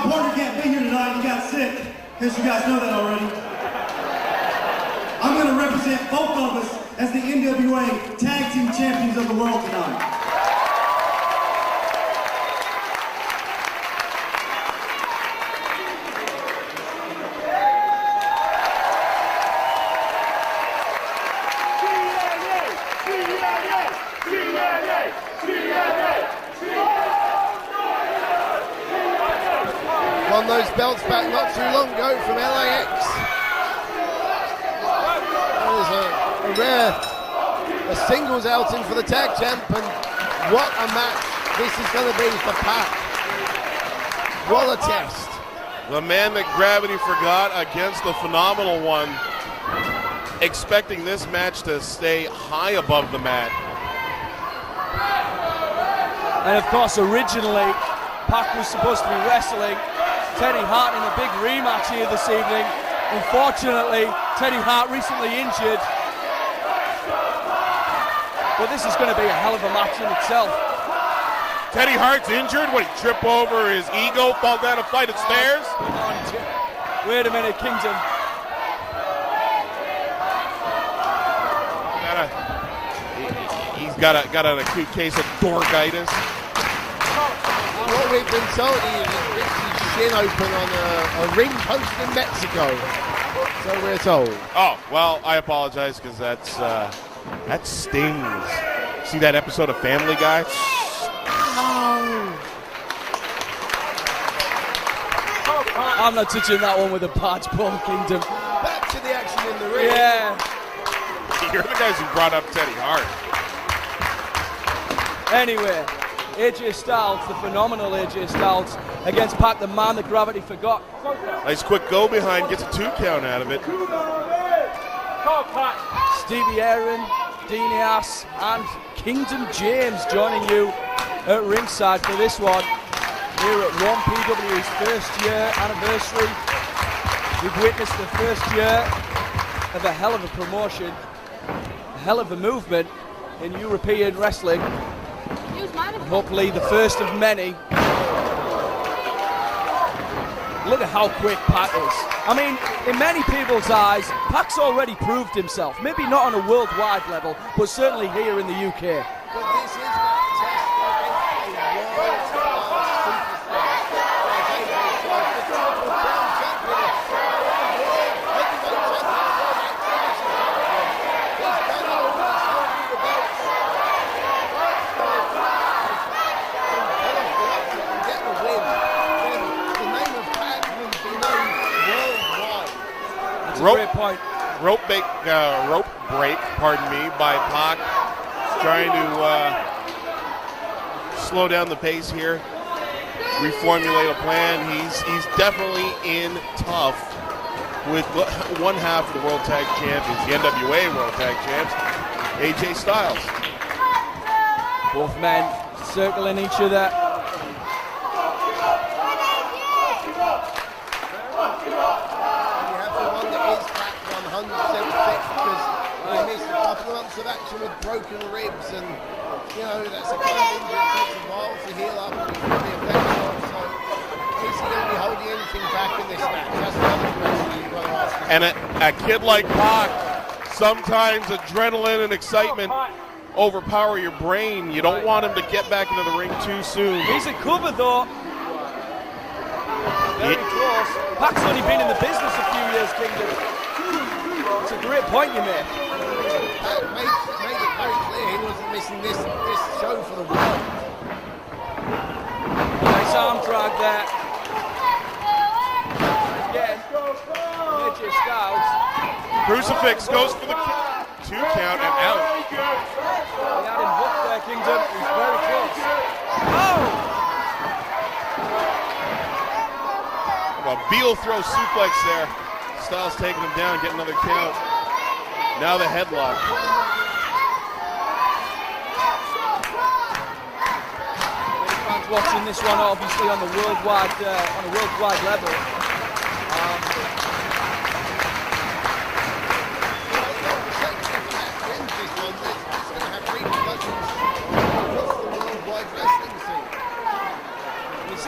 my partner can't be here tonight. He got sick. In case you guys know that already. I'm going to represent both of us as the NWA Tag Team Champions of the World tonight. Won those belts back not too long ago from LAX. There's a singles outing for the tag champ, and what a match this is going to be for Pac. What a test. The man that gravity forgot against the phenomenal one, expecting this match to stay high above the mat. And of course, originally, Pac was supposed to be wrestling Teddy Hart in a big rematch here this evening. Unfortunately, Teddy Hart recently injured. But this is going to be a hell of a match in itself. Teddy Hart's injured. What, he trip over his ego, fall down a flight of stairs? Wait a minute, Kingdom. He's got an acute case of dorkitis. What we've been told is shin open on a ring post in Mexico. So we're told. Oh, well, I apologize because that stings. See that episode of Family Guy? I'm not touching that one with a patch, Paul Kingdom. Back to the action in the ring. Yeah. You're the guys who brought up Teddy Hart. Anyway, AJ Styles, the phenomenal AJ Styles, against Pac, the man that gravity forgot. Nice quick go behind, gets a 2 count out of it. Stevie Aaron, Dean Ass, and Kingdom James joining you at ringside for this one. Here at 1PW's first year anniversary. We've witnessed the first year of a hell of a promotion, a hell of a movement in European wrestling. And hopefully the first of many. Look at how quick Pac is. I mean, in many people's eyes, Pac's already proved himself. Maybe not on a worldwide level, but certainly here in the UK. But this is that test against a world-class superstar. The Triple Crown champion, world heavyweight champion, he's done all this holding the belts. And get the win. Then the name of Pac will be known worldwide. That's a great point. Rope break, pardon me, by Pac. Trying to slow down the pace here, reformulate a plan. He's definitely in tough with one half of the World Tag Champions, the NWA World Tag Champs, AJ Styles. Both men circling each other. You have the one that is Pac 176 because he missed a couple of months of action with broken ribs, and you know that's a kind of injury that takes a while to heal up and he's really effective on. So is he going to be holding anything back in this match? That's another question you've got to ask. And a kid like Pac, sometimes adrenaline and excitement overpower your brain. You don't want him to get back into the ring too soon. He's a cover though. Very close. Pac's only been in the business a few years, Kingdom. It's a great point you made. Pac made it very clear he wasn't missing this show for the world. Nice arm drag there. Again, AJ Styles. Crucifix goes for the 2 count and out. He had him hooked there, Kingdom. He's very close. Oh! A Beal throw suplex there. Styles taking him down, getting another count. Now the headlock. Fans watching this one, obviously on the worldwide level.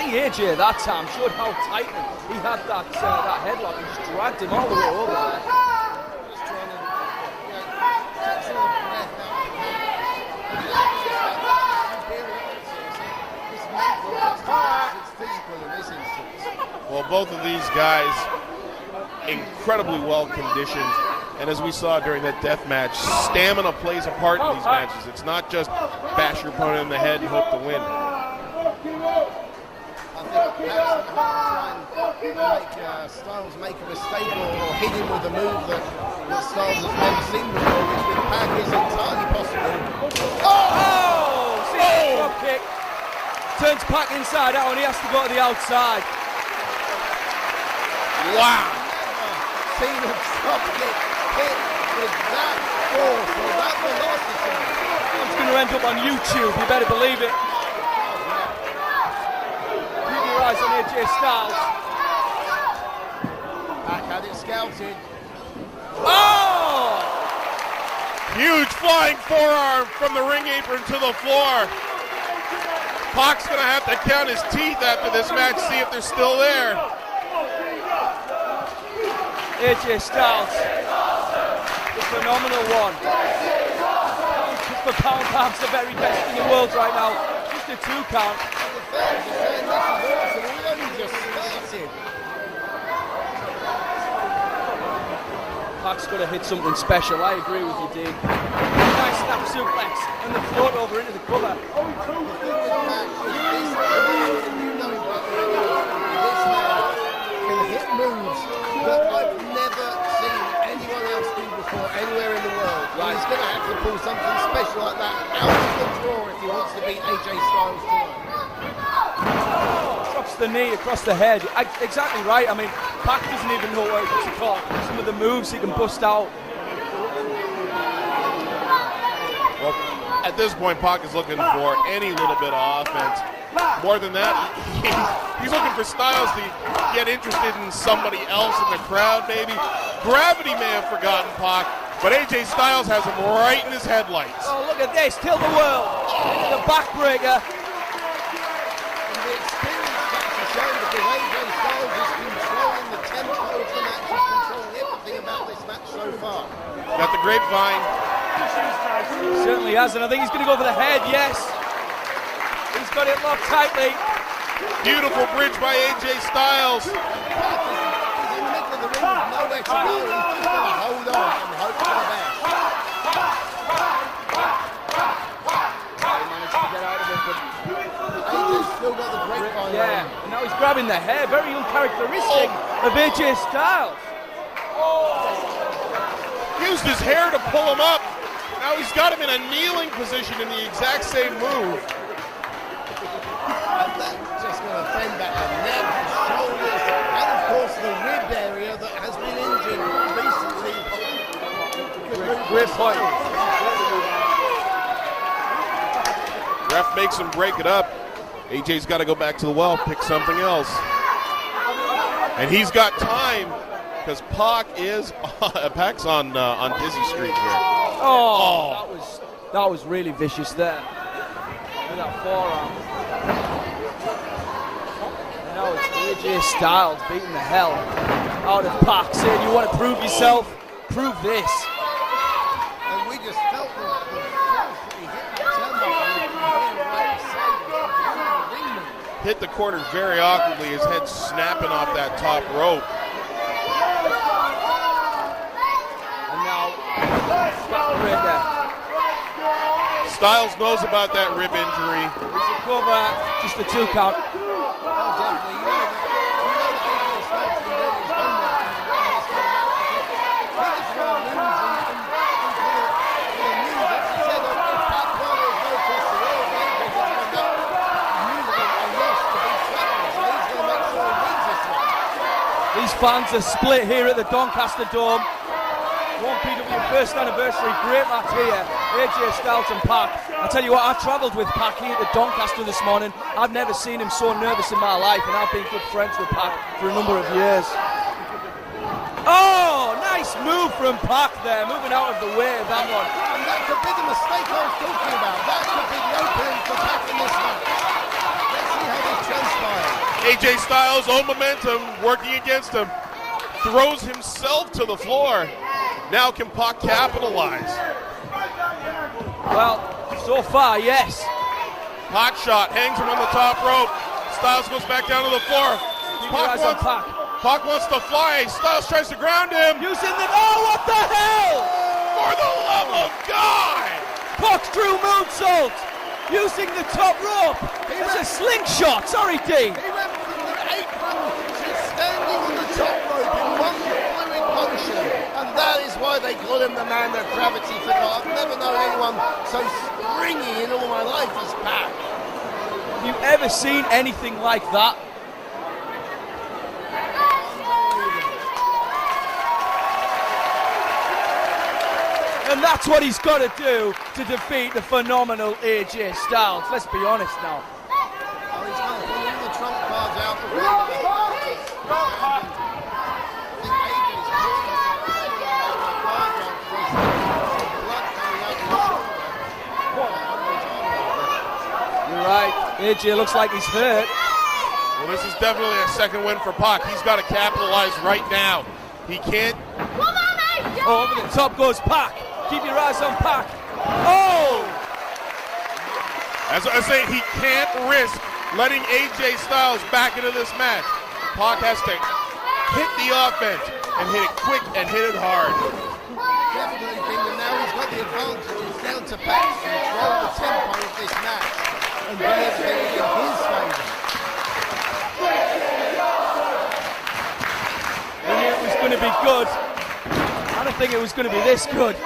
see AJ that time showed how tight he had that headlock and just dragged him all the way over there. Just trying to, take some of the breath out of the it's mental, it's physical in this instance. Well, both of these guys incredibly well conditioned, and as we saw during that death match, stamina plays a part in these matches. It's not just bash your opponent in the head and hope to win. I think perhaps try and make Styles make a mistake or hit him with a move that Styles has never seen before, which with Pac is entirely possible. Oh! See that drop kick. Turns Pac inside out and he has to go to the outside. Wow! Seen him drop kick hit with that force or that velocity. It's going to end up on YouTube, you better believe it. Keep your eyes on AJ Styles. Pac had it scouted. Oh! Huge flying forearm from the ring apron to the floor. Pac's going to have to count his teeth after this match, see if they're still there. AJ Styles, the phenomenal one. Just for pound, perhaps the very best in the world right now. Just a 2 count. The fans are saying this is awesome. We only just started. Pac's got to hit something special. I agree with you, Dean. Nice snap suplex and the float over into the cover. Can hit moves that I've never seen anyone else do before anywhere in the world. Right. He's going to have to pull something special like that out of the drawer if he wants to beat AJ Styles tonight. Drops the knee across the head. Exactly right. I mean, Pac doesn't even know where to call. Some of the moves he can bust out. Well, at this point, Pac is looking for any little bit of offense. More than that, he's looking for Styles to get interested in somebody else in the crowd, maybe. Gravity may have forgotten Pac, but AJ Styles has him right in his headlights. Oh, look at this. Kill the world. The backbreaker. And the experience has shown because AJ Styles is controlling the tempo of the match, is controlling everything about this match so far. Got the grapevine. He certainly has, and I think he's going to go for the head, yes. He's got it locked tightly. Beautiful bridge by AJ Styles. He's in the middle of the ring with nowhere to go. He's just going to hold on and hope for the best. He managed to get out of it, but AJ's still got the grapevine. yeah, and now he's grabbing the hair, very uncharacteristic of AJ Styles. Used his hair to pull him up. Now he's got him in a kneeling position in the exact same move. And that's just going to fend back the neck, the shoulders, and of course the rib area that has been injured recently. Great point. Ref makes him break it up. AJ's got to go back to the well, pick something else. And he's got time because Pac's on Dizzy Street here. Oh, that was really vicious there. With that forearm. And now it's AJ Styles beating the hell out of Pac, saying you want to prove yourself, prove this. And we just felt the force that he hit that turnbuckle. Hit the corner very awkwardly, his head snapping off that top rope. And now, backbreaker. Styles knows about that rib injury. It's a cover, just a 2 count. Oh, definitely. You know that AJ Styles can do his homework and this kind of match. He just want to lose and for the news, as he said, if Pac Warner is no across the world, AJ just want that news of a loss to be traveling. So he's going to make sure he wins this one. These fans are split here at the Doncaster Dome. 1PW first anniversary, great match here. AJ Styles and Pac. I tell you what, I travelled with Pac here at the Doncaster this morning. I've never seen him so nervous in my life, and I've been good friends with Pac for a number of years. Oh, nice move from Pac there, moving out of the way of that one. And that could be the mistake I was talking about. That could be the opening for Pac in this match. Let's see how this transpired. AJ Styles, own momentum, working against him. Throws himself to the floor. Now can Pac capitalize? Well, so far, yes. Pac shot, hangs him on the top rope. Styles goes back down to the floor. Pac wants to fly. Styles tries to ground him. Using the... Oh, what the hell? For the love of God! Pac drew moonsault. Using the top rope. It's a slingshot. Sorry, Dean. He went from the apron to standing on the top rope in one fluid motion. And that is why they call him the man of gravity figure. I've never known anyone so springy in all my life as Pac. Have you ever seen anything like that? And that's what he's got to do to defeat the phenomenal AJ Styles. Let's be honest now. Oh, he's going to pull all the trump cards out the ring. You're right. AJ looks like he's hurt. Well, this is definitely a second win for Pac. He's got to capitalize right now. He can't. Oh, over the top goes Pac. Keep your eyes on Pac. Oh! As I say, he can't risk letting AJ Styles back into this match. Pac has to hit the offense and hit it quick and hit it hard. Definitely, Keenan. Now he's got the advantage. It's down to Pac to control the tempo of this match and do everything in his favour. I knew it was going to be good. I don't think it was going to be this good.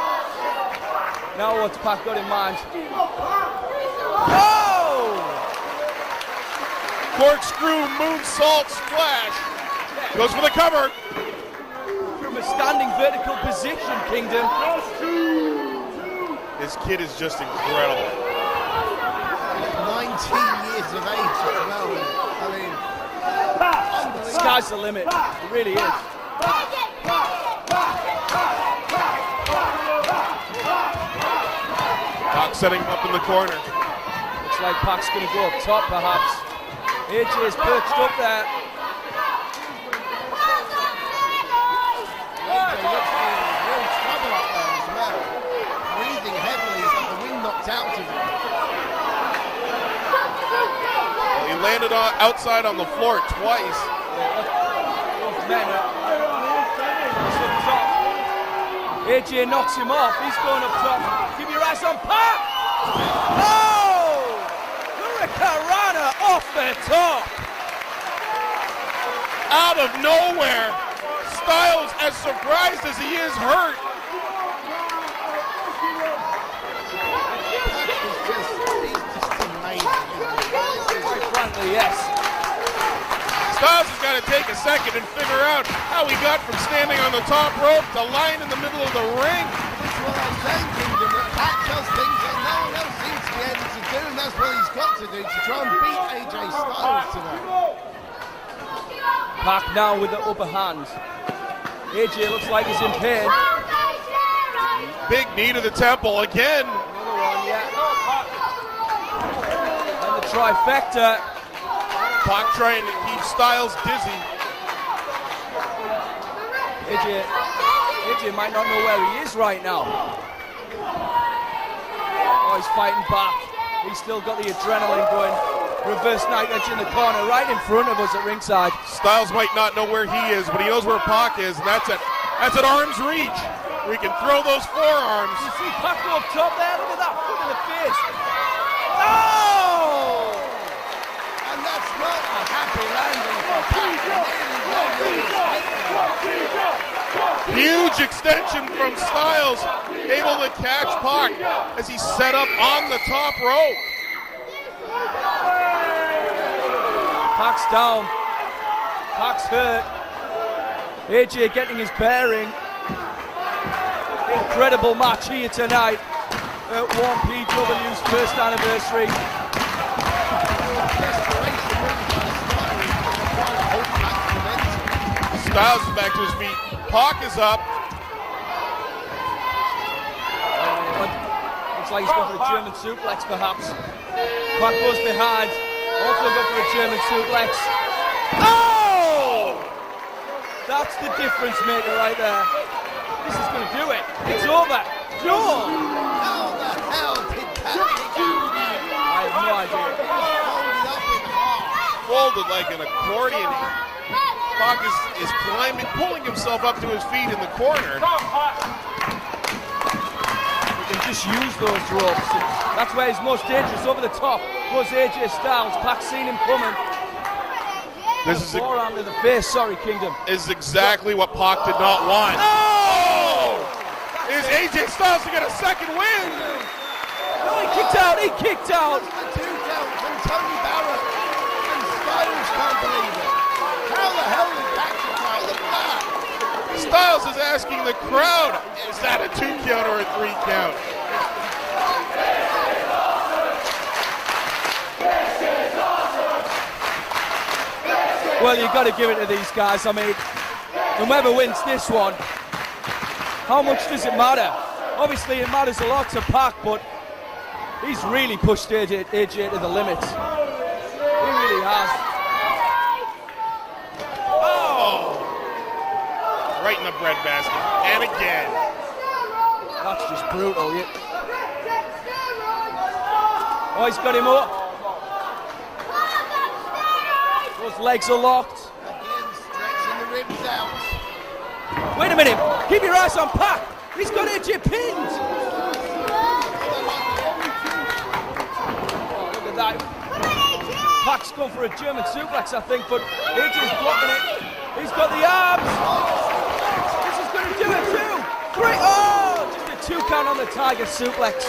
Now what's Pac got in mind? Oh! Corkscrew moonsault splash. Goes for the cover. From a standing vertical position, Kingdom. This kid is just incredible. 19 years of age as well. I mean, Sky's the limit. It really is. Pac setting him up in the corner. Looks like Pac's going to go up top, perhaps. AJ is perched up there. AJ looks in real trouble up there as well. Breathing heavily as like the wind knocked out of him. He landed outside on the floor twice. AJ knocks him off. He's going up top. Keep your eyes on Pac. Oh! Hurricanrana off the top. Out of nowhere, Styles, as surprised as he is, hurt. He's just amazing. Quite frankly, yes. Styles has got to take a second and figure out how he got from standing on the top rope to lying in the middle of the ring. That's what I'm saying, Kingdom, that Pac does things that no one else seems to be able to do, and that's what he's got to do to try and beat AJ Styles today. Pac now with the upper hand. AJ looks like he's in pain. Big knee to the temple again. Another one, yeah. And the trifecta. Pac trying to keep Styles dizzy. AJ might not know where he is right now. Oh, he's fighting back. He's still got the adrenaline going. Reverse night edge in the corner, right in front of us at ringside. Styles might not know where he is, but he knows where Pac is, and that's at arm's reach. We can throw those forearms. You see Pac go up top there? Look at that foot in the face. Oh! And that's not a happy landing for Pac. Huge extension from Styles, able to catch Pac as he's set up on the top rope. Pac's down. Pac's hurt. AJ getting his bearing. Incredible match here tonight at 1PW's first anniversary. Styles is back to his feet. Pac is up. Looks like he's going for a German suplex, perhaps. Pac goes behind. Also go for a German suplex. Oh! That's the difference maker right there. This is going to do it. It's over. Joe! How the hell did that kick out? I have no idea. It was folded up in half. Folded like an accordion. Pac is climbing, pulling himself up to his feet in the corner. He can just use those ropes. That's where he's most dangerous. Over the top goes AJ Styles. Pac's seen him coming. This is forearm to the face. Sorry, Kingdom. is exactly what Pac did not want. Oh! Is AJ Styles to get a second win? No, he kicked out. He kicked out. The two count from Tony Barrett and Styles can't believe it. How the hell did that kick out? Look at that. Styles is asking the crowd, is that a 2 count or a 3 count? Well, you've got to give it to these guys. I mean, whoever wins this one, how much does it matter? Obviously, it matters a lot to Pac, but he's really pushed AJ to the limits. He really has. Oh! Right in the breadbasket. And again. That's just brutal. Oh, he's got him up. Those legs are locked. Again, stretching the ribs out. Wait a minute. Keep your eyes on Pac. He's got AJ pinned. Oh, look at that. Pac's gone for a German suplex, I think, but AJ's blocking it. He's got the arms. This is going to do it too. Great. Oh, just a 2 count on the Tiger suplex.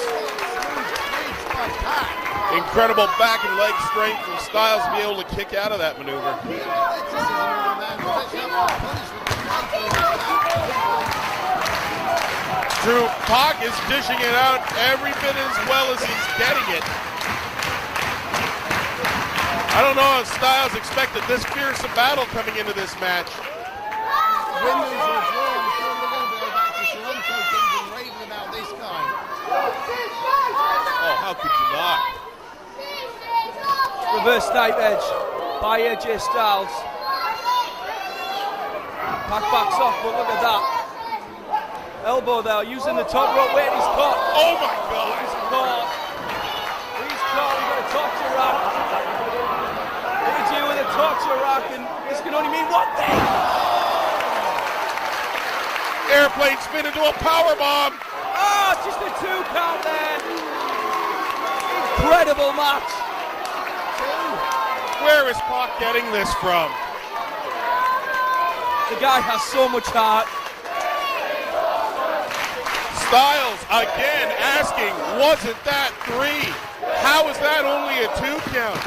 Incredible back and leg strength from Styles to be able to kick out of that maneuver. It's true, Pac is dishing it out every bit as well as he's getting it. I don't know if Styles expected this fierce a battle coming into this match. Win, lose, or draw, I'm sure we're going to go back to Toronto Kings and raving about this guy. Oh, how could you not? Reverse knife edge by AJ Styles. Pac backs off, but look at that. Elbow there, using the top rope weight. He's caught. Oh my God! He's caught. He's caught. We've got a torture rack. AJ with a torture rack, and this can only mean one thing. Airplane spin into a power bomb. Ah, just a 2 count there. Incredible match. Where is Pac getting this from? The guy has so much heart. Styles again asking, wasn't that 3? How is that only a 2 count?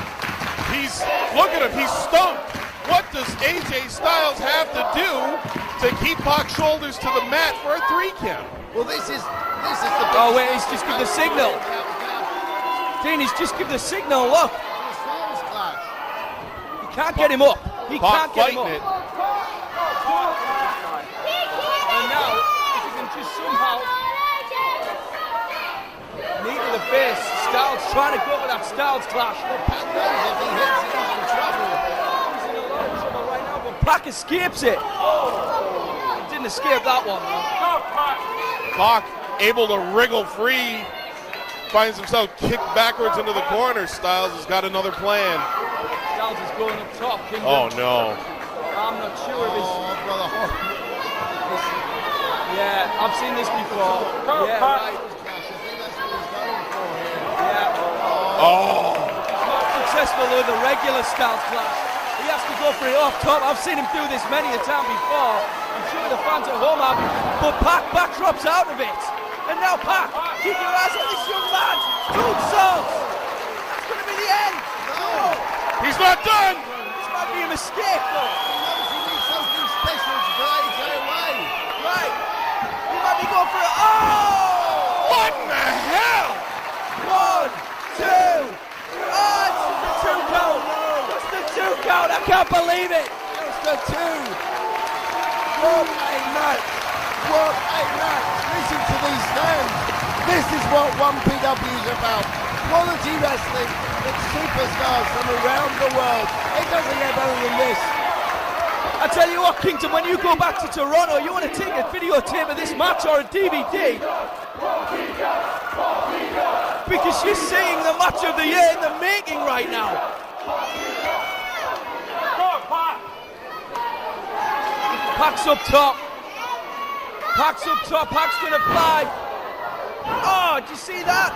Look at him, he's stumped. What does AJ Styles have to do to keep Pac's shoulders to the mat for a 3 count? Well, this is the. Oh wait, he's just given the signal. Dean, he's just given the signal. Look, he can't get him up. He can't get him up. It. And now, if he can just somehow knee to the face, Styles trying to go for that Styles clash. Pac knows if he hits it, he's in trouble. He's in a lot of trouble right now, but Pac escapes it. He didn't escape that one. Pac able to wriggle free, finds himself kicked backwards into the corner. Styles has got another plan. Styles is going up top. Kingdom. Oh no. I'm not sure if it's. Oh, brother. Yeah, I've seen this before. Yeah, right. I think that's what he's going for here. Yeah. Oh. He's not successful with a regular Styles clash. He has to go for it off top. I've seen him do this many a time before. I'm sure the fans at home have. But Pac backdrops out of it. And now Pac, keep your eyes on this young man. Moonsault. That's going to be the end. No. He's not done. This might be a mistake though. He needs something special to drive it away. Right. He might be going for it. Oh! What in the hell? 1, 2. Oh, it's just a 2 count. Just a 2 count. I can't believe it. Just a 2. What a match. What a match. Listen to these fans. This is what 1PW is about. Quality wrestling It's superstars from around the world. It doesn't get better than this. I tell you what, Kingdom, when you go back to Toronto, you want to take a videotape of this match or a DVD, because you're seeing the match of the year in the making right now. Pac's up top. Pac's up top. Pac's going to fly. Oh, did you see that?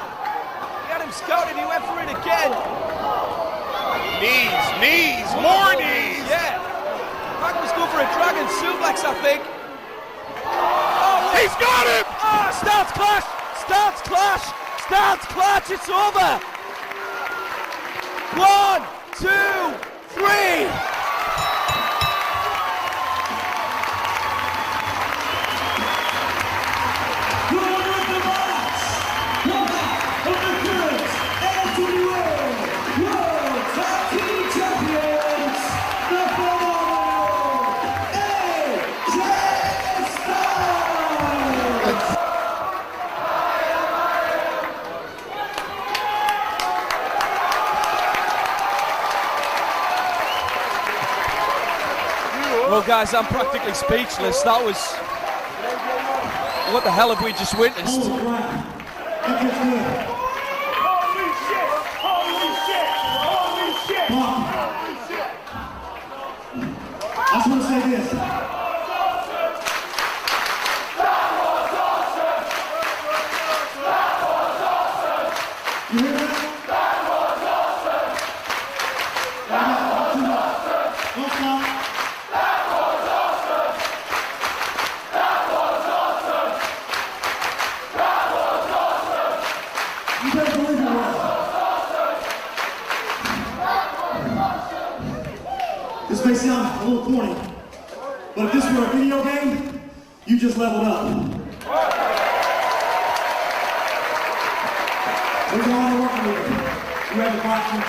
He had him scouted. He went for it again. Knees, more knees. Yeah. Pac was going for a dragon suplex, I think. Oh, he's got him. Oh, stance clash. Stance clash. Stance clash. It's over. 1, 2, 3. Well, guys, I'm practically speechless. That was... What the hell have we just witnessed? Holy shit! Holy shit! Holy shit! Holy shit! I just want to say this. You hear that? Don't stop. This may sound a little corny, but if this were a video game, you just leveled up. We're going to work with you. You have the boxing.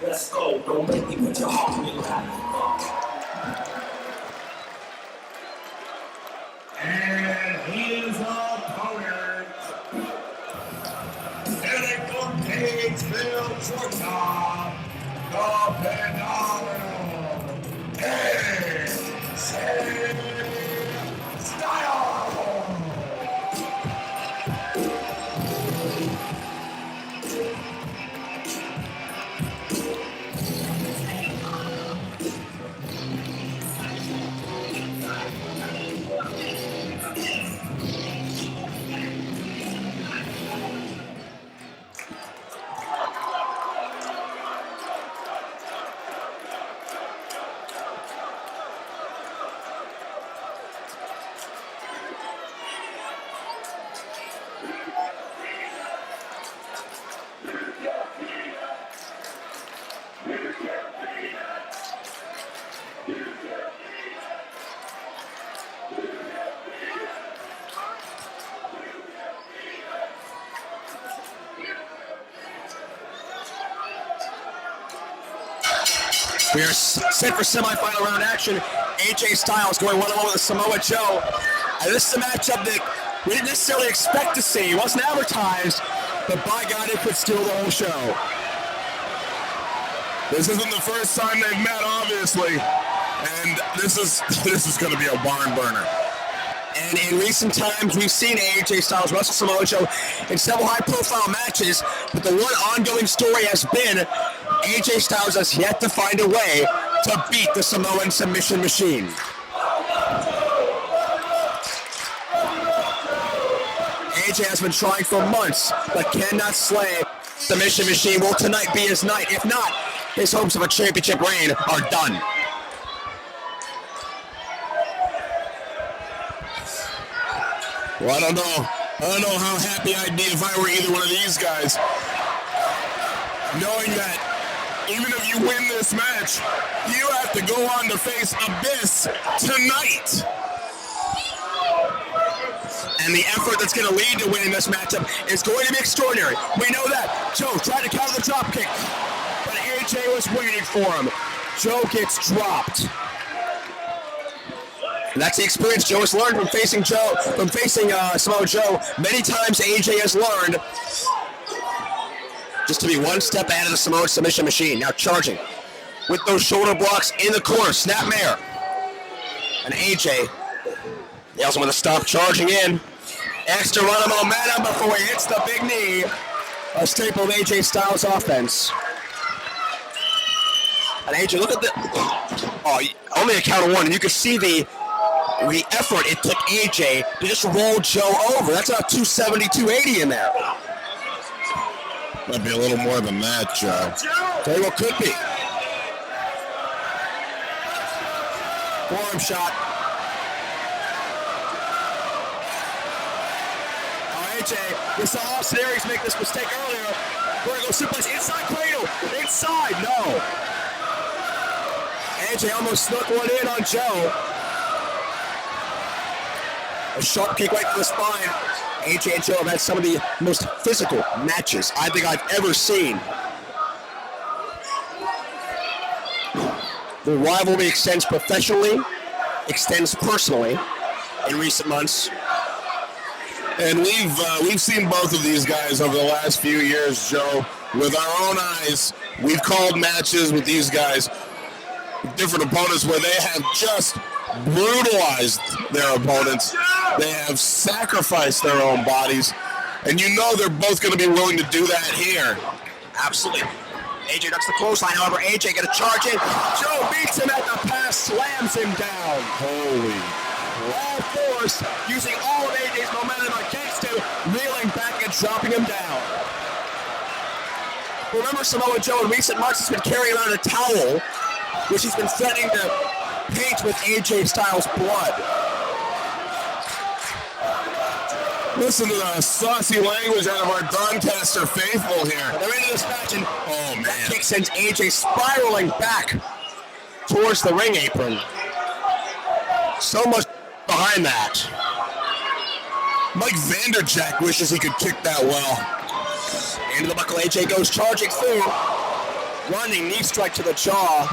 Let's go, don't make me put your heart in your lap. And his opponent, medical Gainesville, Georgia, the phenomenal Style. We are set for semifinal round action. AJ Styles going one-on-one with Samoa Joe. And this is a matchup that we didn't necessarily expect to see. It wasn't advertised, but by God, it could steal the whole show. This isn't the first time they've met, obviously, and this is going to be a barn burner. And in recent times, we've seen AJ Styles wrestle Samoa Joe in several high-profile matches, but the one ongoing story has been AJ Styles has yet to find a way to beat the Samoan submission machine. AJ has been trying for months, but cannot slay the submission machine. Will tonight be his night? If not, his hopes of a championship reign are done. Well, I don't know how happy I'd be if I were either one of these guys. Knowing that even if you win this match, you have to go on to face Abyss tonight. And the effort that's going to lead to winning this matchup is going to be extraordinary. We know that. Joe tried to counter the drop kick, but AJ was waiting for him. Joe gets dropped. And that's the experience Joe has learned from facing Samoa Joe. Many times AJ has learned just to be one step ahead of the Samoan submission machine. Now charging with those shoulder blocks in the corner. Snapmare. And AJ nails him with a stomp, charging in. Extra run of momentum before he hits the big knee. A staple of AJ Styles' offense. And AJ, look at the... only a count of one, and you can see the effort it took AJ to just roll Joe over. That's about 270, 280 in there. Might be a little more than that, Joe. Tell you what could be. Forearm shot. AJ, we saw Austin Aries make this mistake earlier. We're going to go suplex inside cradle. Inside, no. AJ almost snuck one in on Joe. A sharp kick right to the spine. AJ and Joe have had some of the most physical matches I think I've ever seen. The rivalry extends professionally, extends personally in recent months. And we've seen both of these guys over the last few years, Joe, with our own eyes. We've called matches with these guys, different opponents, where they have just brutalized their opponents. They have sacrificed their own bodies, and you know they're both going to be willing to do that here. Absolutely. AJ ducks the clothesline, however, AJ gonna charge in. Joe beats him at the pass, slams him down. Holy. All force, using all of AJ's momentum against him, reeling back and dropping him down. Remember, Samoa Joe in recent months has been carrying around a towel, which he's been threatening to paint with AJ Styles' blood. Listen to the saucy language out of our Doncaster faithful here. They're into this match, and oh man, that kick sends AJ spiraling back towards the ring apron. So much behind that. Mike Vanderjack wishes he could kick that well. Into the buckle, AJ goes charging through. Running knee strike to the jaw.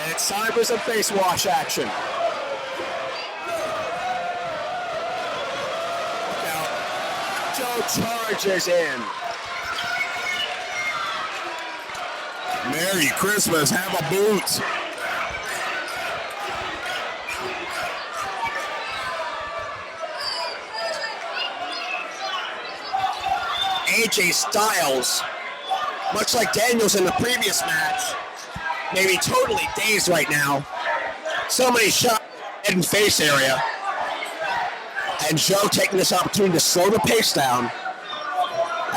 And it's time for some face wash action. Joe charges in. Merry Christmas, have a boot. AJ Styles, much like Daniels in the previous match, may be totally dazed right now. So many shots head and face area. And Joe taking this opportunity to slow the pace down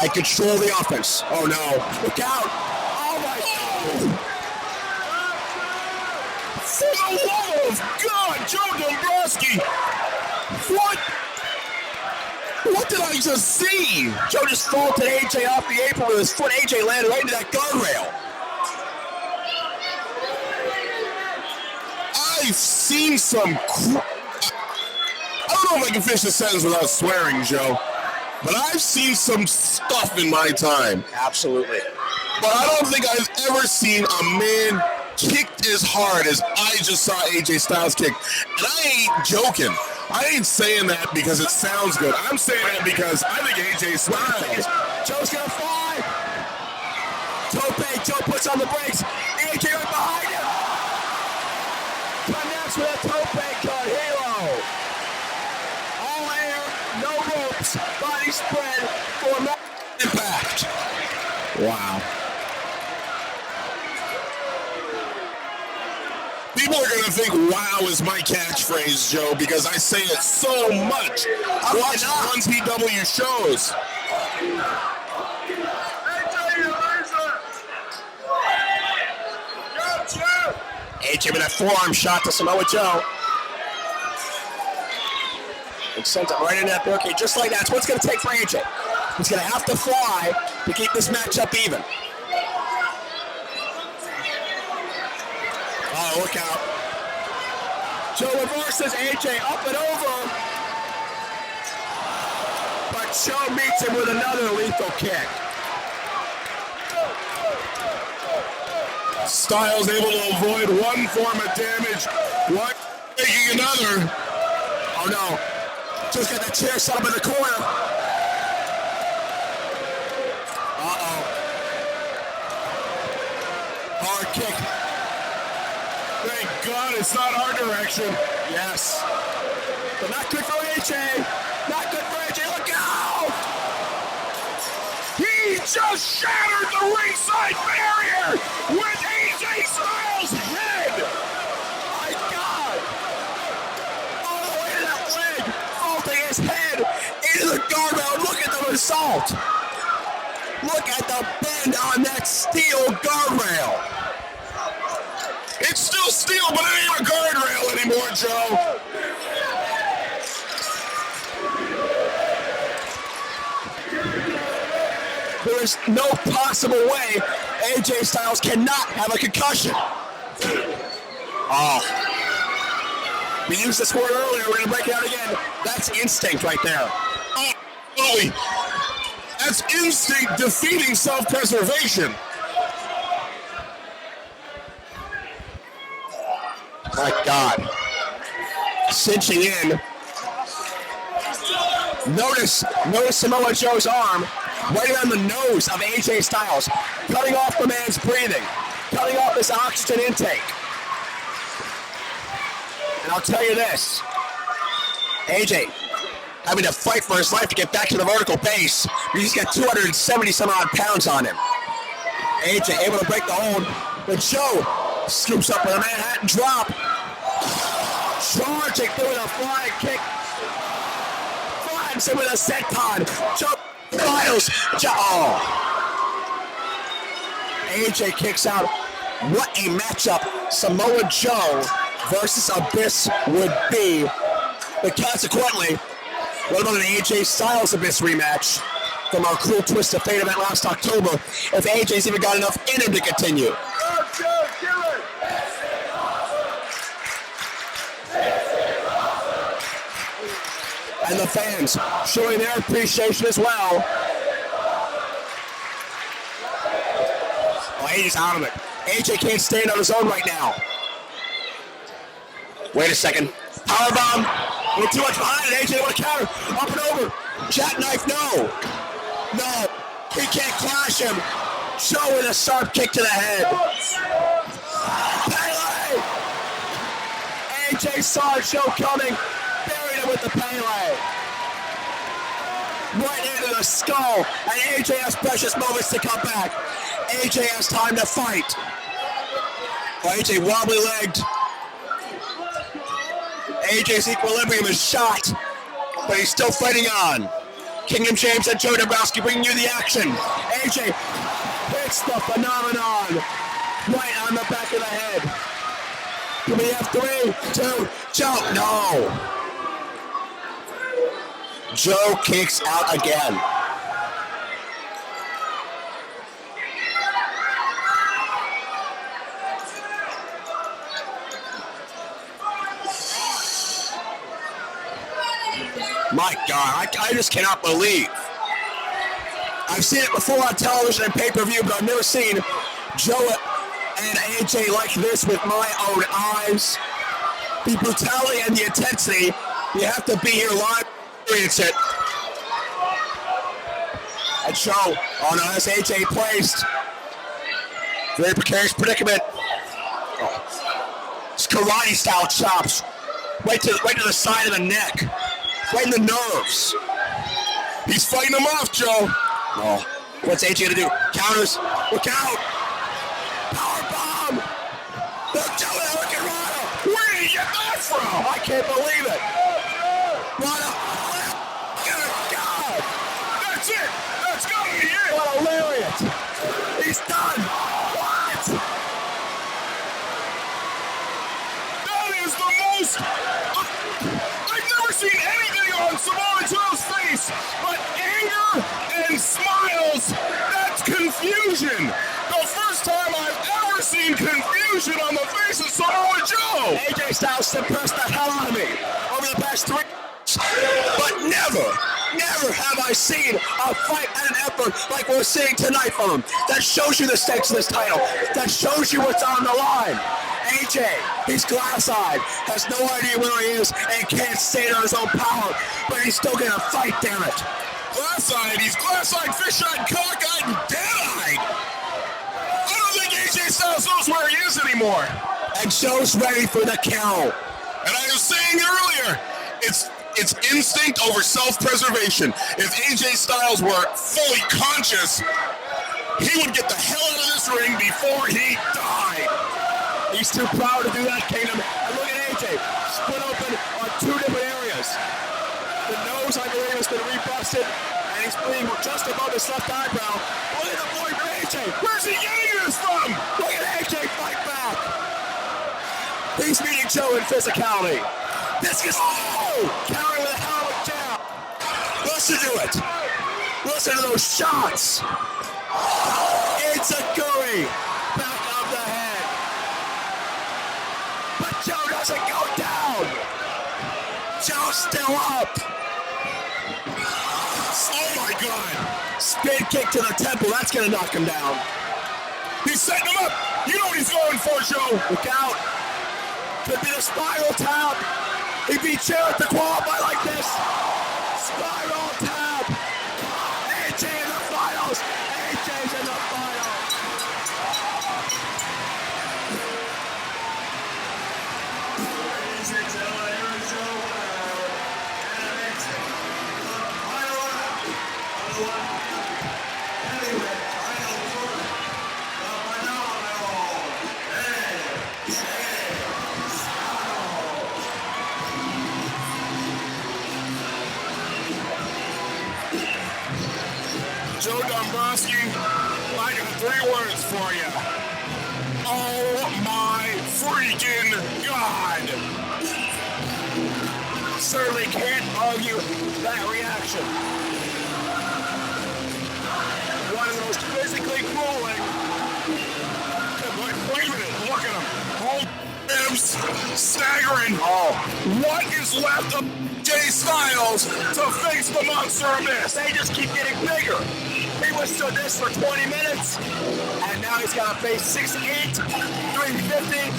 and control the offense. Oh no, look out! Oh my God! For the love of God, Joe Dombrowski! What did I just see? Joe just vaulted AJ off the apron with his foot. AJ landed right into that guardrail. I've seen some... I don't know if I can finish the sentence without swearing, Joe, but I've seen some stuff in my time. Absolutely. but I don't think I've ever seen a man kicked as hard as I just saw AJ Styles kick. And I ain't joking. I ain't saying that because it sounds good. I'm saying that because I think AJ Styles. Joe's gonna fly. Tope, Joe puts on the brakes. AJ right behind him. Connects with a tope cut. Hero. All air, no ropes. Body spread for impact. Wow. People are going to think, wow, is my catchphrase, Joe, because I say it so much. I watch 1PW shows. AJ with a forearm shot to Samoa Joe. And sends it right in that barricade, just like that. That's what it's going to take for AJ. He's going to have to fly to keep this matchup even. Oh, look out. Joe reverses AJ up and over. But Joe meets him with another lethal kick. Styles able to avoid one form of damage, one taking another. Oh no. Joe's got that chair set up in the corner. Uh-oh. Hard kick. Thank God it's not our direction. Yes. But not good for AJ. Not good for AJ. Look out! He just shattered the ringside barrier with AJ Styles' head. My God! All the way to that leg, vaulting his head into the guardrail. Look at the result. Look at the bend on that steel guardrail. It's still steel, but it ain't a guardrail anymore, Joe. There is no possible way AJ Styles cannot have a concussion. Oh. We used this word earlier. We're going to break it out again. That's instinct right there. Absolutely. That's instinct defeating self-preservation. My God. Cinching in. Notice Samoa Joe's arm right around the nose of AJ Styles, cutting off the man's breathing, cutting off his oxygen intake. And I'll tell you this, AJ having to fight for his life to get back to the vertical base. He's got 270 some odd pounds on him. AJ able to break the hold, but Joe scoops up with a Manhattan drop. Charging through with a flying kick. Finds him with a senton. Joe Styles. Oh. AJ kicks out. What a matchup Samoa Joe versus Abyss would be. But consequently, what about an AJ Styles Abyss rematch from our Cruel Twist of Fate event last October if AJ's even got enough in him to continue? And the fans showing their appreciation as well. Oh, AJ's out of it. AJ can't stand on his own right now. Wait a second. Powerbomb. A little too much behind it. AJ want to counter. Up and over. Jackknife, no. No. He can't clash him. Joe with a sharp kick to the head. Pele! AJ saw Joe coming. Buried him with the Pele. Right into the skull. And AJ has precious moments to come back. AJ has time to fight. Oh, AJ wobbly-legged. AJ's equilibrium is shot, but he's still fighting on. Kingdom James and Joe Dombrowski bringing you the action. AJ hits the phenomenon right on the back of the head. Do we have 3, 2, Joe? No. Joe kicks out again. My God, I just cannot believe. I've seen it before on television and pay-per-view, but I've never seen Joe and AJ like this with my own eyes. The brutality and the intensity, you have to be here live to experience it. And Joe, oh no, that's AJ placed. Very precarious predicament. Oh. It's karate style chops. Right to the side of the neck. Right in the nerves. He's fighting him off, Joe. Oh. What's AJ gonna do? Counters. Look out. Power bomb. Look, Joe and Hurricane Rana. Where did he get that from? I can't believe it. Rana. Good God. That's it. That's gotta be it. What a lariat. He's done. What? That is the most... I've never seen anything on Samoa Joe's face but anger and smiles. That's confusion. The first time I've ever seen confusion on the face of Samoa Joe. AJ Styles suppressed the hell out of me over the past 3 years. But never have I seen a fight and an effort like we're seeing tonight from him. That shows you the stakes of this title. That shows you what's on the line. AJ, he's glass-eyed, has no idea where he is, and can't stand on his own power, but he's still gonna fight, damn it. Glass-eyed, he's glass-eyed, fish-eyed, cock-eyed, and dead-eyed. I don't think AJ Styles knows where he is anymore. And Joe's ready for the count. And I was saying earlier, it's instinct over self-preservation. If AJ Styles were fully conscious, he would get the hell out of this ring before he died. He's too proud to do that, Kingdom. And look at AJ, split open on 2 different areas. The nose, I believe, has been rebusted, and he's bleeding just above his left eyebrow. Look at the boy for AJ. Where's he getting this from? Look at AJ fight back. He's meeting Joe in physicality. Discus, counter with a hell of a jab. Listen to it. Listen to those shots. It's a Curry. Back of the head. But Joe doesn't go down. Joe's still up. Oh my God. Spin kick to the temple. That's going to knock him down. He's setting him up. You know what he's going for, Joe. Look out. Could be the spiral tap. He beat Jarrett to qualify like this. Spiral tap. AJ in the finals. AJ's in the finals. Joe Dombrowski, I got 3 words for you. Oh my freaking God. Certainly can't argue that reaction. One of the most physically grueling. Wait a minute, look at him. Oh, Ribs staggering. Oh, What is left of Jay Styles to face the Monster Abyss? they just keep getting bigger. He withstood this for 20 minutes, and now he's got to face 6'8", 350.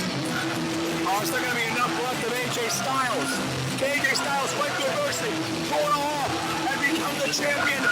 Oh, it's not going to be enough left of AJ Styles. Can AJ Styles fight through adversity, pull it off, and become the champion?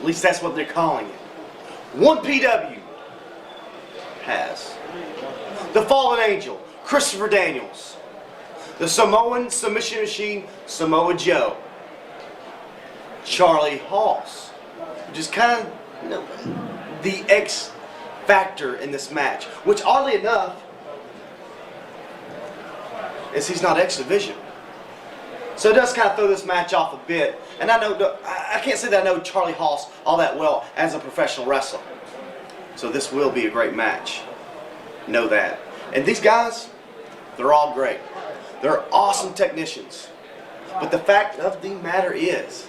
At least that's what they're calling it. 1PW has the Fallen Angel, Christopher Daniels. The Samoan submission machine, Samoa Joe. Charlie Haas, which is kind of, you know, the X factor in this match, which oddly enough is he's not X Division. So it does kind of throw this match off a bit. And I can't say that I know Charlie Haas all that well as a professional wrestler. So this will be a great match. Know that. And these guys, they're all great. They're awesome technicians. But the fact of the matter is,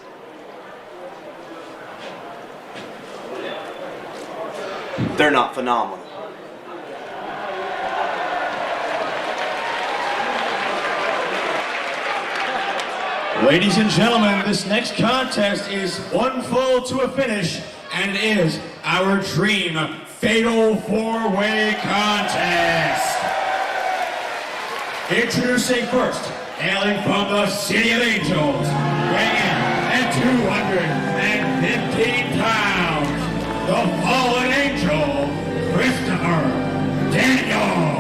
they're not phenomenal. Ladies and gentlemen, this next contest is one fall to a finish, and it is our dream fatal four-way contest. Introducing first, hailing from the City of Angels, weighing in at 215 pounds, the Fallen Angel, Christopher Daniels.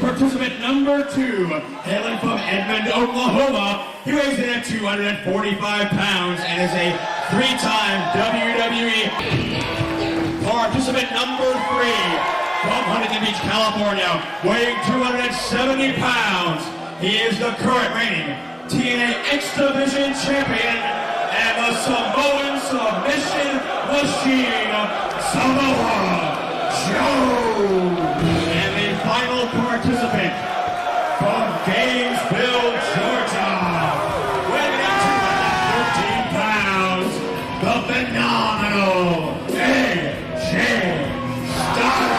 Participant number 2, hailing from Edmond, Oklahoma. He weighs in at 245 pounds and is a 3-time WWE. Participant number 3, from Huntington Beach, California, weighing 270 pounds. He is the current reigning TNA X Division champion and the Samoan submission machine, Samoa Joe. And the final participant from Gainesville, Georgia, weighing 213 pounds, the phenomenal AJ Styles.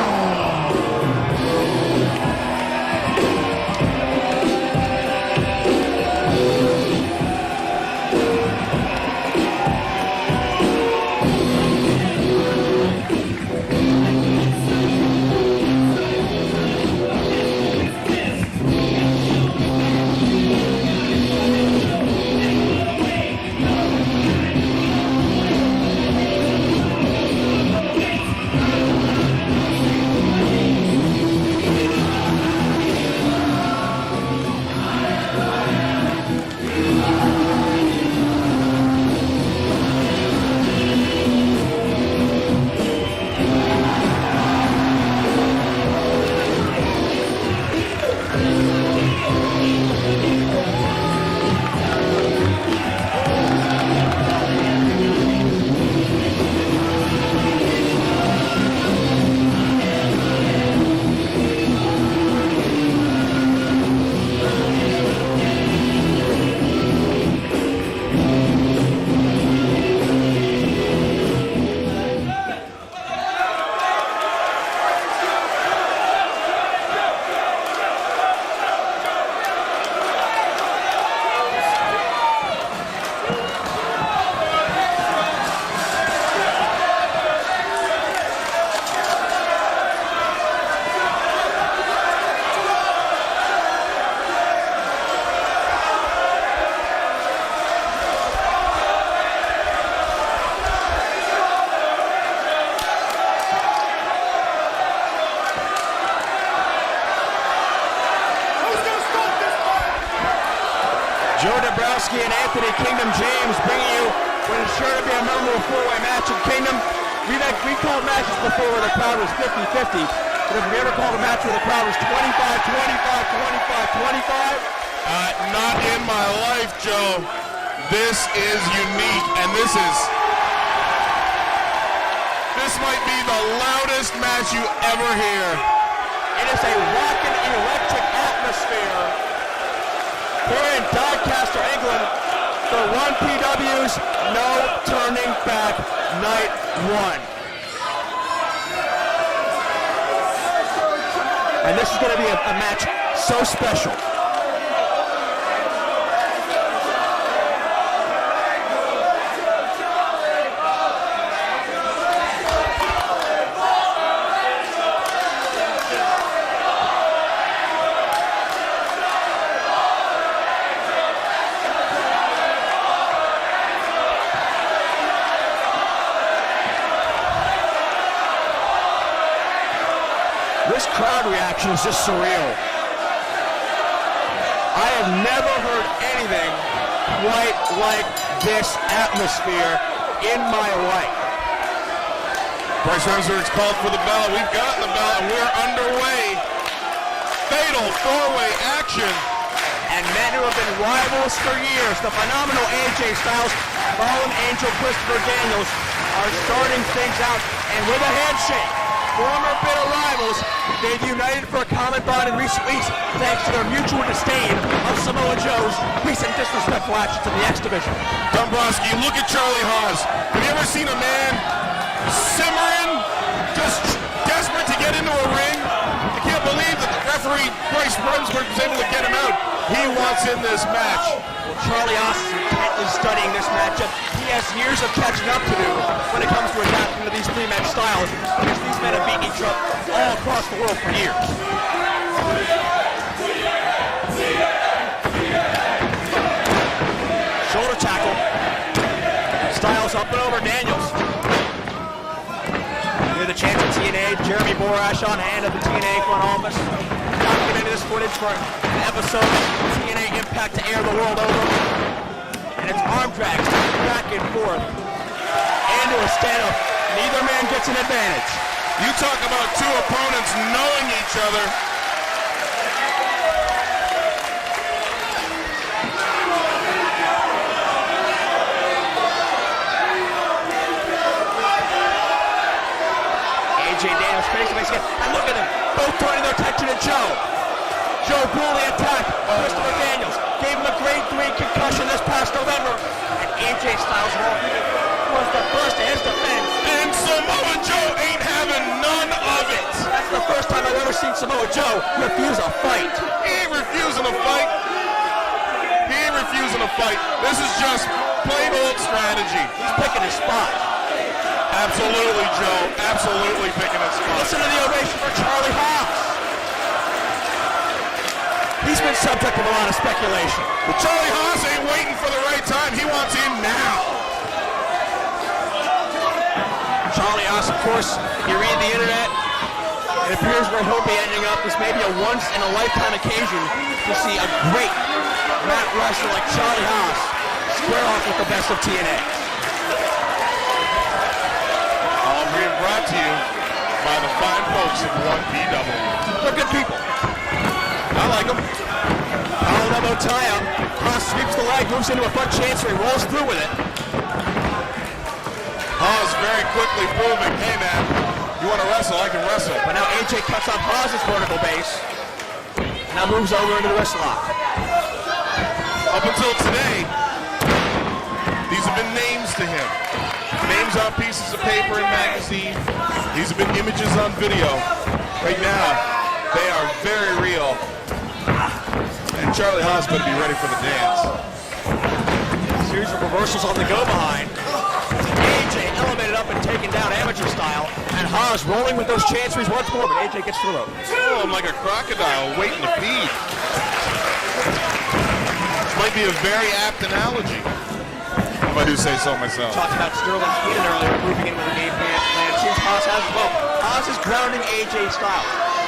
Joe Dabrowski and Anthony Kingdom James bringing you what is sure to be a memorable four-way match in Kingdom. We called matches before where the crowd was 50-50, but if we ever called a match where the crowd was 25-25, 25-25? Not in my life, Joe. This is unique, and this might be the loudest match you ever hear. It is a rockin' electric atmosphere here in Doncaster, England, for 1PW's No Turning Back Night 1. And this is going to be a match so special. This crowd reaction is just surreal. I have never heard anything quite like this atmosphere in my life. Bryce Remsburg's called for the bell. We've gotten the bell, and we're underway. Fatal four-way action. And men who have been rivals for years, the phenomenal AJ Styles, fallen angel Christopher Daniels, are starting things out, and with a handshake. Former bitter rivals, they've united for a common bond in recent weeks thanks to their mutual disdain of Samoa Joe's recent disrespectful actions in the X Division. Dombrowski, look at Charlie Haas. Have you ever seen a man simmering, just desperate to get into a ring? I can't believe that the referee, Bryce Remsburg, was able to get him out. He wants in this match. Well, Charlie Haas is intently studying this matchup. He has years of catching up to do when it comes to adapting to these three-man styles, because these men have beaten each other all across the world for years. Shoulder tackle. Styles up and over Daniels. Near the chance of TNA, Jeremy Borash on hand at the TNA front office. Documenting this footage for an episode of TNA Impact to air the world over. And it's arm drags back and forth into a standoff. Neither man gets an advantage. You talk about two opponents knowing each other. AJ Daniels facing again. And look at them, both turning their attention to Joe. Joe brutally attacked Christopher Daniels. Gave him a grade 3 concussion this past November. And AJ Styles was the first to his defense. And Samoa Joe ain't having none of it. That's the first time I've ever seen Samoa Joe refuse a fight. He ain't refusing a fight. He ain't refusing a fight. This is just plain old strategy. He's picking his spot. Absolutely, Joe. Absolutely picking his spot. Listen to the ovation for Charlie Haas. He's been subject to a lot of speculation. But Charlie Haas ain't waiting for the right time. He wants in now. Charlie Haas, of course, if you read the internet, it appears where he'll be ending up. This may be a once-in-a-lifetime occasion to see a great mat wrestler like Charlie Haas square off with the best of TNA. All being brought to you by the fine folks at 1PW. They're good people. I like them. Colin elbow tie-up. Haas sweeps the leg, moves into a butt chancery, rolls through with it. Haas very quickly proving, hey man, you want to wrestle, I can wrestle. But now AJ cuts off Haas's vertical base. Now moves over into the wrist lock. Up until today, these have been names to him. Names on pieces of paper and magazine. These have been images on video. Right now, they are very real. And Charlie Haas better be ready for the dance. Series of reversals on the go-behind. AJ elevated up and taken down amateur style. And Haas rolling with those chanceries once more, but AJ gets through. Oh, I'm like a crocodile waiting to feed. This might be a very apt analogy, if I do say so myself. Talked about Sterling Keenan earlier, moving into the game plan. It seems Haas has the ball. Haas is grounding AJ style.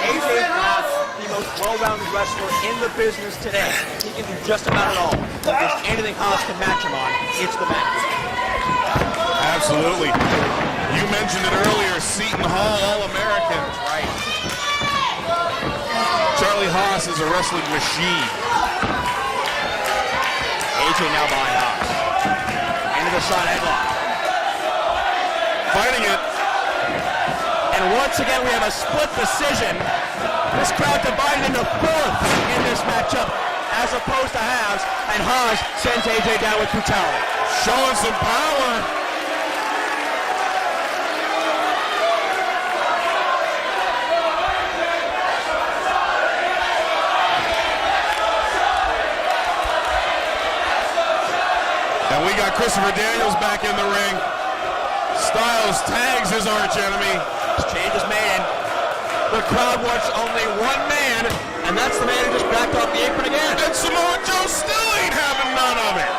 AJ Haas the most well-rounded wrestler in the business today. He can do just about it all. If there's anything Haas can match him on, it's the match. Absolutely. You mentioned it earlier, Seton Hall All-American. Right. Charlie Haas is a wrestling machine. AJ now behind Haas. Into the side headlock. Fighting it. And once again, we have a split decision. This crowd divided into fourths in this matchup, as opposed to halves, and Haas sends AJ down with brutality. Showing some power. And we got Christopher Daniels back in the ring. Styles tags his arch enemy. Change is made. The crowd wants only one man, and that's the man who just backed off the apron again. And Samoa Joe still ain't having none of it.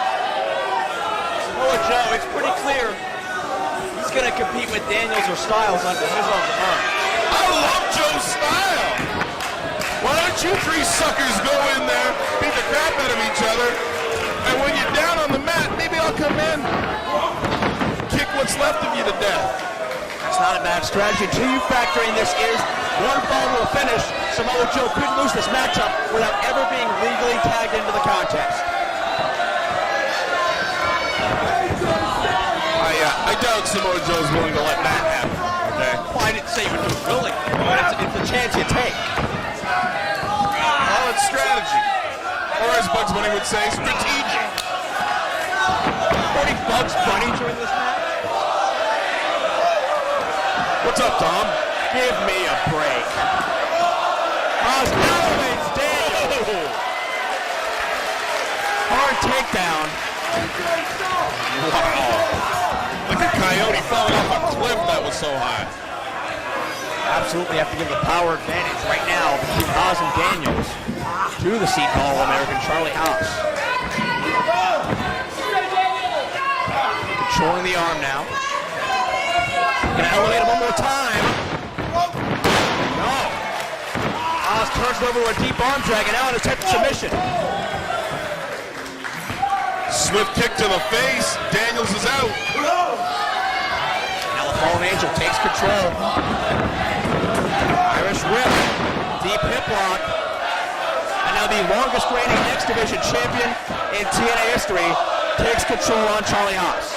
Samoa Joe, it's pretty clear he's going to compete with Daniels or Styles under his own command. I love Joe's style. Why don't you three suckers go in there, beat the crap out of each other, and when you're down on the mat, maybe I'll come in, kick what's left of you to death. That's not a bad strategy. Until you factor in this is one fall to a finish. Samoa Joe could lose this matchup without ever being legally tagged into the contest. I doubt Samoa Joe's willing to let that happen. Okay. Well, I didn't say you were willing, but it's a chance you take. Well, it's strategy. Or as Bugs Bunny would say, strategic. Reporting Bugs Bunny during this match? What's up, Tom? Give me a break. Haas elevates Daniels. Hard takedown. Wow. Like a coyote falling off a cliff that was so high. Absolutely have to give the power advantage right now between Haas and Daniels to the Seton Hall All-American Charlie Haas. Controlling the arm now. Gonna elevate him one more time. No. Haas turns it over to a deep arm drag and now in a type of submission. Swift kick to the face. Daniels is out. Now the Fallen Angel takes control. Irish whip. Deep hip lock. And now the longest reigning X Division champion in TNA history takes control on Charlie Haas.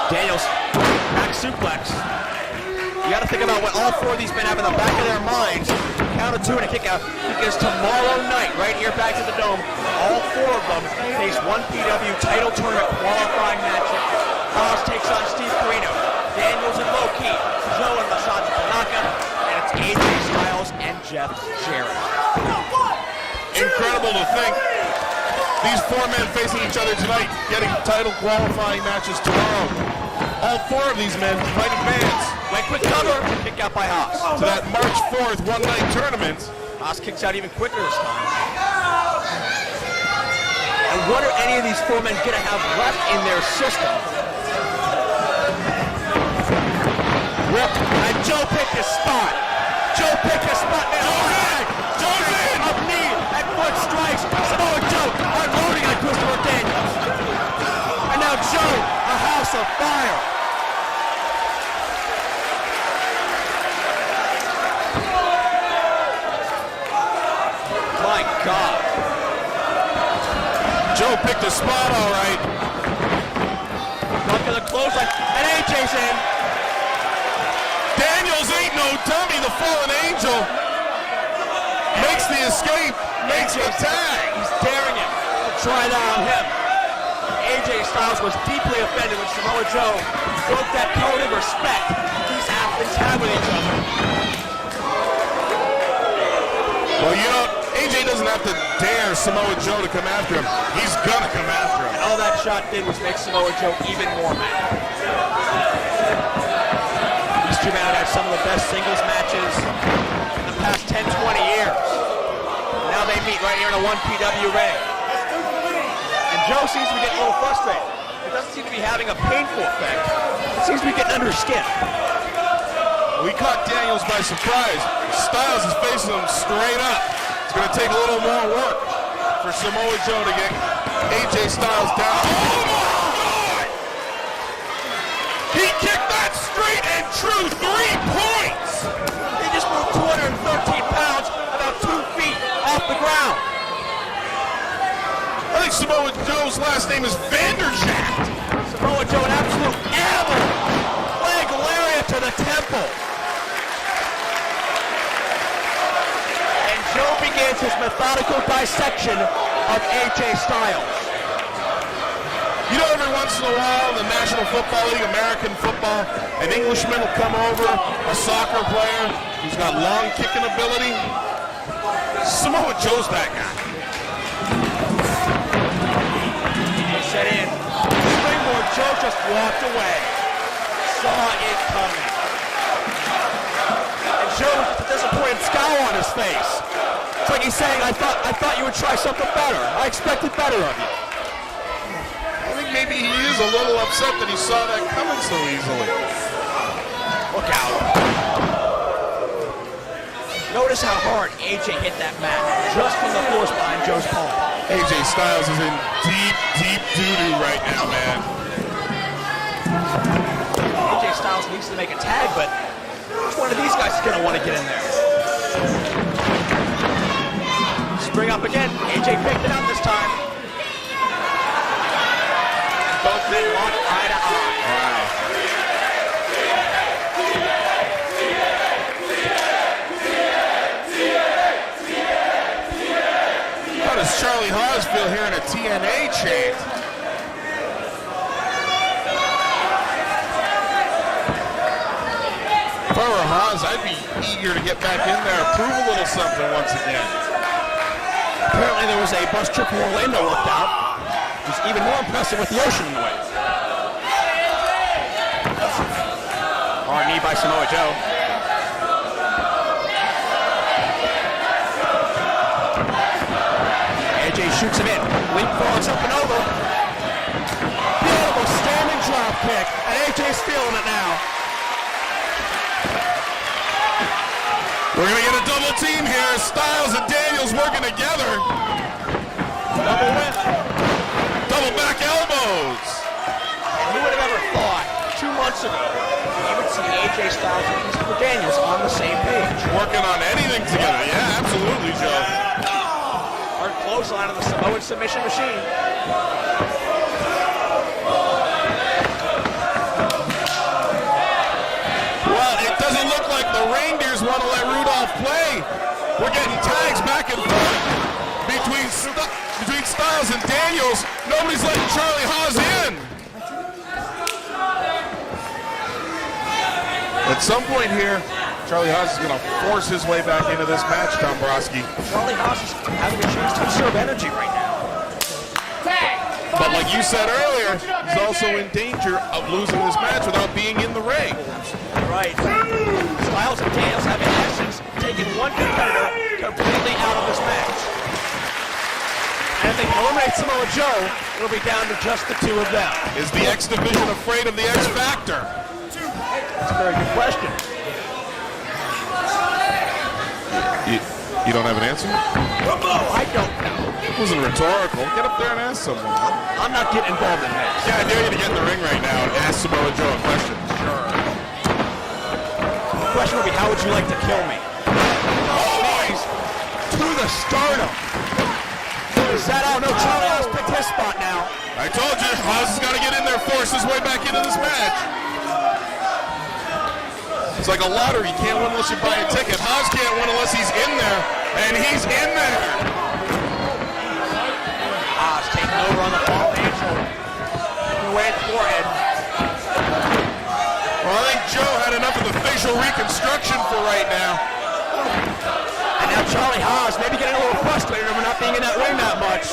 Daniels, back suplex. You got to think about what all four of these men have in the back of their minds. Count of two and a kick out. Because tomorrow night, right here back to the Dome, all four of them face one PW title tournament qualifying matchup. Haas takes on Steve Corino, Daniels and Low-Key, Joe and Masato Tanaka, and it's AJ Styles and Jeff Jarrett. Incredible to think these four men facing each other tonight, getting title qualifying matches tomorrow. All four of these men fighting fans. Went quick cover, kick out by Haas. To that March 4th one-night tournament. Haas kicks out even quicker this time. And what are any of these four men going to have left in their system? Whip, and Joe picked his spot. Joe picked his spot now. Joe's in! Joe's in! Up knee, and foot strikes. Samoa Joe unloading on Christopher Daniels. And now Joe, a house of fire. My God. Joe picked a spot all right. Look at the clothesline, and AJ's in. Daniels ain't no dummy, the fallen angel. Makes the escape, makes the tag. He's daring him to try that on him. AJ Styles was deeply offended when Samoa Joe broke that code of respect these athletes have with each other. Well, you know, AJ doesn't have to dare Samoa Joe to come after him. He's gonna come after him. And all that shot did was make Samoa Joe even more mad. These two men have had some of the best singles matches in the past 10, 20 years. Now they meet right here in a 1PW ring. And Joe seems to be getting a little frustrated. It doesn't seem to be having a painful effect. It seems to be getting under his skin. We caught Daniels by surprise. Styles is facing him straight up. It's going to take a little more work for Samoa Joe to get AJ Styles down. Oh my God! He kicked that straight and true 3 points! He just moved 213 pounds, about 2 feet off the ground. I think Samoa Joe's last name is Vanderjack. Samoa Joe, an absolute animal. Leg lariat to the temple. And Joe begins his methodical dissection of AJ Styles. You know, every once in a while, the National Football League, American football, an Englishman will come over, a soccer player who's got long kicking ability. Samoa Joe's that guy. They set in. Springboard, Joe just walked away. Saw it coming. And Joe with a disappointed scowl on his face. It's like he's saying, I thought you would try something better. I expected better of you. I think maybe he is a little upset that he saw that coming so easily. Look out. Notice how hard AJ hit that mat, just from the force behind Joe's palm. AJ Styles is in deep, deep doo-doo right now, man. AJ Styles needs to make a tag, but which one of these guys is going to want to get in there? Spring up again. AJ picked it up this time. Both men locked eye to eye. Wow. How does Charlie Haas feel hearing a TNA chant? If I were Haas, I'd be eager to get back in there, prove a little something once again. Apparently there was a bus trip from Orlando worked out. It was even more impressive with the ocean in the way. Hard knee by Samoa Joe. AJ shoots him in. Leapfrogs up and over. Beautiful standing drop kick. And AJ's feeling it now. We're going to get a double team here. Styles and Daniels working together. Double whip. Double back elbows. And who would have ever thought 2 months ago we would see AJ Styles and Christopher Daniels on the same page? Working on anything together. Yeah, absolutely, Joe. Hard clothesline of the Samoan submission machine. Well, it doesn't look like the Reindeers want to let Rudolph play. We're getting tags back and forth between Styles and Daniels. Nobody's letting Charlie Haas in. At some point here, Charlie Haas is going to force his way back into this match, Dombrowski. Charlie Haas is having a chance to conserve energy right now. But like you said earlier, he's also in danger of losing this match without being in the ring. Right. Styles and Daniels have in essence taken one competitor completely out of this match. And if they can eliminate Samoa Joe, it'll be down to just the two of them. Is the X Division afraid of the X Factor? That's a very good question. You don't have an answer? I don't know. It wasn't rhetorical. Get up there and ask someone. I'm not getting involved in this. Yeah, I dare you to get in the ring right now and ask Samoa Joe a question. Sure. The question would be, how would you like to kill me? Knees to the sternum. Is that out? No, Charlie Haas picked his spot now. I told you, Haas has got to get in there, force his way back into this match. It's like a lottery. You can't win unless you buy a ticket. Haas can't win unless he's in there, and he's in there. Haas taking over on the ball ankle. Away at the forehead. Well, I think Joe had enough of the facial reconstruction for right now. And now Charlie Haas maybe getting a little frustrated over not being in that ring that much.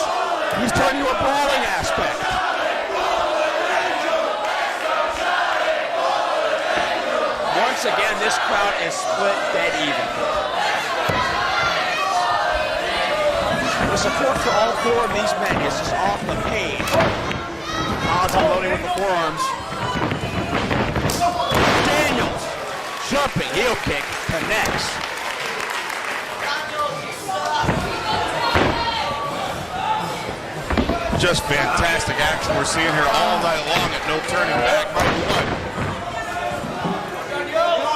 He's turned to a brawling aspect. Once again, this crowd is split dead even. And the support for all four of these men is just off the page. Haas unloading the forearms. Daniels, jumping heel kick, connects. Just fantastic action we're seeing here all night long at no turning back.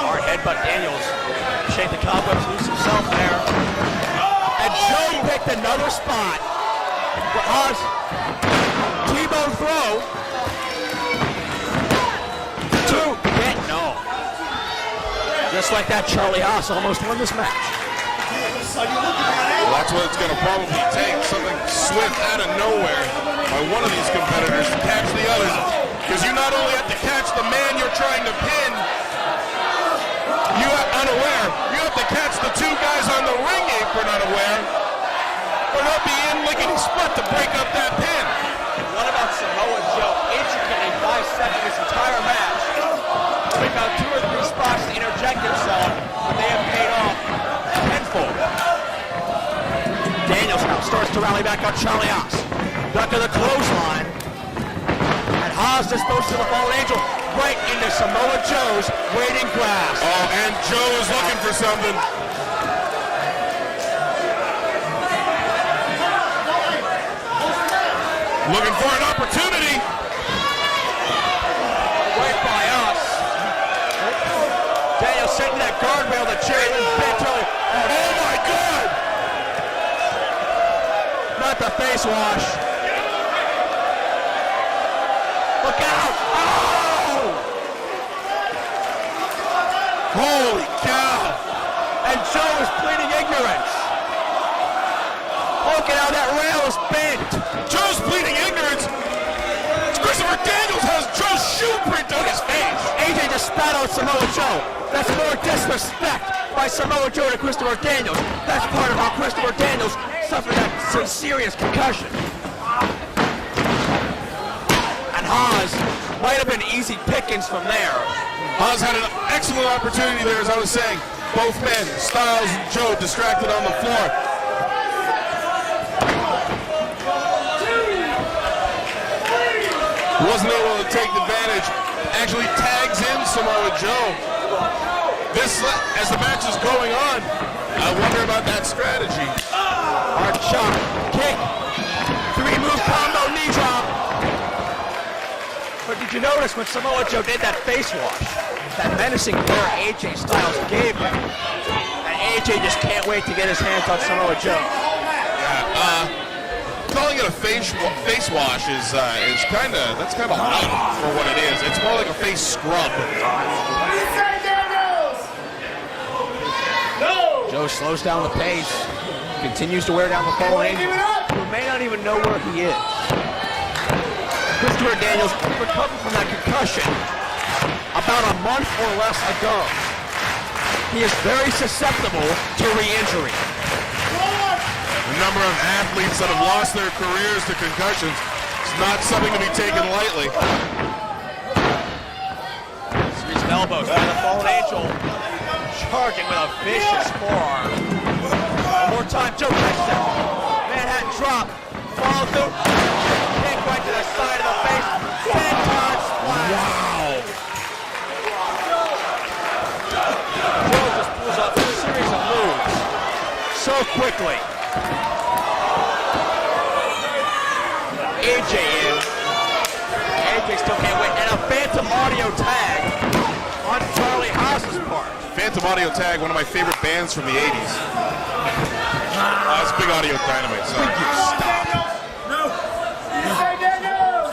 Hard headbutt Daniels. Shake the cobwebs loose himself there. And Joe picked another spot. Haas, T-bone throw. 2, hit, no. Just like that, Charlie Haas almost won this match. Well, that's what it's going to probably take. Something swift out of nowhere by one of these competitors to catch the others. Because you not only have to catch the man you're trying to pin, you are unaware. You have to catch the 2 guys on the ring apron unaware, or they'll be in lickety split to break up that pin. What about Samoa Joe intricately bisecting this entire match? He found 2 or 3 spots to interject himself, but they have paid off tenfold. Daniels now starts to rally back on Charlie Haas. Duck of the clothesline. And Haas disposes of the fallen angel right into Samoa Joe's waiting grasp. Oh, and Joe is looking for something. Looking for an opportunity. Right by us. Daniels setting that guardrail that Jarrett bent earlier. Oh my God! Not the face wash. Look out! Oh! Holy cow! And Joe is pleading ignorance. Look at how that rail is bent. Joe's pleading ignorance. Christopher Daniels has Joe's shoe print on his face. AJ just spat out Samoa Joe. That's more disrespect by Samoa Joe to Christopher Daniels. That's part of how Christopher Daniels suffered that serious concussion. And Haas might have been easy pickings from there. Haas had an excellent opportunity there, as I was saying. Both men, Styles and Joe, distracted on the floor. Wasn't able to take advantage. Actually tags in Samoa Joe. This, as the match is going on, I wonder about that strategy. Hard shot, kick, 3-move combo, knee drop. But did you notice when Samoa Joe did that face wash, that menacing glare AJ Styles gave him, and AJ just can't wait to get his hands on Samoa Joe. Yeah, calling it a face wash is kind of odd for what it is. It's more like a face scrub. Joe slows down the pace, continues to wear down the fallen angel, who may not even know where he is. Christopher Daniels recovered from that concussion about a month or less ago. He is very susceptible to re-injury. The number of athletes that have lost their careers to concussions is not something to be taken lightly. Series of elbows by the fallen angel, charging with a vicious forearm. One more time, Joe catches him. Manhattan drop, follow through, kick right to the side of the face, senton splash. Wow. Joe just pulls off a series of moves so quickly. AJ in. AJ still can't wait. And a phantom audio tag on Charlie Haas's part. Phantom Audio Tag, one of my favorite bands from the 80s. That's Big Audio Dynamite, sorry.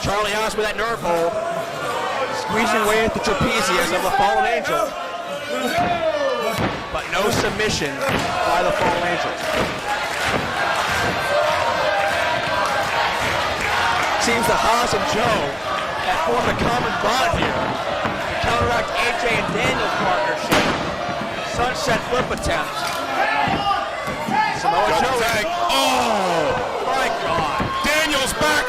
Charlie Haas with that nerve hold. Squeezing away at the trapezius of the fallen angel. But no submission by the fallen angel. Seems that Haas and Joe have formed a common bond here to counteract AJ and Daniel's partnership. Sunset flip attempt. Samoa Joe. Tag. Oh! My God. Daniels back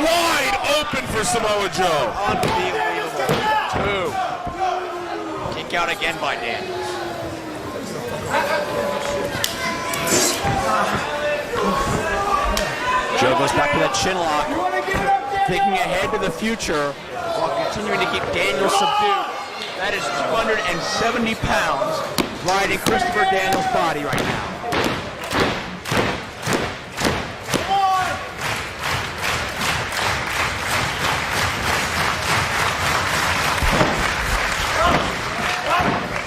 wide open for Samoa Joe. Unbelievable. 2. Kick out again by Daniels. Joe goes back to that chin lock. thinking ahead to the future while continuing to keep Daniels subdued. That is 270 pounds riding Christopher Daniels' body right now.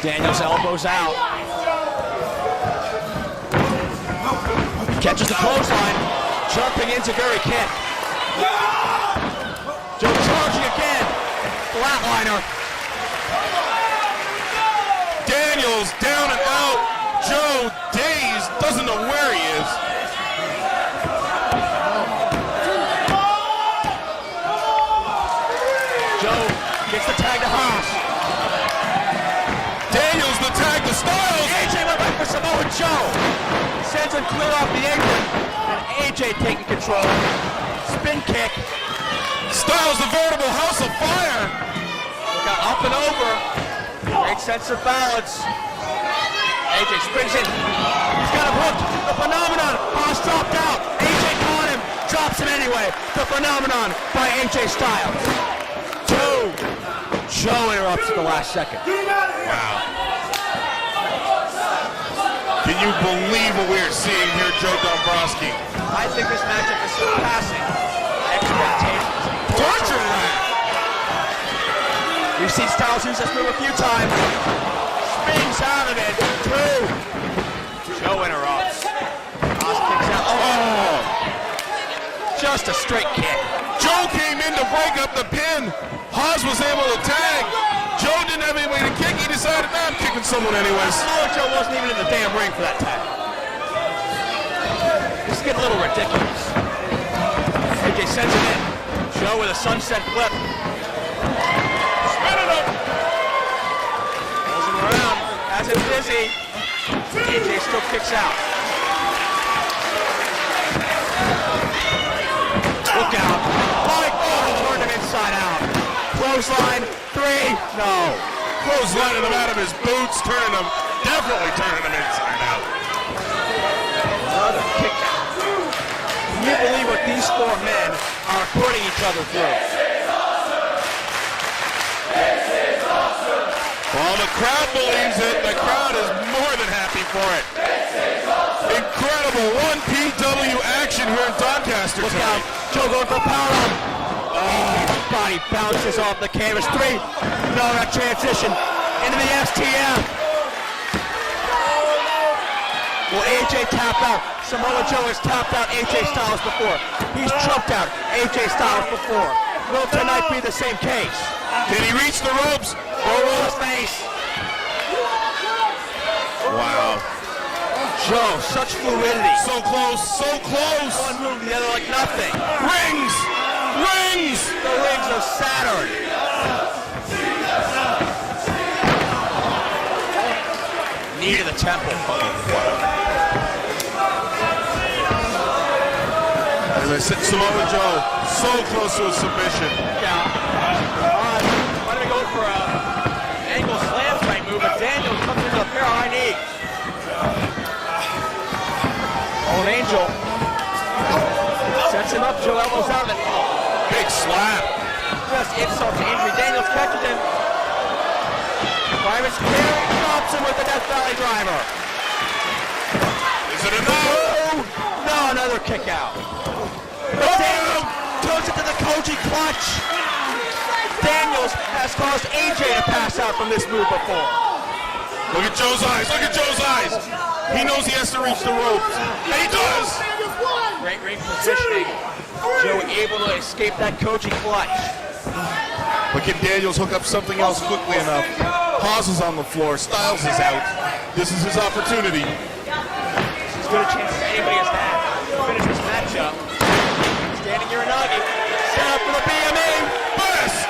Daniels elbows out. Catches the clothesline. Jumping into Gary kick. Joe charging again. Flatliner. Daniels down and out. Joe dazed, doesn't know where he is. Joe gets the tag to Haas. Daniels the tag to Styles. AJ went back for Samoa Joe. Sends him clear off the apron. And AJ taking control. Spin kick. Styles the veritable house of fire. Got up and over. Great sense of balance. AJ springs in. He's got him hooked. The phenomenon. Haas dropped out. AJ caught him. Drops him anyway. The phenomenon by AJ Styles. 2. Joe interrupts at the last second. Wow. Can you believe what we're seeing here, Joe Dombrowski? I think this matchup is surpassing expectations. Torture rack. We've seen Styles use this move a few times. Spins out of it. 2. Joe interrupts. Haas kicks out. Oh! Just a straight kick. Joe came in to break up the pin. Haas was able to tag. Joe didn't have any way to kick. He decided, nah, I'm kicking someone anyways. Samoa Joe wasn't even in the damn ring for that tag. This is getting a little ridiculous. AJ sends it in. Joe with a sunset flip. Spin it up. Pulls him around. Has him busy. AJ still kicks out. Look out. Mike, turned him inside out. Clothesline, 3, no. Clotheslining him out of his boots, definitely turning him inside out. Another kick out. Can you believe what these 4 men are putting each other through? Well, the crowd believes it. The crowd is more than happy for it. Incredible 1PW action here in Doncaster Look tonight. out. Joe going for power. His body bounces off the canvas. 3. No, that transition into the STM. Will AJ tap out? Samoa Joe has tapped out AJ Styles before. He's choked out AJ Styles before. Will tonight be the same case? Can he reach the ropes? Over his face. Wow. Joe, such fluidity. So close, so close. One move, the other like nothing. Rings! Rings! The rings of Saturn. Knee to the temple. As I said, Samoa Joe, so close to a submission. Yeah. Might have going for an angle slam type move, but Daniels comes into a pair of high knees. Old Angel sets him up. Joe elbows out of it. Big slap. Just insult to injury. Daniels catches him. Private's carry, stops him with the Death Valley driver. Is it enough? No, another kick out. But Daniels turns it to the Koji clutch. Daniels has caused AJ to pass out from this move before. Look at Joe's eyes. Look at Joe's eyes. He knows he has to reach the ropes. And he does. Great ring positioning. Joe able to escape that Koji clutch. But can Daniels hook up something else quickly enough? Haas is on the floor. Styles is out. This is his opportunity. This is as good a chance as anybody has had to finish this matchup. Standing Uranagi. Set up for the BME. Best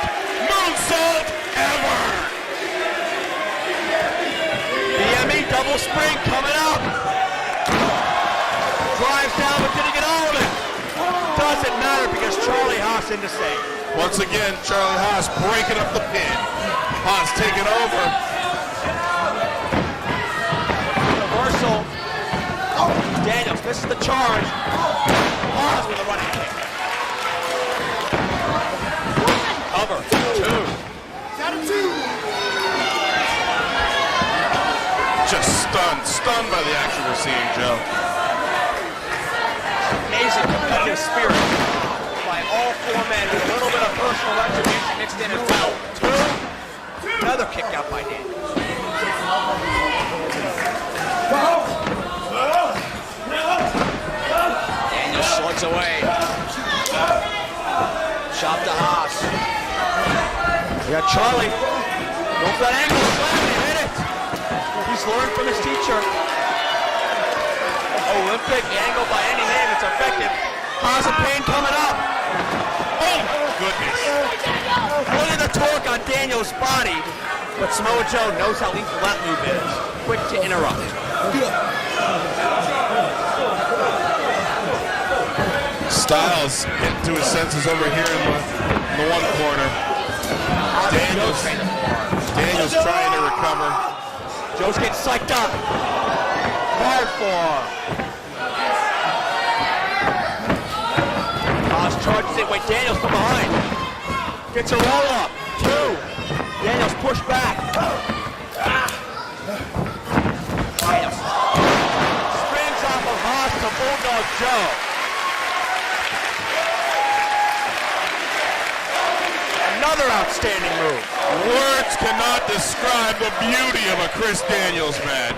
moonsault ever. BME double spring coming up. Drives down, but did he get all of it? Doesn't matter because Charlie Haas in to save. Once again, Charlie Haas breaking up the pin. Haas taking over. Reversal. Daniels misses the charge. Haas with a running kick. cover. 2. Just stunned by the action we're seeing, Joe. Amazing competitive spirit by all 4 men with a little bit of personal retribution mixed in as well. 2. Another kick out by Daniels. Daniels slugs away. Shot to Haas. We got Charlie. Go for that angle slam. He hit it. He's learned from his teacher. Olympic angle by any name. It's effective. Haas of pain coming up. Oh, Goodness. look at the torque on Daniels' body. But Samoa Joe knows how lethal that move is. Quick to interrupt. Styles getting to his senses over here in the one corner. Daniels trying to recover. Joe's getting psyched up. Hard forearm. Haas charges it. Wait, Daniels from behind. Gets a roll up. 2. Daniels pushed back. Daniels springs off of Haas to Bulldog Joe. Another outstanding move. Words cannot describe the beauty of a Chris Daniels match.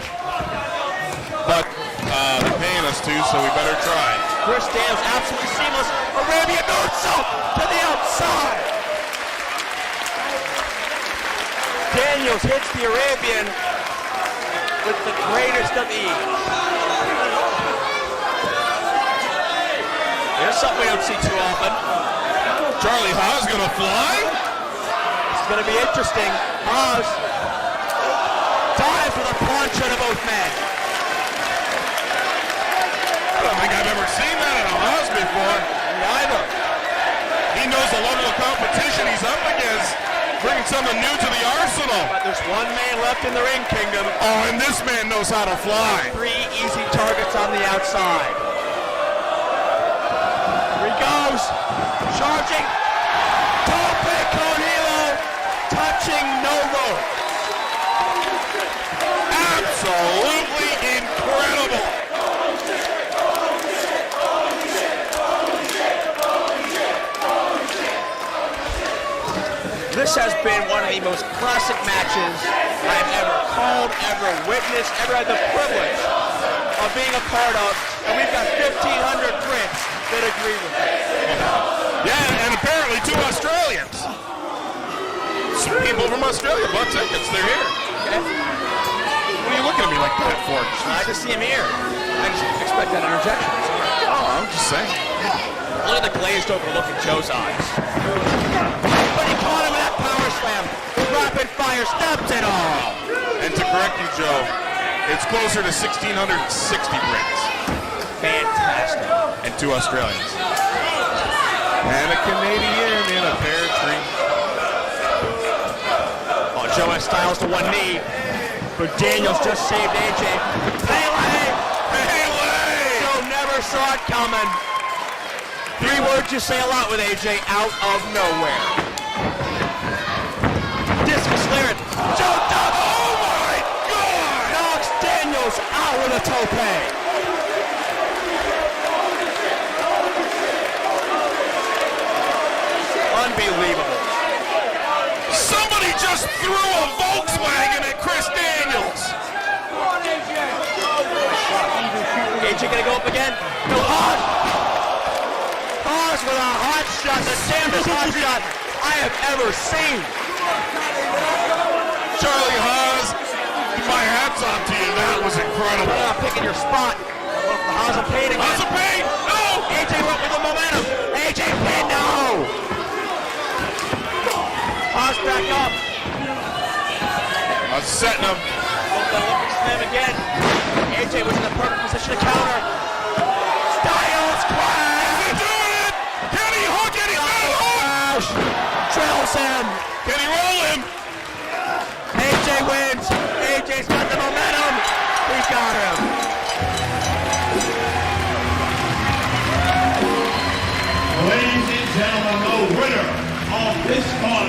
But they're paying us to, so we better try. Chris Daniels absolutely seamless. Arabian moonsault to the outside. Daniels hits the Arabian with the greatest of ease. There's something we don't see too often. Charlie Haas gonna fly? It's going to be interesting. Haas dives with a punch into both men. I don't think I've ever seen that in a Haas before. Neither. He knows the level of competition he's up against. Bringing something new to the arsenal. But there's one man left in the ring, Kingdom. Oh, and this man knows how to fly. 3 easy targets on the outside. Here he goes. Charging. Tope con hilo. Touching no rope. Absolutely incredible. This has been one of the most classic matches I've ever called, ever witnessed, ever had the privilege of being a part of. And we've got 1,500 Brits that agree with me. Yeah, and apparently 2 Australians. Some people from Australia bought tickets. They're here. Okay? What are you looking at me like that for? I just see him here. I just expect that interjection. Oh, I'm just saying. Look at the glazed over look in Joe's eyes. But he caught him in that power slam. Rapid fire stops it all. And to correct you, Joe, it's closer to 1,660 Brits. Fantastic. And 2 Australians. And a Canadian in a pear tree. Oh, Joe has Styles to one knee. But Daniels just saved AJ. Pele! Joe never saw it coming. 3 words you say a lot with AJ, out of nowhere. Discus cleared. Joe Doug. Oh my God! Knocks Daniels out with a tope. Unbelievable. Somebody just threw a Volkswagen at Chris Daniels. AJ gonna go up again? No, Haas! Haas with a hot shot, the damnedest hot shot I have ever seen. Charlie Haas, my hat's off to you. That was incredible. You're not picking your spot. Haas of pain again. Haas of pain! No! AJ went with the momentum. AJ pin, no! Haas back up. Setting him. Olympic slam again. AJ was in the perfect position to counter. Styles crash! Is he doing it? Can he hook it? He's got a hook! Trails him. Can he roll him? AJ wins. AJ's got the momentum. He got him. Ladies and gentlemen, the winner of this contest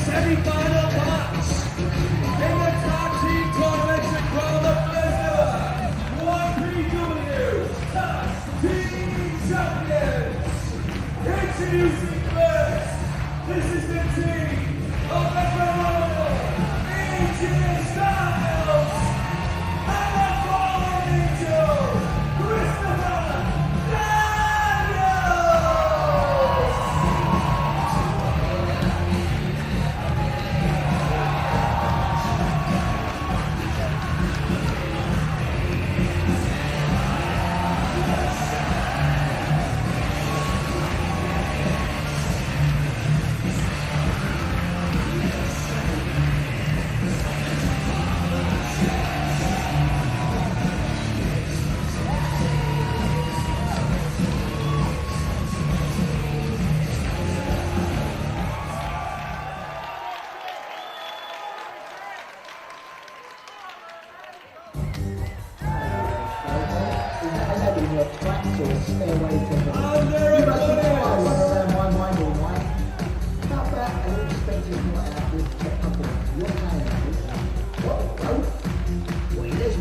semifinal match in the tag team tournament to crown the first YPW Tag Team Champions. Introducing first, this is the team of the phenomenal AJ Styles and the fallen angel, Christopher Daniels.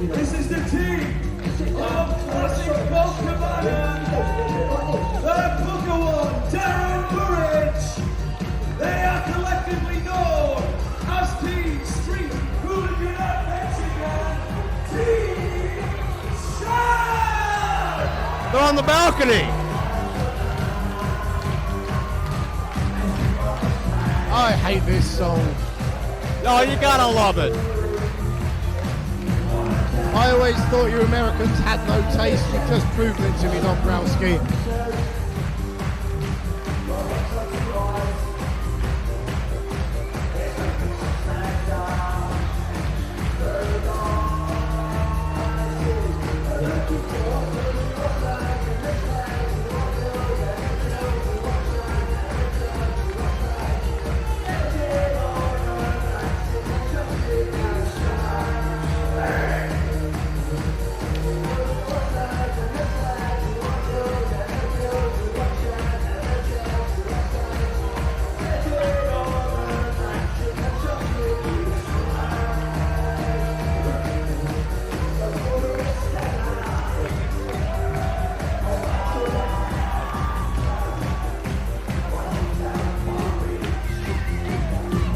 This is the team of Classic Gold Cabana, the Booker One, Darren Burridge. They are collectively known as Team Street Hooligan Mexican Team Shad. They're on the balcony. I hate this song. Oh, you gotta love it. I always thought you Americans had no taste. You just proved it to me, Dombrowski. This is the team of Classic Gold Cabana, the Booker One, Darren Burridge. They are collectively known as Team Street Hooligan Mexican Team Shad. The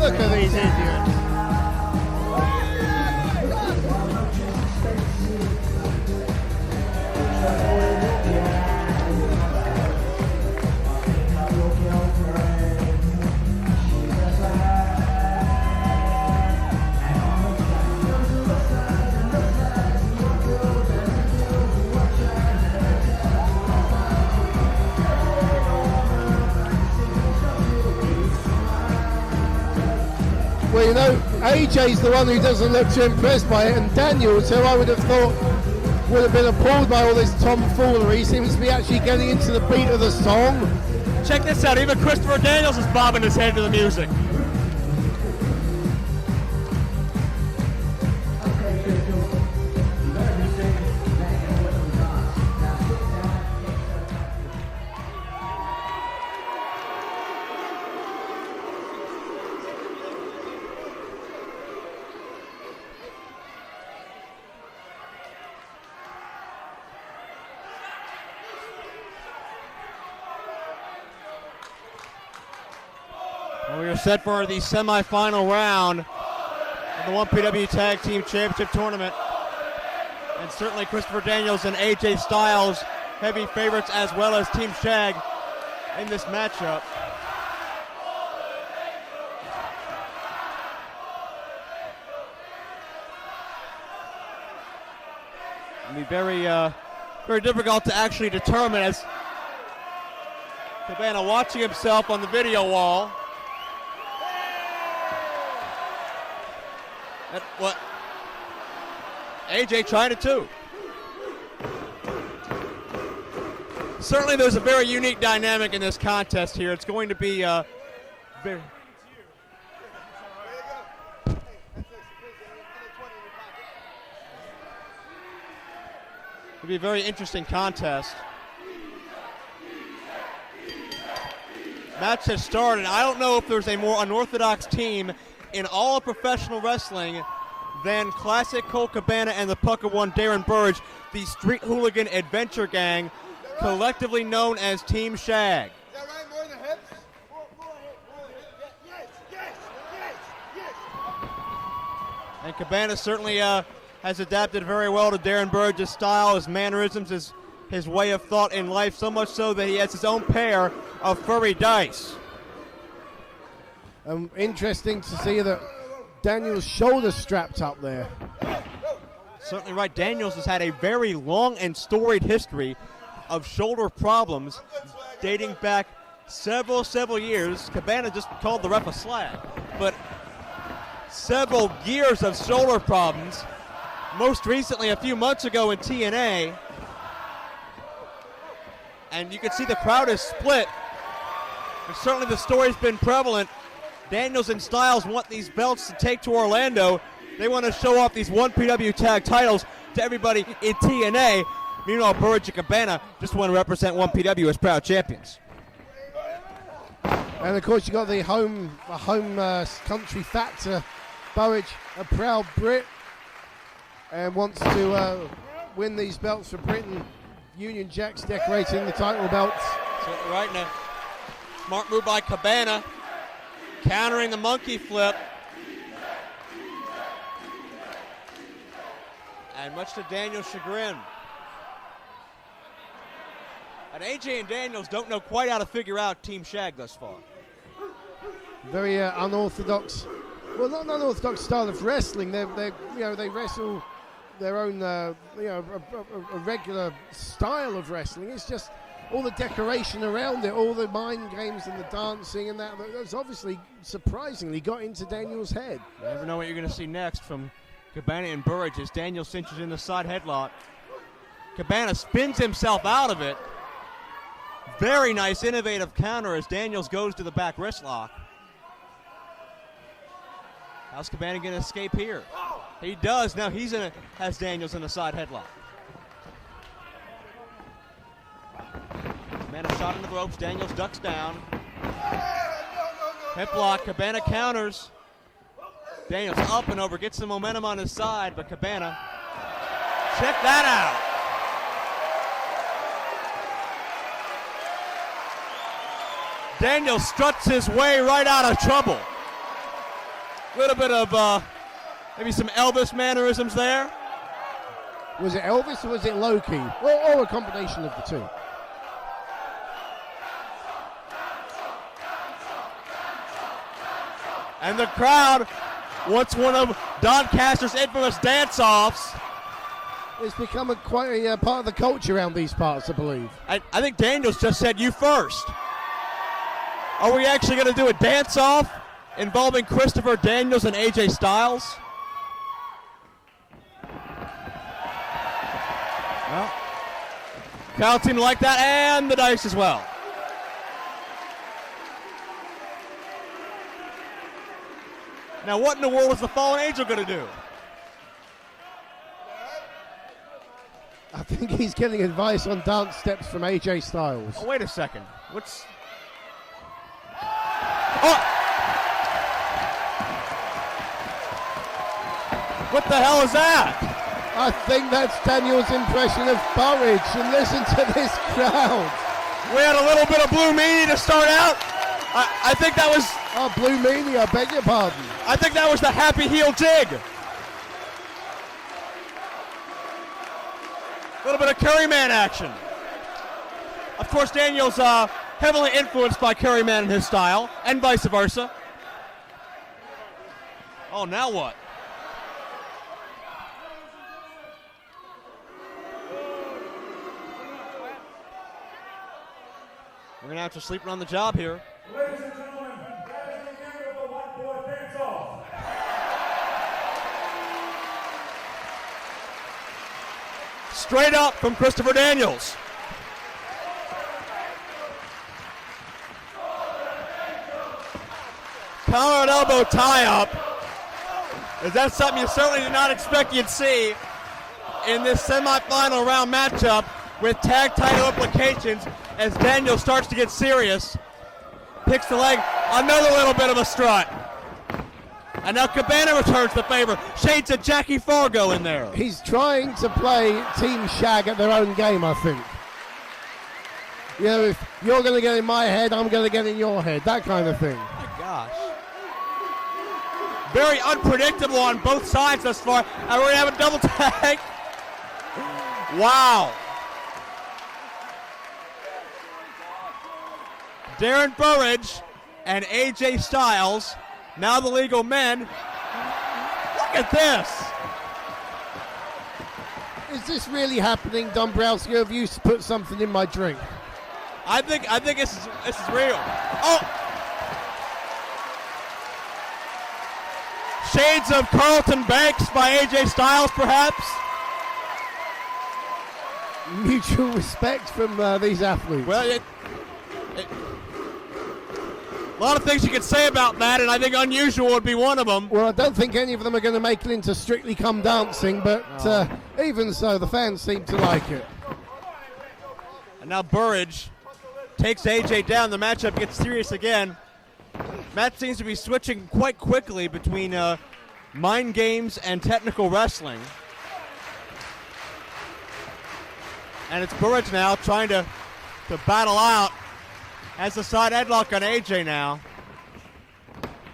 Look at these idiots. Well, you know, AJ's the one who doesn't look too impressed by it, and Daniels, who I would have thought would have been appalled by all this tomfoolery, seems to be actually getting into the beat of the song. Check this out, even Christopher Daniels is bobbing his head to the music. We are set for the semifinal round of the 1PW Tag Team Championship Tournament. And certainly Christopher Daniels and AJ Styles, heavy favorites, as well as Team Shag in this matchup. It'll be very difficult to actually determine, as Cabana watching himself on the video wall. What? AJ trying it too. Certainly there's a very unique dynamic in this contest here. It's going to be very... It'll be a very interesting contest. Match has started. I don't know if there's a more unorthodox team in all of professional wrestling than Classic Colt Cabana and the Pucker One Darren Burge, the Street Hooligan Adventure Gang, collectively known as Team Shag. And Cabana certainly has adapted very well to Darren Burge's style, his mannerisms, his way of thought in life, so much so that he has his own pair of furry dice. Interesting to see that Daniels' shoulder strapped up there. Certainly right. Daniels has had a very long and storied history of shoulder problems dating back several years. Cabana just called the ref a slag, but several years of shoulder problems. Most recently, a few months ago in TNA, and you can see the crowd is split. And certainly the story's been prevalent. Daniels and Styles want these belts to take to Orlando. They want to show off these 1PW tag titles to everybody in TNA. Meanwhile, Burge and Cabana just want to represent 1PW as proud champions. And of course, you got the home country factor. Burge, a proud Brit, and wants to win these belts for Britain. Union Jack's decorating the title belts. Certainly right now. Smart move by Cabana, countering the monkey flip. And much to Daniel's chagrin. And AJ and Daniels don't know quite how to figure out Team Shag thus far. Very unorthodox, well, not an unorthodox style of wrestling. They wrestle their own a regular style of wrestling. It's just all the decoration around it, all the mind games and the dancing and that's obviously surprisingly got into Daniel's head. You never know what you're going to see next from Cabana and Burge as Daniel cinches in the side headlock. Cabana spins himself out of it. Very nice, innovative counter as Daniels goes to the back wrist lock. How's Cabana going to escape here? He does. Now has Daniels in the side headlock. Cabana shot into the ropes. Daniels ducks down. Hip lock. Cabana counters. Daniels up and over. Gets the momentum on his side, but Cabana. Check that out. Daniels struts his way right out of trouble. little bit of maybe some Elvis mannerisms there. Was it Elvis or was it Loki? Or a combination of the two? And the crowd wants one of Doncaster's infamous dance-offs. It's become quite a part of the culture around these parts, I believe. I think Daniels just said you first. Are we actually going to do a dance-off involving Christopher Daniels and AJ Styles? Well, crowd seemed to like that, and the dice as well. Now, what in the world is the Fallen Angel going to do? I think he's getting advice on dance steps from AJ Styles. Oh, wait a second. What's... Oh! What the hell is that? I think that's Daniel's impression of Burridge, and listen to this crowd. We had a little bit of Blue Meanie to start out. I think that was... Oh, Blue Meanie, I beg your pardon. I think that was the Happy Heel Jig. A little bit of Curryman action. Of course, Daniel's heavily influenced by Curryman in his style, and vice versa. Oh, now what? We're going to have to sleep on the job here. Ladies and gentlemen, that is the end of the White Boy Dance-Off. Straight up from Christopher Daniels. Collar and elbow tie-up. Is that something you certainly did not expect you'd see in this semifinal round matchup with tag title implications as Daniel starts to get serious. Picks the leg, another little bit of a strut. And now Cabana returns the favor. Shades of Jackie Fargo in there. He's trying to play Team Shag at their own game, I think. You know, if you're going to get in my head, I'm going to get in your head. That kind of thing. Oh my gosh. Very unpredictable on both sides thus far. And we're going to have a double tag. Wow. Darren Burridge and AJ Styles, now the legal men. Look at this. Is this really happening, Dombrowski? Have you put something in my drink? I think this is real. Oh! Shades of Carlton Banks by AJ Styles, perhaps. Mutual respect from these athletes. Well, a lot of things you could say about that, and I think unusual would be one of them. Well, I don't think any of them are going to make it into Strictly Come Dancing, but even so, the fans seem to like it. And now Burridge takes AJ down. The matchup gets serious again. Matt seems to be switching quite quickly between mind games and technical wrestling. And it's Burridge now trying to battle out. Has the side headlock on AJ now.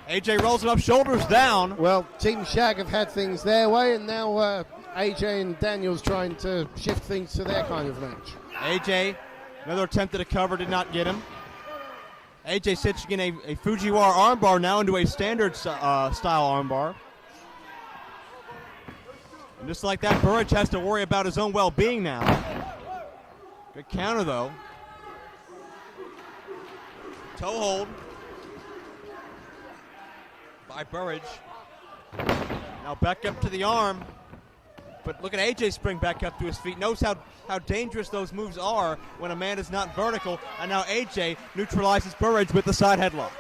AJ rolls him up, shoulders down. Well, Team Shag have had things their way, and now AJ and Daniels trying to shift things to their kind of match. AJ, another attempt at a cover, did not get him. AJ stitching in a Fujiwara armbar now into a standard style armbar. And just like that, Burridge has to worry about his own well-being now. Good counter, though. Toe hold by Burridge. Now back up to the arm. But look at AJ spring back up to his feet. Knows how dangerous those moves are when a man is not vertical. And now AJ neutralizes Burridge with the side headlock.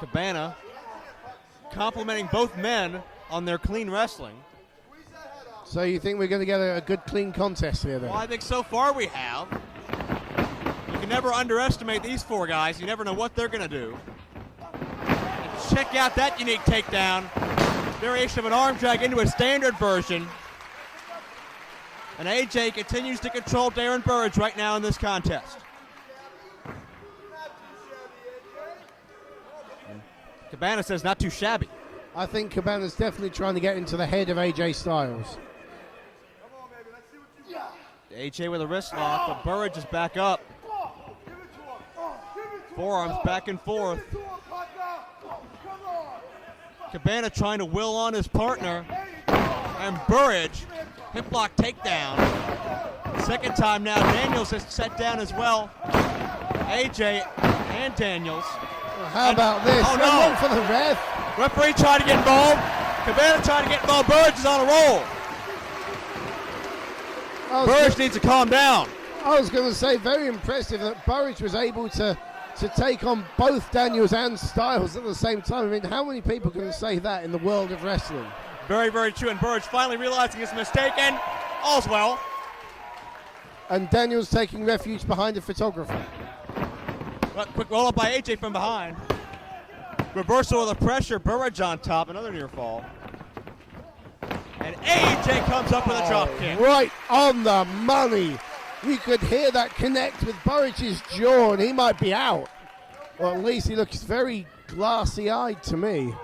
Cabana complimenting both men on their clean wrestling. So you think we're going to get a good, clean contest here, then? Well, I think so far we have. You can never underestimate these four guys. You never know what they're going to do. And check out that unique takedown. Variation of an arm drag into a standard version. And AJ continues to control Darren Burridge right now in this contest. Cabana says not too shabby. I think Cabana's definitely trying to get into the head of AJ Styles. AJ with a wrist lock, but Burridge is back up. Forearms back and forth. Cabana trying to will on his partner. And Burridge, hip lock takedown. Second time now, Daniels is set down as well. AJ and Daniels. Well, how about this? Oh no! For the ref. Referee trying to get involved. Cabana trying to get involved. Burridge is on a roll. Burridge needs to calm down. I was going to say, very impressive that Burridge was able to take on both Daniels and Styles at the same time. I mean, how many people can say that in the world of wrestling? Very, very true. And Burridge finally realizing his mistake, and all's well. And Daniels taking refuge behind a photographer. Well, quick roll up by AJ from behind. Reversal of the pressure. Burridge on top. Another near fall. And AJ comes up with a drop kick. Right on the money. You could hear that connect with Burridge's jaw, and he might be out. Or at least he looks very glassy-eyed to me.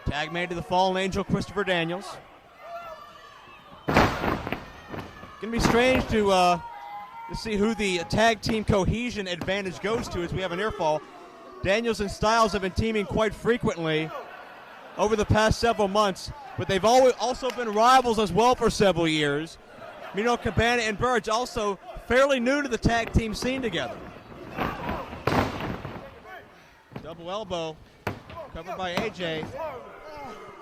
Tag made to the fallen angel, Christopher Daniels. Gonna be strange to see who the tag team cohesion advantage goes to as we have an near fall. Daniels and Styles have been teaming quite frequently over the past several months, but they've also been rivals as well for several years. You know, Cabana and Burridge also fairly new to the tag team scene together. Double elbow, covered by AJ.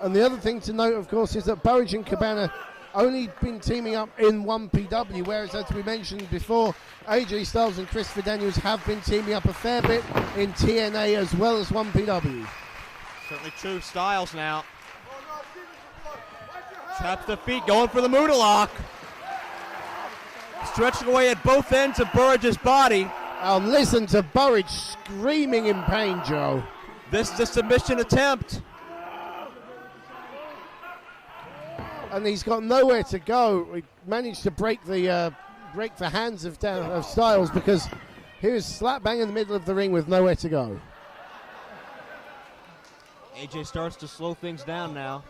And the other thing to note, of course, is that Burridge and Cabana only been teaming up in 1PW, whereas, as we mentioned before, AJ Styles and Christopher Daniels have been teaming up a fair bit in TNA as well as 1PW. Certainly true. Styles now. Taps the feet, going for the Muda lock. Stretching away at both ends of Burridge's body. Listen to Burridge screaming in pain, Joe. This is a submission attempt. And he's got nowhere to go. He managed to break the hands of Styles because he was slap bang in the middle of the ring with nowhere to go. AJ starts to slow things down now.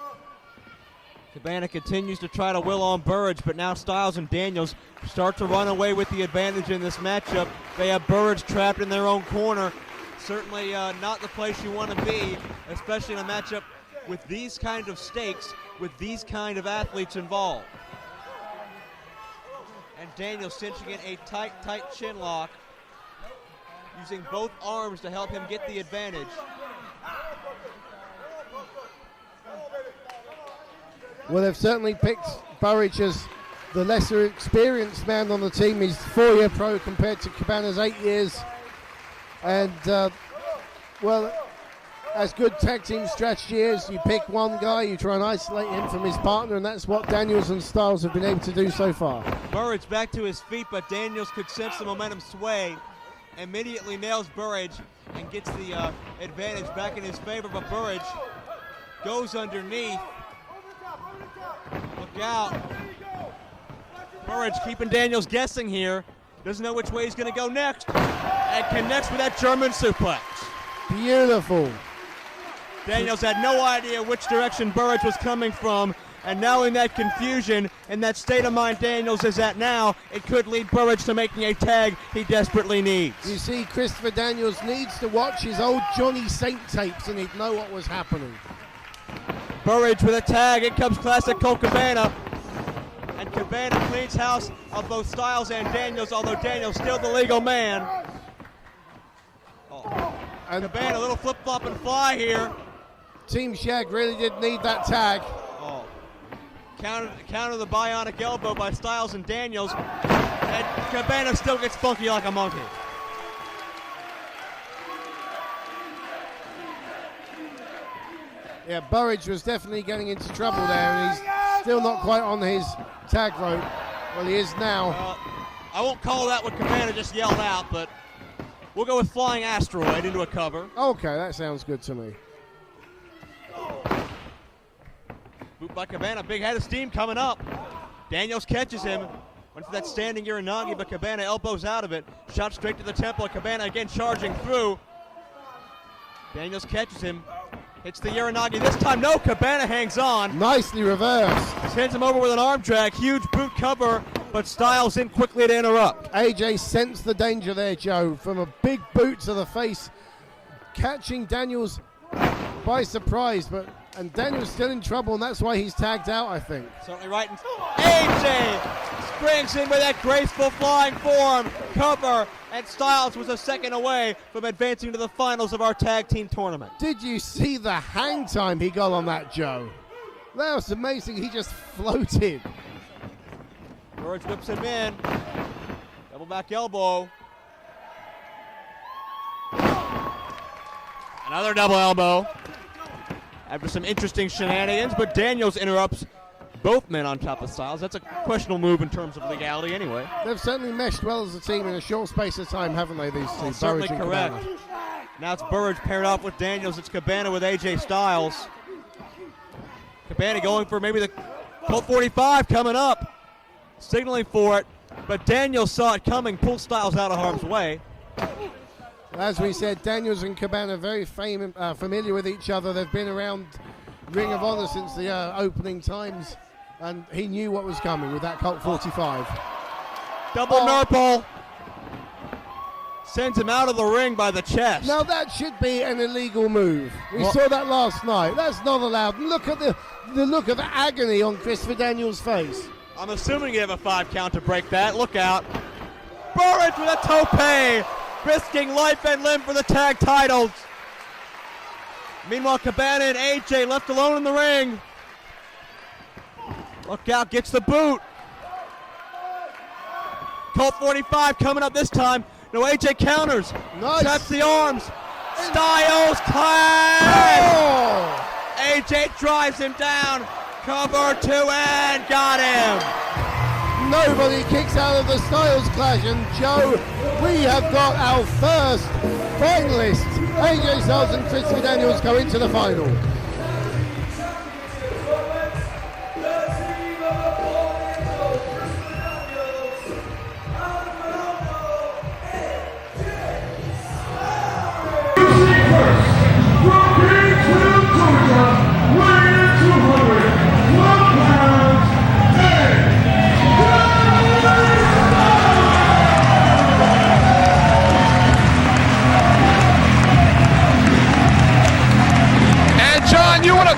Cabana continues to try to will on Burridge, but now Styles and Daniels start to run away with the advantage in this matchup. They have Burridge trapped in their own corner. Certainly not the place you want to be, especially in a matchup with these kind of stakes, with these kind of athletes involved. And Daniels cinching in a tight chin lock, using both arms to help him get the advantage. Well, they've certainly picked Burridge as the lesser experienced man on the team. He's 4-year pro compared to Cabana's 8 years. And, well, as good tag team strategy is, you pick one guy, you try and isolate him from his partner, and that's what Daniels and Styles have been able to do so far. Burridge back to his feet, but Daniels could sense the momentum sway. Immediately nails Burridge and gets the advantage back in his favor, but Burridge goes underneath. Look out. Burridge keeping Daniels guessing here. Doesn't know which way he's going to go next. And connects with that German suplex. Beautiful. Daniels had no idea which direction Burridge was coming from. And now in that confusion, in that state of mind Daniels is at now, it could lead Burridge to making a tag he desperately needs. You see, Christopher Daniels needs to watch his old Johnny Saint tapes and he'd know what was happening. Burridge with a tag. It comes classic Colt Cabana. And Cabana cleans house of both Styles and Daniels, although Daniels still the legal man. Oh. And Cabana, a little flip-flop and fly here. Team Shag really did need that tag. Oh. Counter the bionic elbow by Styles and Daniels. And Cabana still gets funky like a monkey. Yeah, Burridge was definitely getting into trouble there, and he's still not quite on his tag rope. Well, he is now. I won't call that what Cabana just yelled out, but we'll go with Flying Asteroid into a cover. Okay, that sounds good to me. Boot by Cabana, big head of steam coming up. Daniels catches him. Went for that standing Uranagi, but Cabana elbows out of it. Shot straight to the temple. Cabana again charging through. Daniels catches him. Hits the Uranagi this time. No, Cabana hangs on. Nicely reversed. Sends him over with an arm drag. Huge boot cover, but Styles in quickly to interrupt. AJ sensed the danger there, Joe, from a big boot to the face, catching Daniels by surprise, and Daniels still in trouble, and that's why he's tagged out, I think. Certainly right. AJ springs in with that graceful flying form cover, and Styles was a second away from advancing to the finals of our tag team tournament. Did you see the hang time he got on that, Joe? That was amazing. He just floated. Burridge whips him in. Double back elbow. Another double elbow. After some interesting shenanigans, but Daniels interrupts both men on top of Styles. That's a questionable move in terms of legality anyway. They've certainly meshed well as a team in a short space of time, haven't they, these two? Certainly correct. Now it's Burridge paired off with Daniels. It's Cabana with AJ Styles. Cabana going for maybe the Colt 45 coming up. Signaling for it, but Daniels saw it coming, pulled Styles out of harm's way. As we said, Daniels and Cabana very familiar with each other. They've been around Ring of Honor since the opening times, and he knew what was coming with that Colt 45. Double Nurple. Sends him out of the ring by the chest. Now that should be an illegal move. We saw that last night. That's not allowed. Look at the look of agony on Christopher Daniels' face. I'm assuming you have a 5 count to break that. Look out. Burridge with a tope, risking life and limb for the tag titles. Meanwhile, Cabana and AJ left alone in the ring. Look out, gets the boot. Colt 45 coming up this time. No, AJ counters. Nice. Traps the arms. Styles clash. Oh. AJ drives him down. Cover 2 and got him. Nobody kicks out of the Styles Clash, and Joe, we have got our first finalists. AJ Styles and Christopher Daniels go into the final.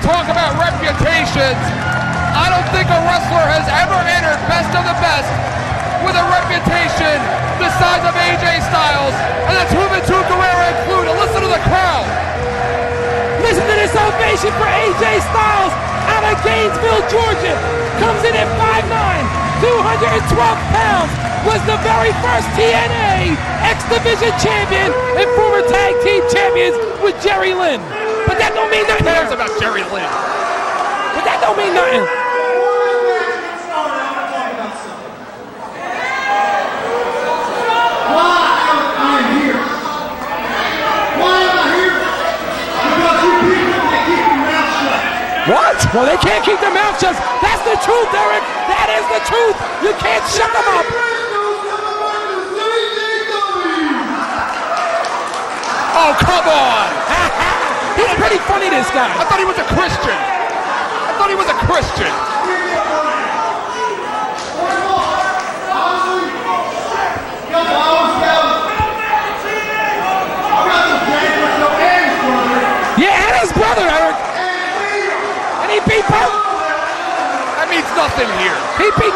Talk about reputations. I don't think a wrestler has ever entered Best of the Best with a reputation the size of AJ Styles, and that's Juventud Guerrera included. Listen to the crowd. Listen to this ovation for AJ Styles out of Gainesville, Georgia. Comes in at 5'9", 212 pounds, was the very first TNA X-Division champion and former tag team champions with Jerry Lynn. But that don't mean nothing. Who cares about Jerry Lynn? But that don't mean nothing. Why am I here? Why am I here? Because you people can't keep your mouth shut. What? Well, they can't keep their mouth shut. That's the truth, Eric. That is the truth. You can't shut them up. Oh, come on. He's pretty funny, this guy. I thought he was a Christian. I thought he was a Christian. Yeah, and his brother, Eric. And he beat both. That means nothing here. He beat.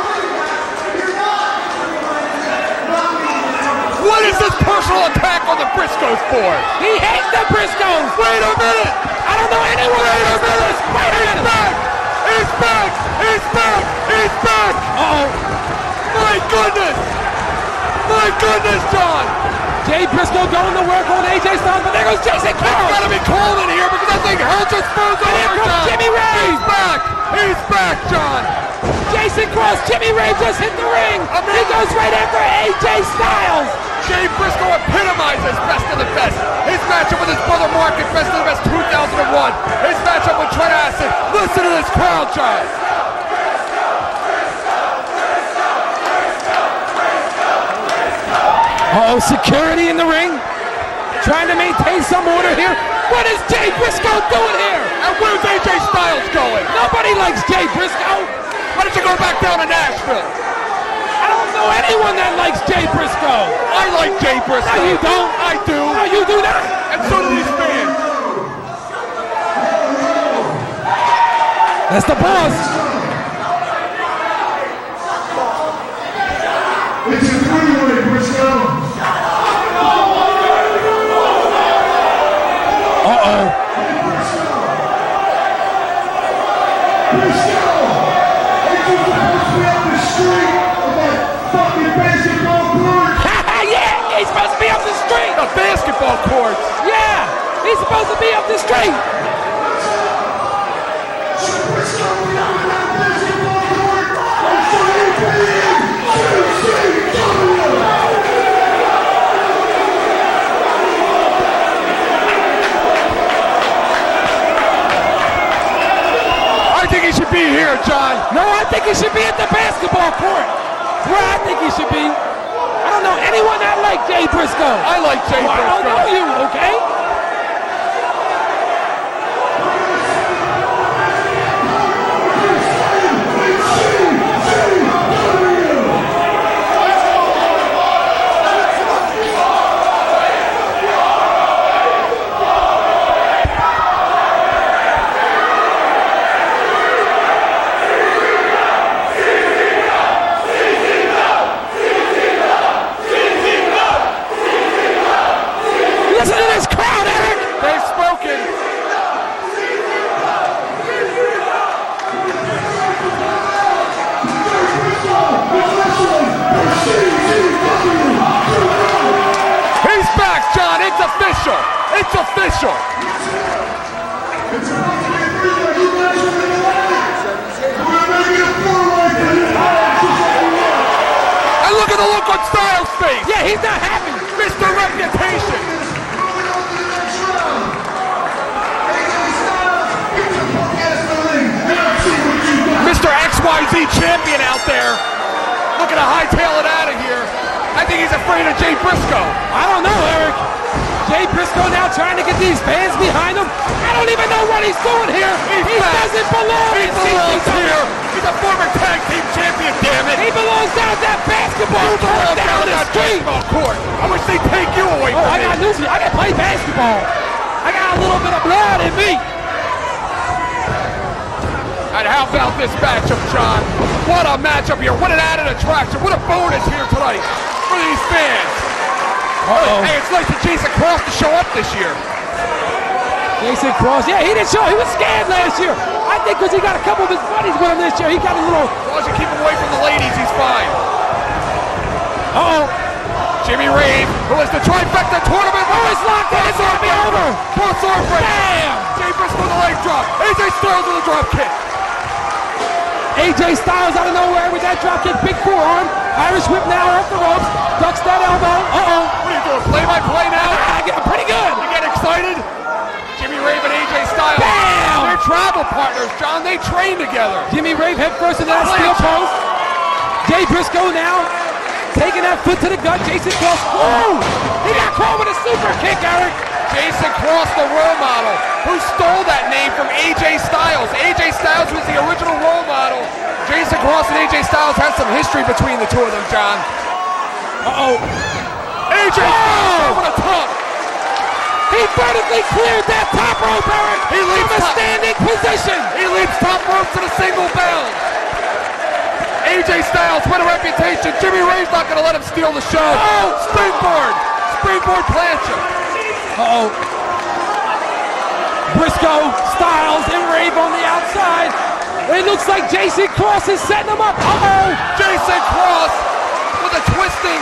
What is this personal attack on the Briscoes for? He hates the Briscoes. Wait a minute. I don't know anyone. Wait a minute. He's back. He's back. He's back. He's back. Uh-oh. My goodness. My goodness, John. Jay Briscoe going to work on AJ Styles, but there goes Jason It's Carroll. got to be cold in here because that thing hurts his spurs And here comes overtime. Jimmy Ray. He's back. He's back, John. Jason Cross, Jimmy Ray just hit the ring. He goes right after AJ Styles. Jay Briscoe epitomizes Best of the Best. His matchup with his brother Mark at Best of the Best 2001. His matchup with Trent Acid. Listen to this crowd, John. Uh-oh, security in the ring. trying to maintain some order here. What is Jay Briscoe doing here? And where's AJ Styles going? Nobody likes Jay Briscoe. Why don't you go back down to Nashville? I don't know anyone that likes Jay Briscoe. I like Jay Briscoe. No, you don't. I do. No, you do not. And so do these fans. That's the boss. It's a three-way, Briscoe. Uh-oh. Briscoe! Ain't you supposed to be up the street of that fucking basketball court? Yeah, he's supposed to be up the street. The basketball courts. Yeah, he's supposed to be up the street. Should Briscoe be on that basketball court? Or should he be in CCW? I think he should be here, John. No, I think he should be at the basketball court. Where I think he should be. I don't know anyone that likes Jay Briscoe. I like Jay Well, Briscoe. I don't know you, okay? Listen to this crowd, Eric. They've spoken. He's back, John. It's official. It's official. And look at the look on Styles' face. Yeah, he's not happy. Mr. Reputation. Mr. XYZ champion out there looking to hightail it out of here. I think he's afraid of Jay Briscoe. I don't know, Eric. Jay Briscoe now trying to get these fans behind him. I don't even know what he's doing here. He doesn't belong He in belongs CCW. here. He's a former tag team champion, damn it. He belongs down at that basketball You court belong down down the that street. basketball court. I wish they'd take you away Oh, from I me. got news for you. I can play basketball. I got a little bit of blood in me. And how about this matchup, John? What a matchup here. What an added attraction. What a bonus here tonight for these fans. Uh-oh. Hey, it's nice for Jason Cross to show up this year. Jason Cross, yeah, he didn't show. He was scared last year. I think because he got a couple of his buddies with him this year. He got a little. As long as you keep him away from the ladies, he's fine. Uh-oh. Jimmy Rave, who is the trifecta tournament. Oh, it's locked in. It's going to be over. Cross arm break. Bam! Jay Briscoe with a leg drop. AJ Styles with a drop kick. AJ Styles out of nowhere with that drop kick. Big forearm. Irish whip now off the ropes. Ducks that elbow. Uh-oh. What are you doing, play-by-play now? Pretty good. You get excited? Jimmy Rave and AJ Styles. Bam! They're travel partners, John. They train together. Jimmy Rave head first into that steel post. Jay Briscoe now taking that foot to the gut. Jason Cross. Whoa! He got caught with a super kick, Eric. Jason Cross, the role model, who stole that name from AJ Styles. AJ Styles was the original role model. Jason Cross and AJ Styles had some history between the two of them, John. Uh-oh. AJ Styles over the top. He vertically cleared that top rope, Eric. He leaves from a standing position. He leads top rope to the single bound. AJ Styles with a reputation. Jimmy Rave's not going to let him steal the show. Oh, springboard. Springboard plancha. Uh-oh. Briscoe, Styles, and Rave on the outside. It looks like Jason Cross is setting him up. Uh-oh. Jason Cross with a twisting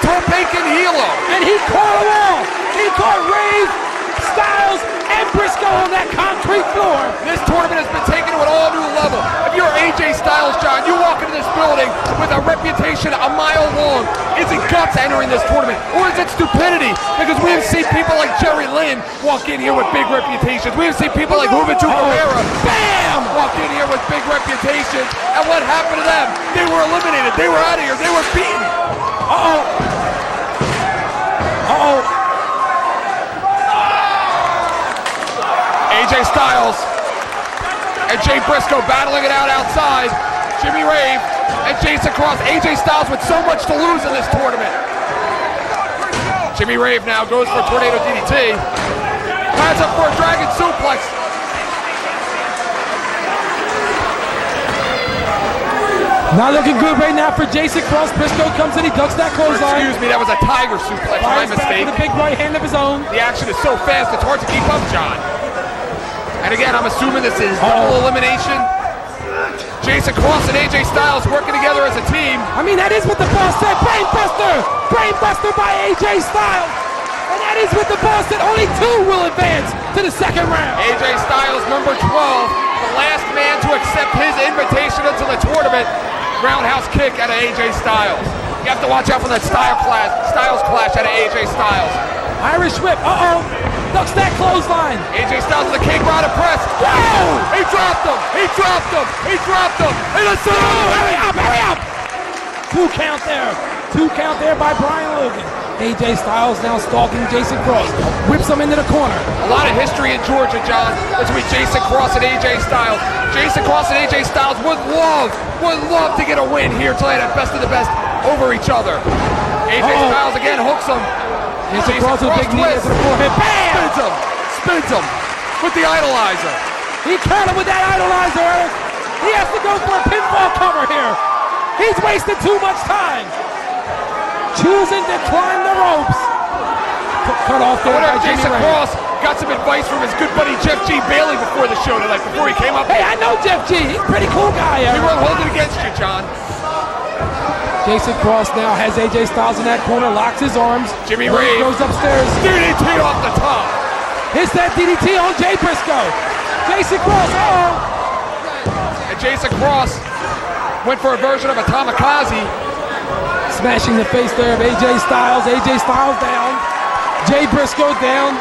toe-paking helo. And he caught them all. He caught Rave, Styles, and Briscoe on that concrete floor. This tournament has been taken to an all-new level. If you're AJ Styles, John, you walk into this building with a reputation a mile long. Is it guts entering this tournament, or is it stupidity? Because we have seen people like Lynn walk in here with big reputations. We have seen people like Juventud Guerrera, bam, walk in here with big reputations. And what happened to them? They were eliminated. They were out of here. They were beaten. Uh-oh. Uh-oh. AJ Styles and Jay Briscoe battling it out outside. Jimmy Rave and Jason Cross. AJ Styles with so much to lose in this tournament. Jimmy Rave now goes for a tornado DDT. Pads up for a dragon suplex. Not looking good right now for Jason Cross. Briscoe comes in, he ducks that clothesline. Excuse me, that was a tiger suplex, my Fires back mistake. with a big right hand of his own. The action is so fast, it's hard to keep up, John. And again, I'm assuming this is double elimination. Jason Cross and AJ Styles working together as a team. I mean, that is what the boss said. Brainbuster! Brainbuster by AJ Styles. And that is what the boss said. Only 2 will advance to the second round. AJ Styles, number 12, the last man to accept his invitation into the tournament. Roundhouse kick out of AJ Styles. You have to watch out for that Styles clash out of AJ Styles. Irish whip, ducks that clothesline. AJ Styles with a king rider press. Whoa! He dropped him! He dropped him! He dropped him! And a Hurry up, hurry up! 2 count there. 2 count there by Brian Logan. AJ Styles now stalking Jason Cross. Whips him into the corner. A lot of history in Georgia, John, between Jason Cross and AJ Styles. Jason Cross and AJ Styles would love to get a win here tonight at Best of the Best over each other. AJ Styles again hooks him. Jason Cross with a big knee to the forehead. Bam! Spins him with the idolizer. He caught him with that idolizer, Eric. He has to go for a pinfall cover here. He's wasted too much time. Choosing to climb the ropes. Cut off there by Jimmy Jason Ray. Cross got some advice from his good buddy Jeff G. Bailey before the show tonight, before he came up. Hey, I know Jeff G. He's a pretty cool guy. We won't hold it against you, John. Jason Cross now has AJ Styles in that corner, locks his arms. Jimmy Ray goes upstairs. DDT off the top. Hits that DDT on Jay Briscoe. Jason Cross, And Jason Cross went for a version of a Tamikaze. Smashing the face there of AJ Styles. AJ Styles down. Jay Briscoe down.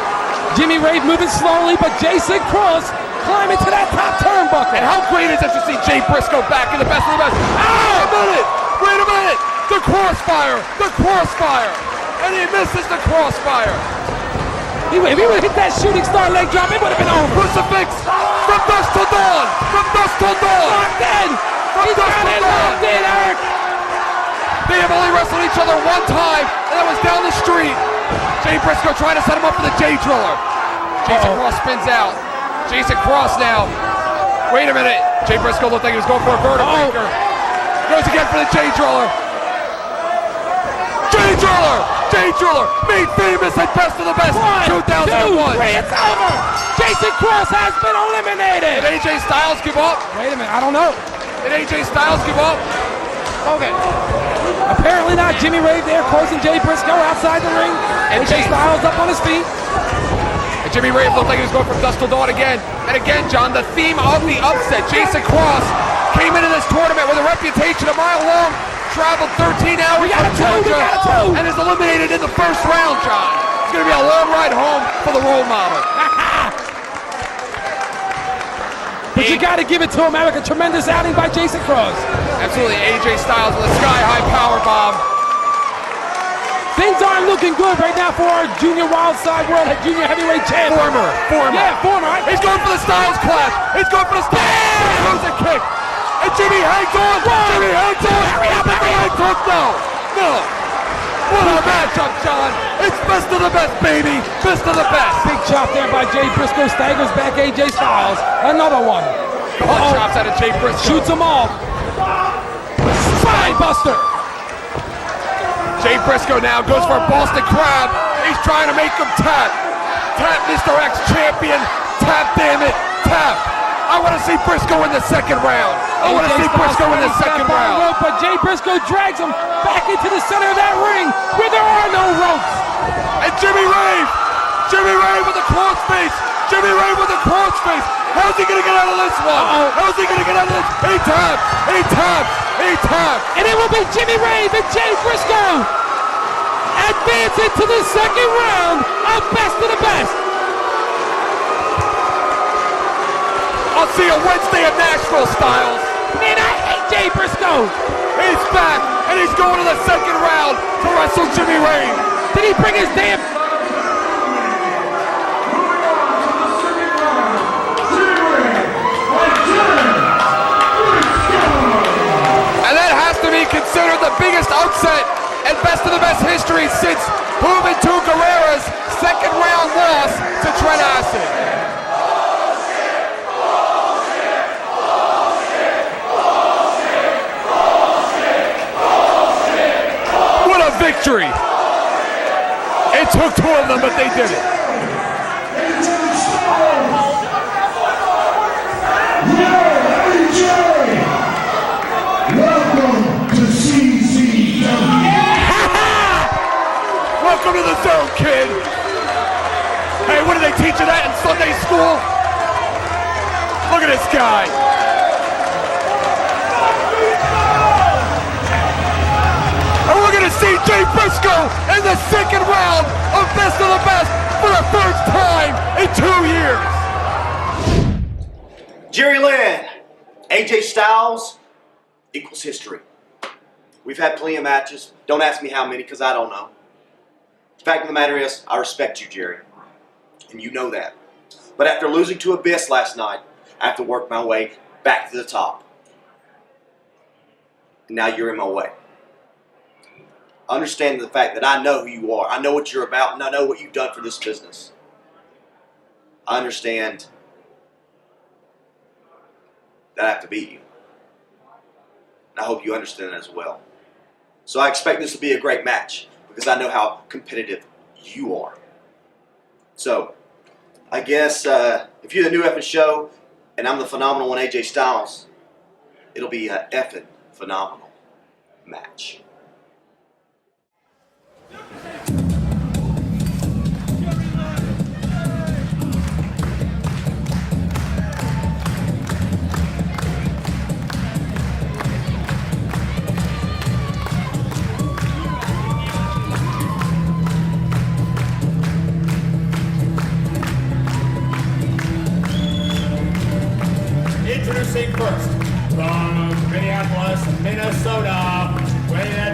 Jimmy Rave moving slowly, but Jason Cross climbing to that top turnbuckle. And how great is it to see Jay Briscoe back in the Best of the Best? Wait a minute! The crossfire! And he misses the crossfire. If he would have hit that shooting star leg drop, it would have been over. Crucifix from dusk till dawn! Locked in! He's got it locked in, Eric! They have only wrestled each other one time, and that was down the street. Jay Briscoe trying to set him up for the J Driller. Jason Cross spins out. Jason Cross now. Wait a minute. Jay Briscoe looked like he was going for a vertical breaker. Goes again for the J Driller. J Driller, made famous at Best of the Best 2001. 1, 2, 3, it's over. Jason Cross has been eliminated. Did AJ Styles give up? Wait a minute, I don't know. Did AJ Styles give up? Okay. Apparently not. Jimmy Rave there closing Jay Briscoe outside the ring. And AJ Styles up on his feet. And Jimmy Rave looked like he was going from dusk till dawn again. And again, John, the theme of the upset. Jason Cross came into this tournament with a reputation a mile long, traveled 13 hours from Georgia, and is eliminated in the first round, John. It's going to be a long ride home for the role model. But you got to give it to him, Eric. A tremendous outing by Jason Cross. Absolutely. AJ Styles with a sky-high power bomb. Things aren't looking good right now for our Junior Wildside World Junior Heavyweight Champion. Former. Yeah, former. He's going for the Styles clash. He's going for the Styles. Throws a kick. And Jimmy hangs on. Jimmy hangs on. Hurry up. No. What a matchup, John. It's Best of the Best, baby. Best of the Best. Big chop there by Jay Briscoe. Staggers back AJ Styles. Another one. Couple of chops out of Jay Briscoe. Shoots him off. Spine buster. Jay Briscoe now goes for a Boston Crab. He's trying to make him tap. Tap, Mr. X champion. Tap, damn it. Tap. I want to see Briscoe in the second round. I want to see Briscoe in the second round. But Jay Briscoe drags him back into the center of that ring where there are no ropes. And Jimmy Rave with the cross face. How's he going to get out of this one? How's he going to get out of this? He tapped. And it will be Jimmy Rave and Jay Briscoe advancing to the second round of Best of the Best. I'll see you Wednesday at Nashville, Styles. Man, I hate Jay Briscoe. He's back, and he's going to the second round to wrestle Jimmy Rave. Did he bring his damn... considered the biggest upset in Best of the Best history since Juventud Guerrera's second round loss to Trent Acid. What a victory! It took two of them, but they did it. Welcome to CCW. Welcome to the zone, kid. Hey, what do they teach you that in Sunday school? Look at this guy. And we're going to see Jay Briscoe in the second round of Best of the Best for the first time in 2 years. Jerry Lynn, AJ Styles equals history. We've had plenty of matches. Don't ask me how many, because I don't know. The fact of the matter is, I respect you, Jerry. And you know that. But after losing to Abyss last night, I have to work my way back to the top. And now you're in my way. Understand the fact that I know who you are. I know what you're about, and I know what you've done for this business. I understand that I have to beat you. And I hope you understand that as well. So I expect this to be a great match, because I know how competitive you are. So, I guess if you're the new effing show, and I'm the phenomenal one, AJ Styles, it'll be an effing phenomenal match. Introducing first, from Minneapolis, Minnesota, weighing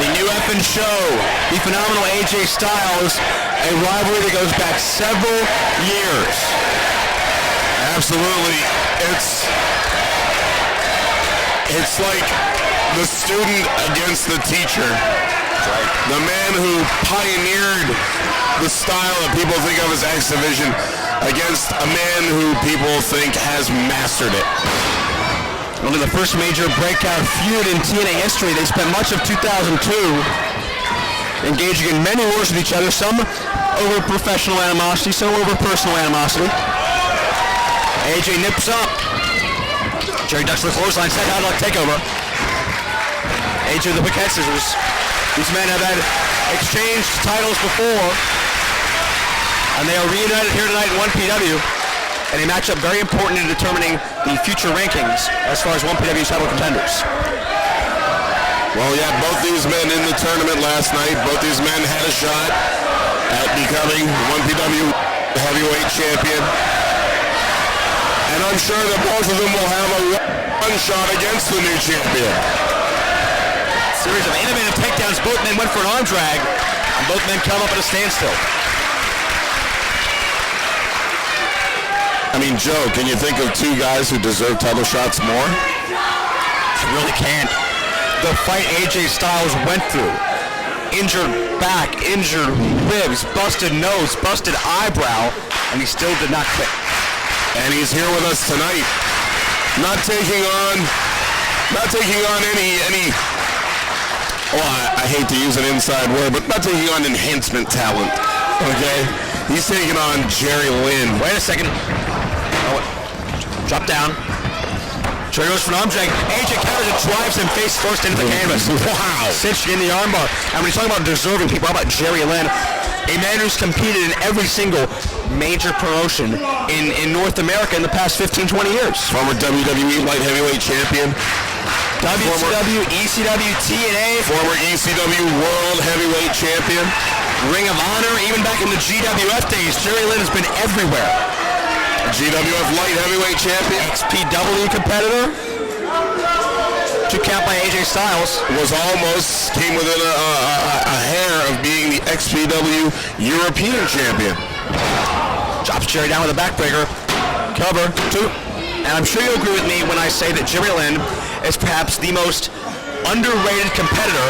The new effing show, the phenomenal AJ Styles, a rivalry that goes back several years. Absolutely. It's like the student against the teacher. Right. The man who pioneered the style that people think of as X Division against a man who people think has mastered it. One of the first major breakout feud in TNA history. They spent much of 2002 engaging in many wars with each other, some over professional animosity, some over personal animosity. AJ nips up. Jerry ducks the clothesline, set out like takeover. AJ with the quick head scissors. These men have had exchanged titles before, and they are reunited here tonight in 1PW. And a matchup very important in determining the future rankings as far as 1PW title contenders. Well, yeah, both these men in the tournament last night, both these men had a shot at becoming 1PW heavyweight champion. And I'm sure that both of them will have a one shot against the new champion. Series of innovative takedowns. Both men went for an arm drag, and both men come up at a standstill. I mean, Joe, can you think of two guys who deserve title shots more? I really can't. The fight AJ Styles went through. Injured back, injured ribs, busted nose, busted eyebrow, and he still did not quit. And he's here with us tonight. Not taking on any I hate to use an inside word, but not taking on enhancement talent. Okay? He's taking on Jerry Lynn. Wait a second. Drop down. Jerry goes for an arm drag. AJ counters and drives him face first into the canvas. Wow. Cinched in the armbar. And when he's talking about deserving people, how about Jerry Lynn? A man who's competed in every single major promotion in North America in the past 15, 20 years. Former WWE light heavyweight champion. WCW, ECW, TNA. Former ECW world heavyweight champion. Ring of Honor, even back in the GWF days, Jerry Lynn has been everywhere. GWF light heavyweight champion. XPW competitor. 2 count by AJ Styles. Came within a hair of being the XPW European champion. Drops Jerry down with a backbreaker. Cover, 2. And I'm sure you'll agree with me when I say that Jerry Lynn is perhaps the most underrated competitor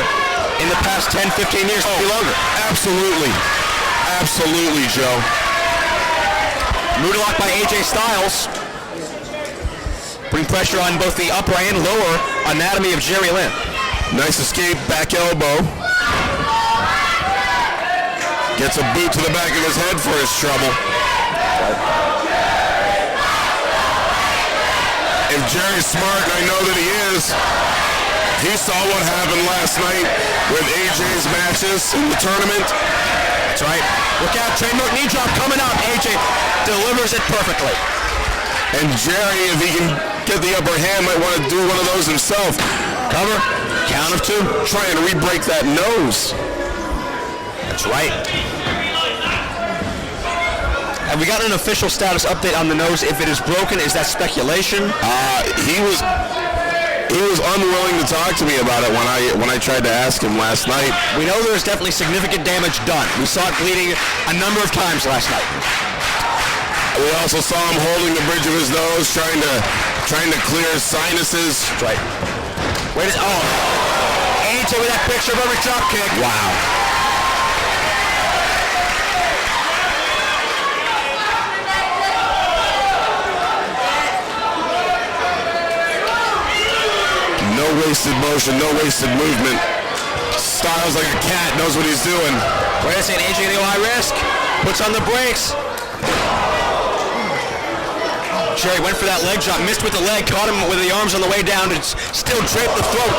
in the past 10, 15 years, maybe longer. Absolutely. Absolutely, Joe. Moonlock by AJ Styles. Putting pressure on both the upper and lower anatomy of Jerry Lynn. Nice escape, back elbow. Gets a boot to the back of his head for his trouble. If Jerry's smart, and I know that he is, he saw what happened last night with AJ's matches in the tournament. That's right. Look out, trademark knee drop coming up. AJ delivers it perfectly. And Jerry, if he can get the upper hand, might want to do one of those himself. Cover. Count of 2. Try and re-break that nose. That's right. Have we got an official status update on the nose? If it is broken, is that speculation? He was unwilling to talk to me about it when I tried to ask him last night. We know there's definitely significant damage done. We saw it bleeding a number of times last night. We also saw him holding the bridge of his nose, trying to clear his sinuses. That's right. AJ with that picture of every drop kick. Wow. No wasted motion, no wasted movement. Styles like a cat, knows what he's doing. Wait a second, AJ gonna go high risk. Puts on the brakes. Jerry went for that leg drop, missed with the leg, caught him with the arms on the way down, and still draped the throat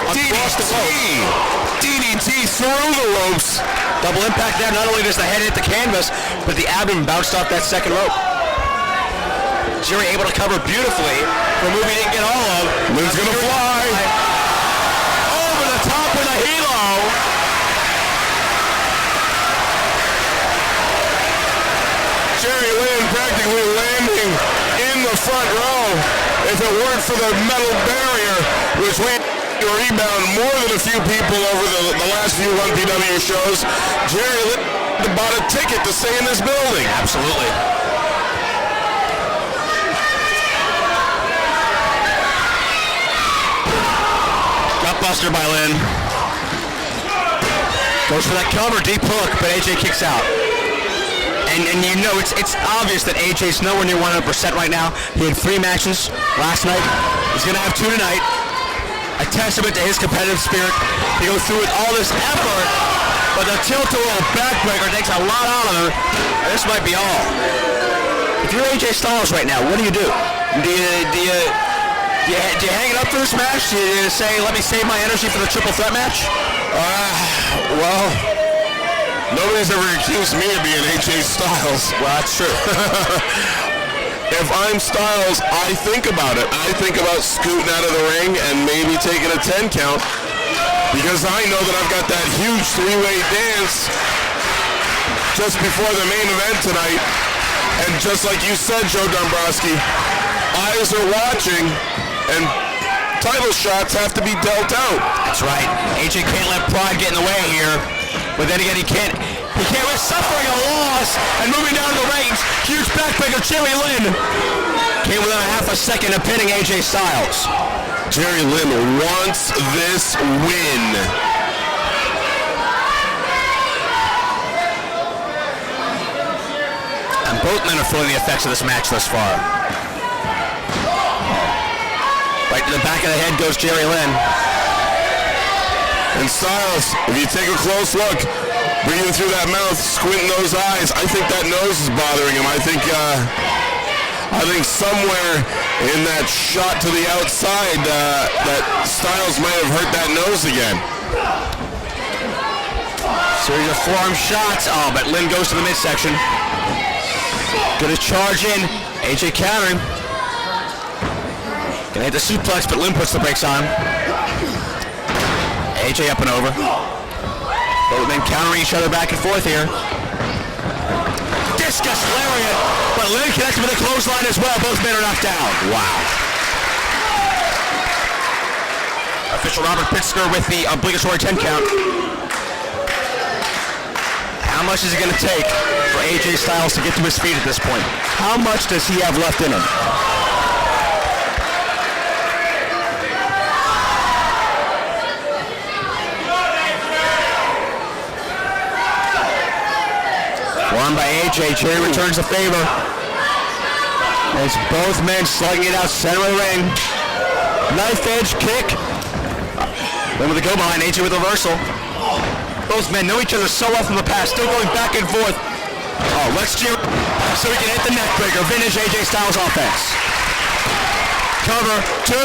across the rope. DDT through the ropes. Double impact there. Not only does the head hit the canvas, but the abdomen bounced off that second rope. Jerry able to cover beautifully for a move he didn't get all of. Lynn's gonna fly. Over the top with a helo. Jerry Lynn practically landing in the front row. If it weren't for the metal barrier, which we to rebound more than a few people over the last few 1PW shows. Jerry Lynn bought a ticket to stay in this building. Absolutely. Gutbuster by Lynn. Goes for that cover, deep hook, but AJ kicks out. And you know, it's obvious that AJ's nowhere near 100% right now. He had 3 matches last night. He's going to have 2 tonight. A testament to his competitive spirit. He goes through with all this effort, but the tilt-a-roll backbreaker takes a lot out of him. And this might be all. If you're AJ Styles right now, what do you do? Do you hang it up for this match? Do you say, let me save my energy for the triple threat match? Well, nobody's ever accused me of being AJ Styles. Well, that's true. If I'm Styles, I think about it. I think about scooting out of the ring and maybe taking a 10 count because I know that I've got that huge 3-way dance just before the main event tonight. And just like you said, Joe Dombrowski, eyes are watching and title shots have to be dealt out. That's right. AJ can't let pride get in the way here. But then again, he can't risk suffering a loss and moving down to the range. Huge backbreaker, Jerry Lynn. Came within a half a second of pinning AJ Styles. Jerry Lynn wants this win. And both men are feeling the effects of this match thus far. Right to the back of the head goes Jerry Lynn. And Styles, if you take a close look, breathing through that mouth, squinting those eyes, I think that nose is bothering him. I think somewhere in that shot to the outside, that Styles might have hurt that nose again. Series of forearm shots. Oh, but Lynn goes to the midsection. Gonna charge in. AJ countering. Gonna hit the suplex, but Lynn puts the brakes on. AJ up and over. Both men countering each other back and forth here. Discus lariat, but Lynn connects with a clothesline as well. Both men are knocked down. Wow. Official Robert Pritzker with the obligatory 10 count. How much is it going to take for AJ Styles to get to his feet at this point? How much does he have left in him? Won by AJ. Jerry returns the favor. As both men slugging it out center of the ring. Knife edge kick. Then with the go behind, AJ with a reversal. Both men know each other so well from the past, still going back and forth. Oh, let's cheer so we can hit the neck breaker. Vintage AJ Styles offense. Cover, 2.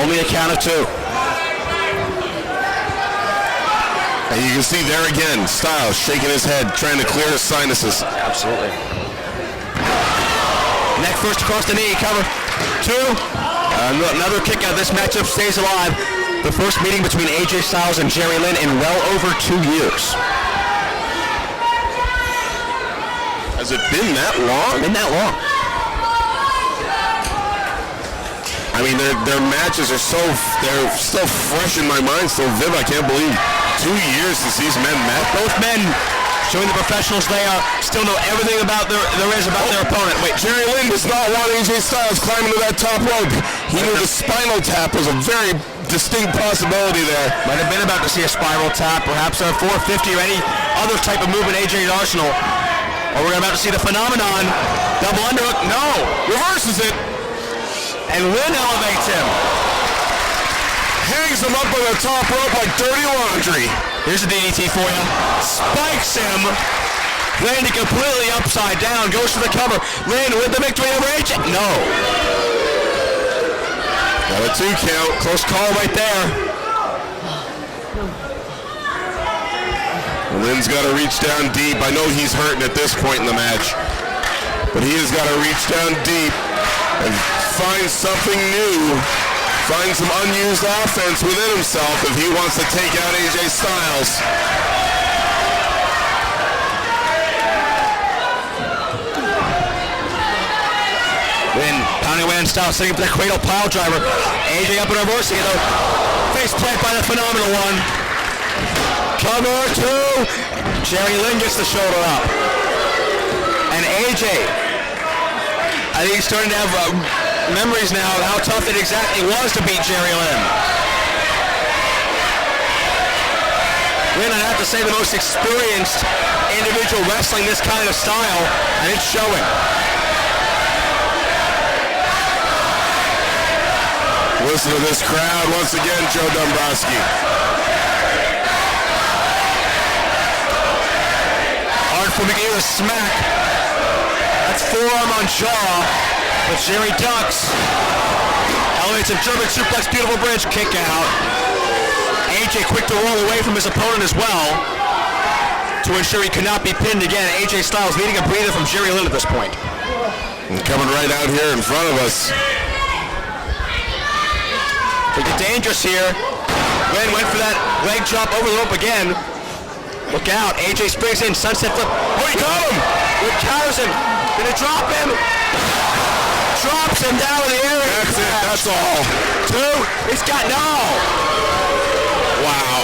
Only a count of 2. And you can see there again, Styles shaking his head, trying to clear his sinuses. Absolutely. Neck first across the knee, cover 2. Another kick out. This matchup stays alive. The first meeting between AJ Styles and Jerry Lynn in well over 2 years. Has it been that long? Been that long. I mean, their matches are they're still fresh in my mind, still vivid. I can't believe 2 years since these men met. Both men showing the professionals they are, still know everything about there is about their opponent. Wait, Jerry Lynn does not want AJ Styles climbing to that top rope. He knew the spinal tap was a very distinct possibility there. Might have been about to see a spiral tap, perhaps a 450 or any other type of move in AJ's arsenal. Or we're about to see the phenomenon. Double underhook, no. Reverses it. And Lynn elevates him. Hangs him up on the top rope like dirty laundry. Here's a DDT for you. Spikes him. Landing completely upside down. Goes for the cover. Lynn with the victory over AJ. No. Got a 2 count. Close call right there. Lynn's got to reach down deep. I know he's hurting at this point in the match. But he has got to reach down deep and find something new. Find some unused offense within himself if he wants to take out AJ Styles. Lynn pounding away on Styles, setting up that cradle pile driver. AJ up and reversing it though. met by the phenomenal one. Cover two. Jerry Lynn gets the shoulder up. And AJ, I think he's starting to have memories now of how tough it exactly was to beat Jerry Lynn. Lynn, I have to say, the most experienced individual wrestling this kind of style, and it's showing. Listen to this crowd once again, Joe Dombrowski. Artful McGee with a smack. That's forearm on jaw, but Jerry ducks. Elevates a German suplex, beautiful bridge, kick out. AJ quick to roll away from his opponent as well to ensure he could not be pinned again. AJ Styles needing a breather from Jerry Lynn at this point. And coming right out here in front of us. They get dangerous here. Lynn went for that leg drop over the rope again. Look out, AJ springs in, sunset flip. Oh, he got him! Lynn counters him. Gonna drop him. Drops him down in the area. That's it, that's all. Two, he's got no. Wow,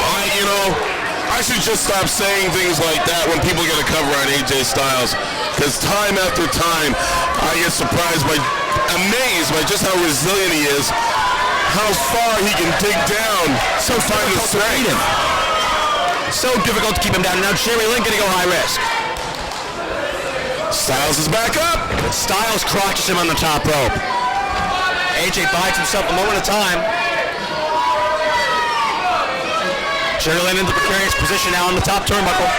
I should just stop saying things like that when people get a cover on AJ Styles, because time after time, I get amazed by just how resilient he is, how far he can dig down. So find the strength. So difficult to keep him down. Now Jerry Lynn gonna go high risk. Styles is back up. But Styles crotches him on the top rope. AJ bides himself a moment of time. Jerry Lynn in the precarious position now on the top turnbuckle.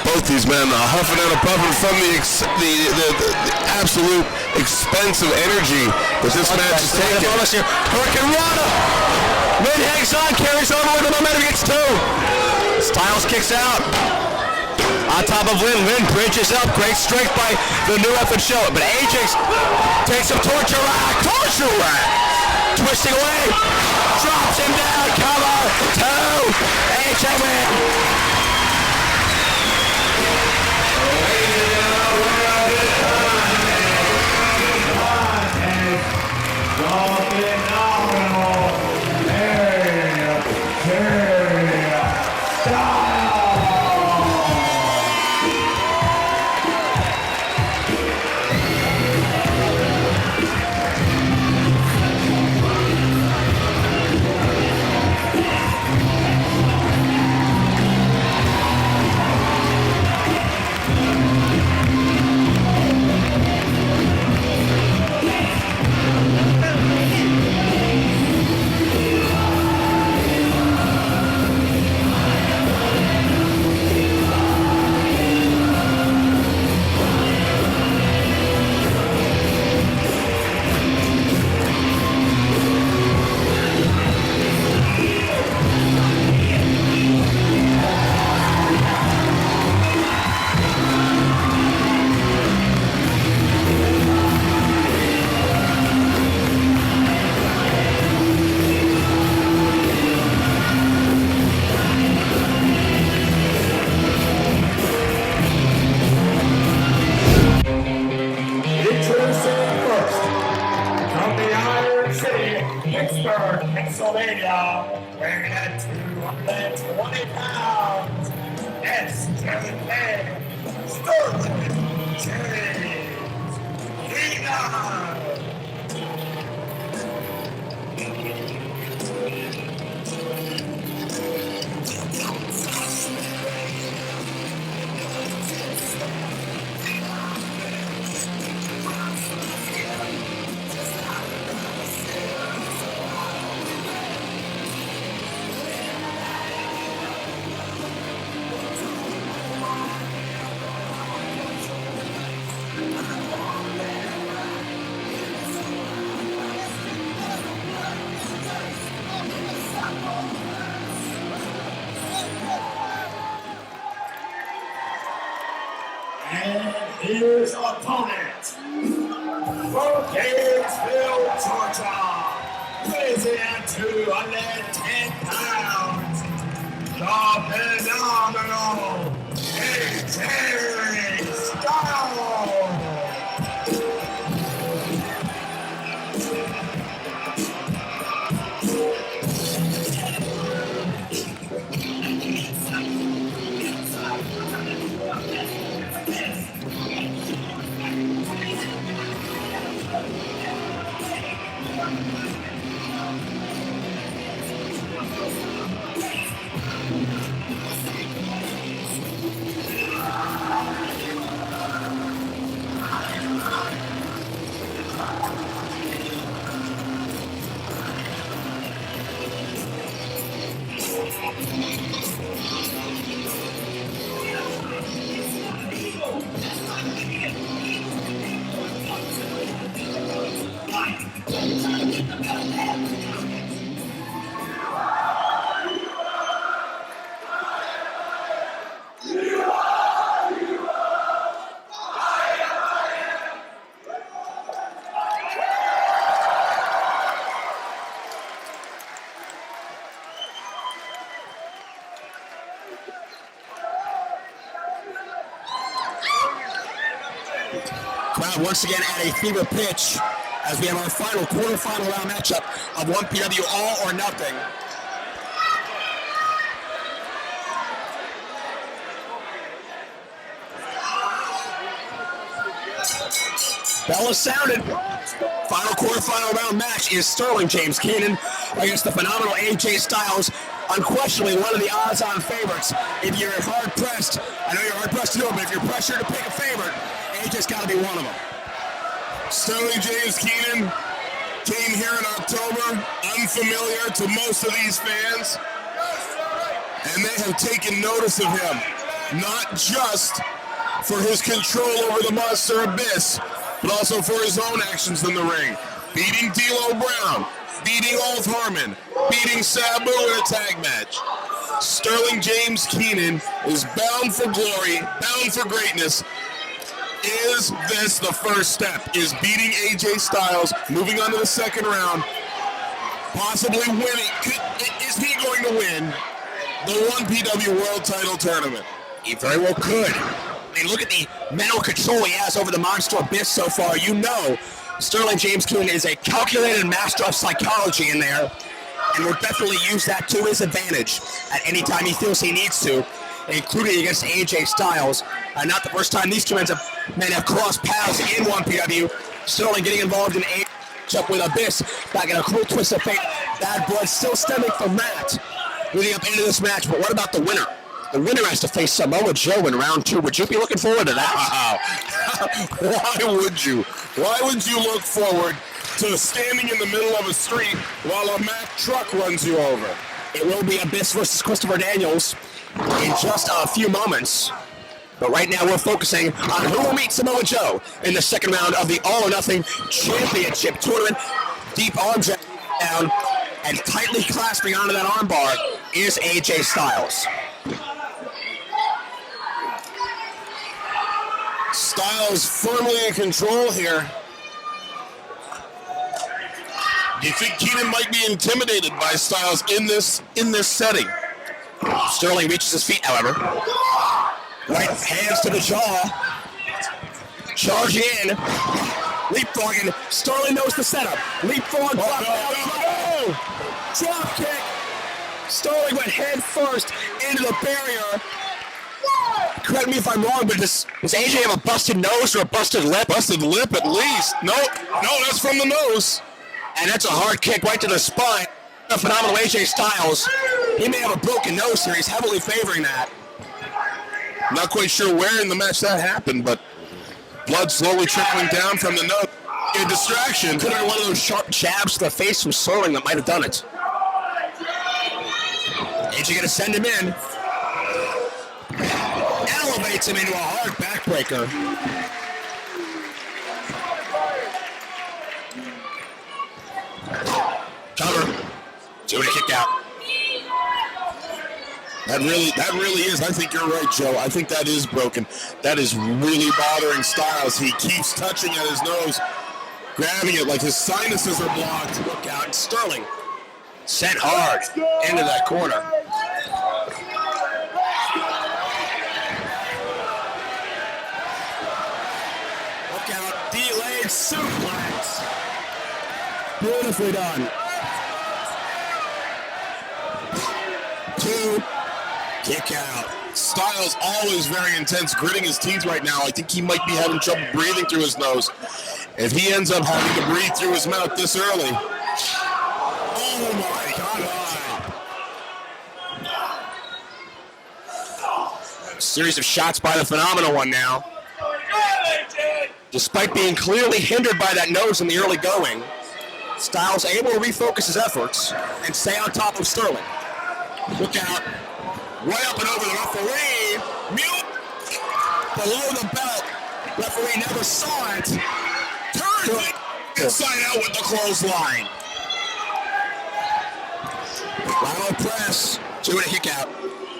Both these men huffing and puffing from the absolute expense of energy that this match is taking. Hurricane Rana! Lynn hangs on, carries over with the momentum, gets two. Styles kicks out. On top of Lynn, Lynn bridges up. Great strength by the new effort show. But AJ takes some torture rack. Twisting away. Drops him down. Cover. Two. AJ win. Pennsylvania, weighing at 220 pounds, SJK, Sterling James Keenan. And here's our opponent, from Gainesville, Georgia, weighing at 210 pounds, the phenomenal AJ Styles. Crowd once again at a fever pitch as we have our final quarterfinal round matchup of 1PW All or Nothing. Bell is sounded. Final quarterfinal round match is Sterling James Keenan against the phenomenal AJ Styles, unquestionably one of the odds-on favorites. If you're hard-pressed, I know you're hard-pressed to do it, but if you're pressured to pick a favorite, AJ's got to be one of them. Sterling James Keenan came here in October, unfamiliar to most of these fans, and they have taken notice of him, not just for his control over the Monster Abyss, but also for his own actions in the ring. Beating D'Lo Brown, beating Ulf Harmon, beating Sabu in a tag match. Sterling James Keenan is bound for glory, bound for greatness. Is this the first step? Is beating AJ Styles, moving on to the second round, possibly winning? Is he going to win the 1PW World Title Tournament? He very well could. I mean, look at the mental control he has over the Monster Abyss so far. You know Sterling James Keenan is a calculated master of psychology in there, and will definitely use that to his advantage at any time he feels he needs to, including against AJ Styles. Not the first time these two men have crossed paths in 1PW. Sterling getting involved in a matchup with Abyss back in a cruel twist of fate. Bad blood still stemming from that leading up into this match. But what about the winner? The winner has to face Samoa Joe in round 2. Would you be looking forward to that? Why would you? Why would you look forward to standing in the middle of a street while a Mack truck runs you over? It will be Abyss versus Christopher Daniels in just a few moments. But right now we're focusing on who will meet Samoa Joe in the second round of the All or Nothing Championship Tournament. Deep arm drag down and tightly clasping onto that armbar is AJ Styles. Styles firmly in control here. Do you think Keenan might be intimidated by Styles in this setting? Sterling reaches his feet, however. Right hands to the jaw. Charging in. Leapfrogging. Sterling knows the setup. Leapfrog. Drop kick. Sterling went head first into the barrier. Correct me if I'm wrong, but does AJ have a busted nose or a busted lip? Busted lip at least. No, that's from the nose. And that's a hard kick right to the spine. A phenomenal AJ Styles. He may have a broken nose here. He's heavily favoring that. Not quite sure where in the match that happened, but blood slowly trickling down from the nose. A distraction. Could have been one of those sharp jabs to the face from Sterling that might have done it. AJ gonna send him in. Elevates him into a hard backbreaker. Cover. Doing a kick out. That really is. I think you're right, Joe. I think that is broken. That is really bothering Styles. He keeps touching at his nose, grabbing it like his sinuses are blocked. Look out. Sterling sent hard into that corner. Look out. Delayed suplex. Beautifully done. 2, kick out. Styles always very intense, gritting his teeth right now. I think he might be having trouble breathing through his nose. If he ends up having to breathe through his mouth this early. Oh my God. Series of shots by the Phenomenal One now. Despite being clearly hindered by that nose in the early going, Styles able to refocus his efforts and stay on top of Sterling. Look out. Right up and over the referee. Below the belt. Referee never saw it. Turns it inside out with the clothesline. Lateral press. 2 and a kick out.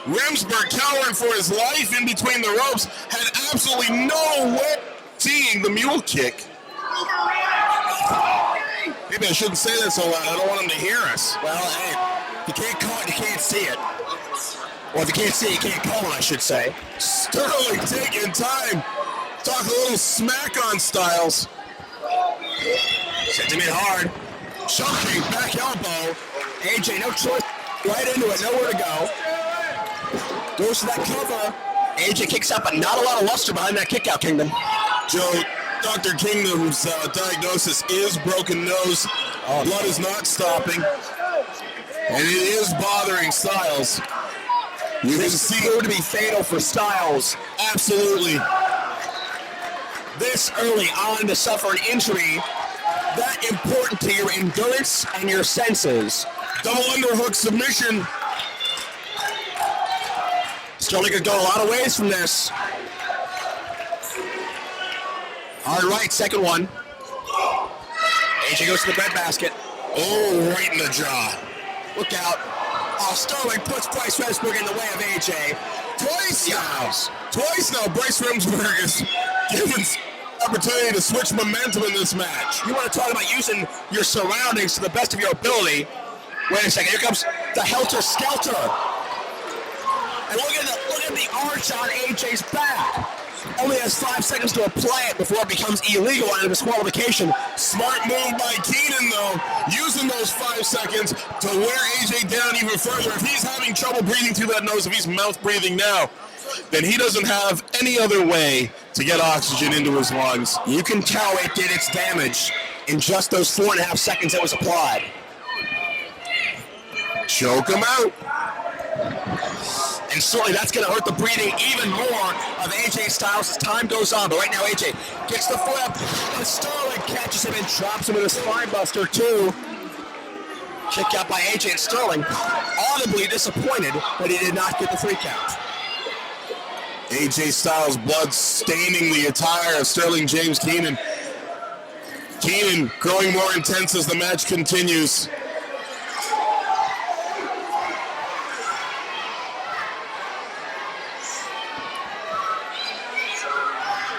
Remsburg, cowering for his life in between the ropes, had absolutely no way seeing the mule kick. Maybe I shouldn't say that so loud. I don't want him to hear us. Well, hey, you can't call it, you can't see it. Or if you can't see it, you can't call it, I should say. Sterling taking time. Talk a little smack on Styles. Sends him in hard. Shocking back elbow. AJ, no choice. Right into it, nowhere to go. Goes to that cover. AJ kicks out, but not a lot of luster behind that kick out, Kingdom. Joe, Dr. Kingdom's diagnosis is broken nose. Blood is not stopping. And it is bothering Styles. You can see it to be fatal for Styles. Absolutely. This early on to suffer an injury that important to your endurance and your senses. Double underhook submission. Sterling could go a lot of ways from this. All right, second one. AJ goes to the breadbasket. Oh, right in the jaw. Look out. Oh, Sterling puts Bryce Remsburg in the way of AJ. Twice now. Twice now, Bryce Remsburg is given opportunity to switch momentum in this match. You want to talk about using your surroundings to the best of your ability. Wait a second, here comes the Helter Skelter. And look at the arch on AJ's back. Only has 5 seconds to apply it before it becomes illegal and a disqualification. Smart move by Keenan, though, using those 5 seconds to wear AJ down even further. If he's having trouble breathing through that nose, if he's mouth breathing now, then he doesn't have any other way to get oxygen into his lungs. You can tell it did its damage in just those 4.5 seconds it was applied. Choke him out. And certainly that's going to hurt the breathing even more of AJ Styles as time goes on. But right now AJ gets the flip, and Sterling catches him and drops him with a spine buster too. Kick out by AJ and Sterling, audibly disappointed that he did not get the 3 count. AJ Styles' blood staining the attire of Sterling James Keenan. Keenan growing more intense as the match continues.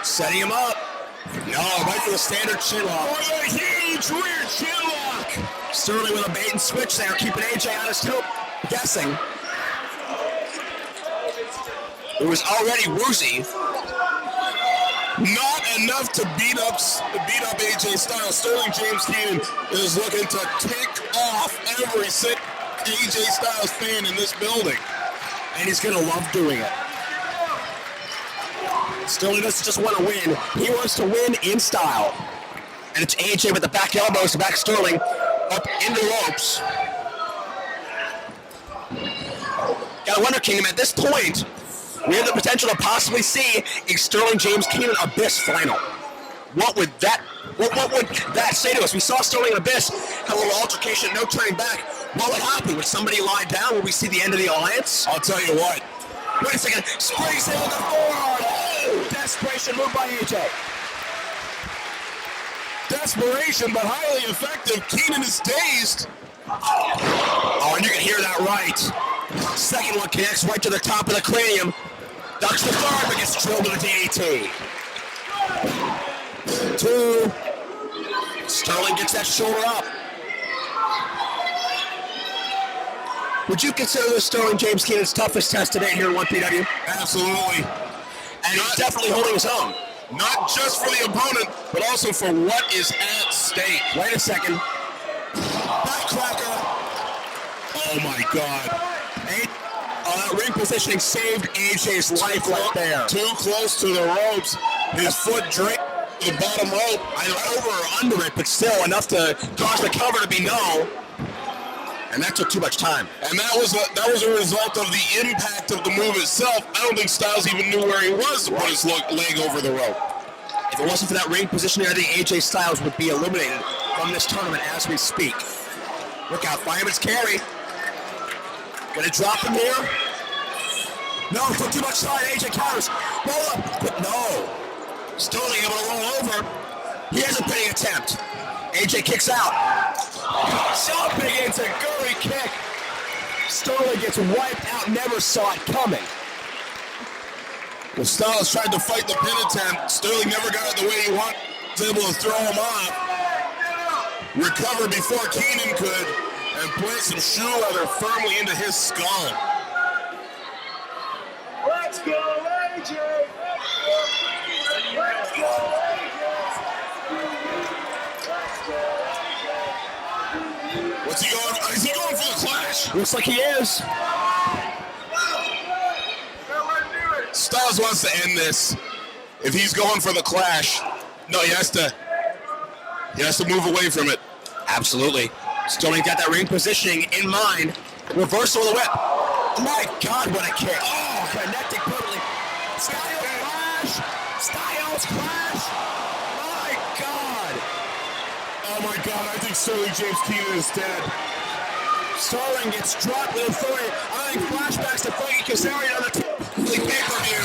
Setting him up. No, right for the standard chin lock. For the huge rear chin lock. Sterling with a bait and switch there, keeping AJ on his toe. Guessing. It was already woozy. Not enough to beat up AJ Styles. Sterling James Keenan is looking to tick off every single AJ Styles fan in this building. And he's gonna love doing it. Sterling doesn't just want to win, he wants to win in style. And it's AJ with the back elbows to back Sterling up into the ropes. Gotta wonder, Kingdom, at this point, we have the potential to possibly see a Sterling James Keenan Abyss final. What would that say to us? We saw Sterling and Abyss have a little altercation, no turning back. What would happen? Would somebody lie down? Would we see the end of the alliance? I'll tell you what. Wait a second. Springs in with the forearm. Oh, desperation move by AJ. Desperation, but highly effective. Keenan is dazed. Oh, and you can hear that right. Second one connects right to the top of the cranium. Ducks the third, but gets drilled with a DDT. 2. Sterling gets that shoulder up. Would you consider this Sterling James Keenan's toughest test today here in 1PW? Absolutely. And he's definitely holding his own. Not just for the opponent, but also for what is at stake. Wait a second. Backcracker. Oh my God. That ring positioning saved AJ's life right there. Too close to the ropes. His foot drained the bottom rope. I know over or under it, but still enough to cause the cover to be no. And that took too much time. And that was a result of the impact of the move itself. I don't think Styles even knew where he was to put his leg over the rope. If it wasn't for that ring positioning, I think AJ Styles would be eliminated from this tournament as we speak. Look out, fireman's carry. Gonna drop him here. No, took too much time. AJ counters. Roll up, but no. Sterling able to roll over. He has a pinning attempt. AJ kicks out. Jumping into Gurry kick. Sterling gets wiped out, never saw it coming. Well, Styles tried to fight the pin attempt. Sterling never got it the way he wanted. Was able to throw him off. Recover before Keenan could. And plant some shoe leather firmly into his skull. Let's go, AJ! Let's go, What's he going? Is he going for the Clash? Looks like he is. Styles wants to end this. If he's going for the Clash, no, he has to move away from it. Absolutely. Sterling got that ring positioning in mind. Reversal of the whip. Oh my God, what a kick. Oh, connecting perfectly. Styles Clash. Styles Clash. My God. Oh my God, I think Sterling James Keenan is dead. Sterling gets dropped with authority. I think flashbacks to Frankie Kazarian on the pay-per-view.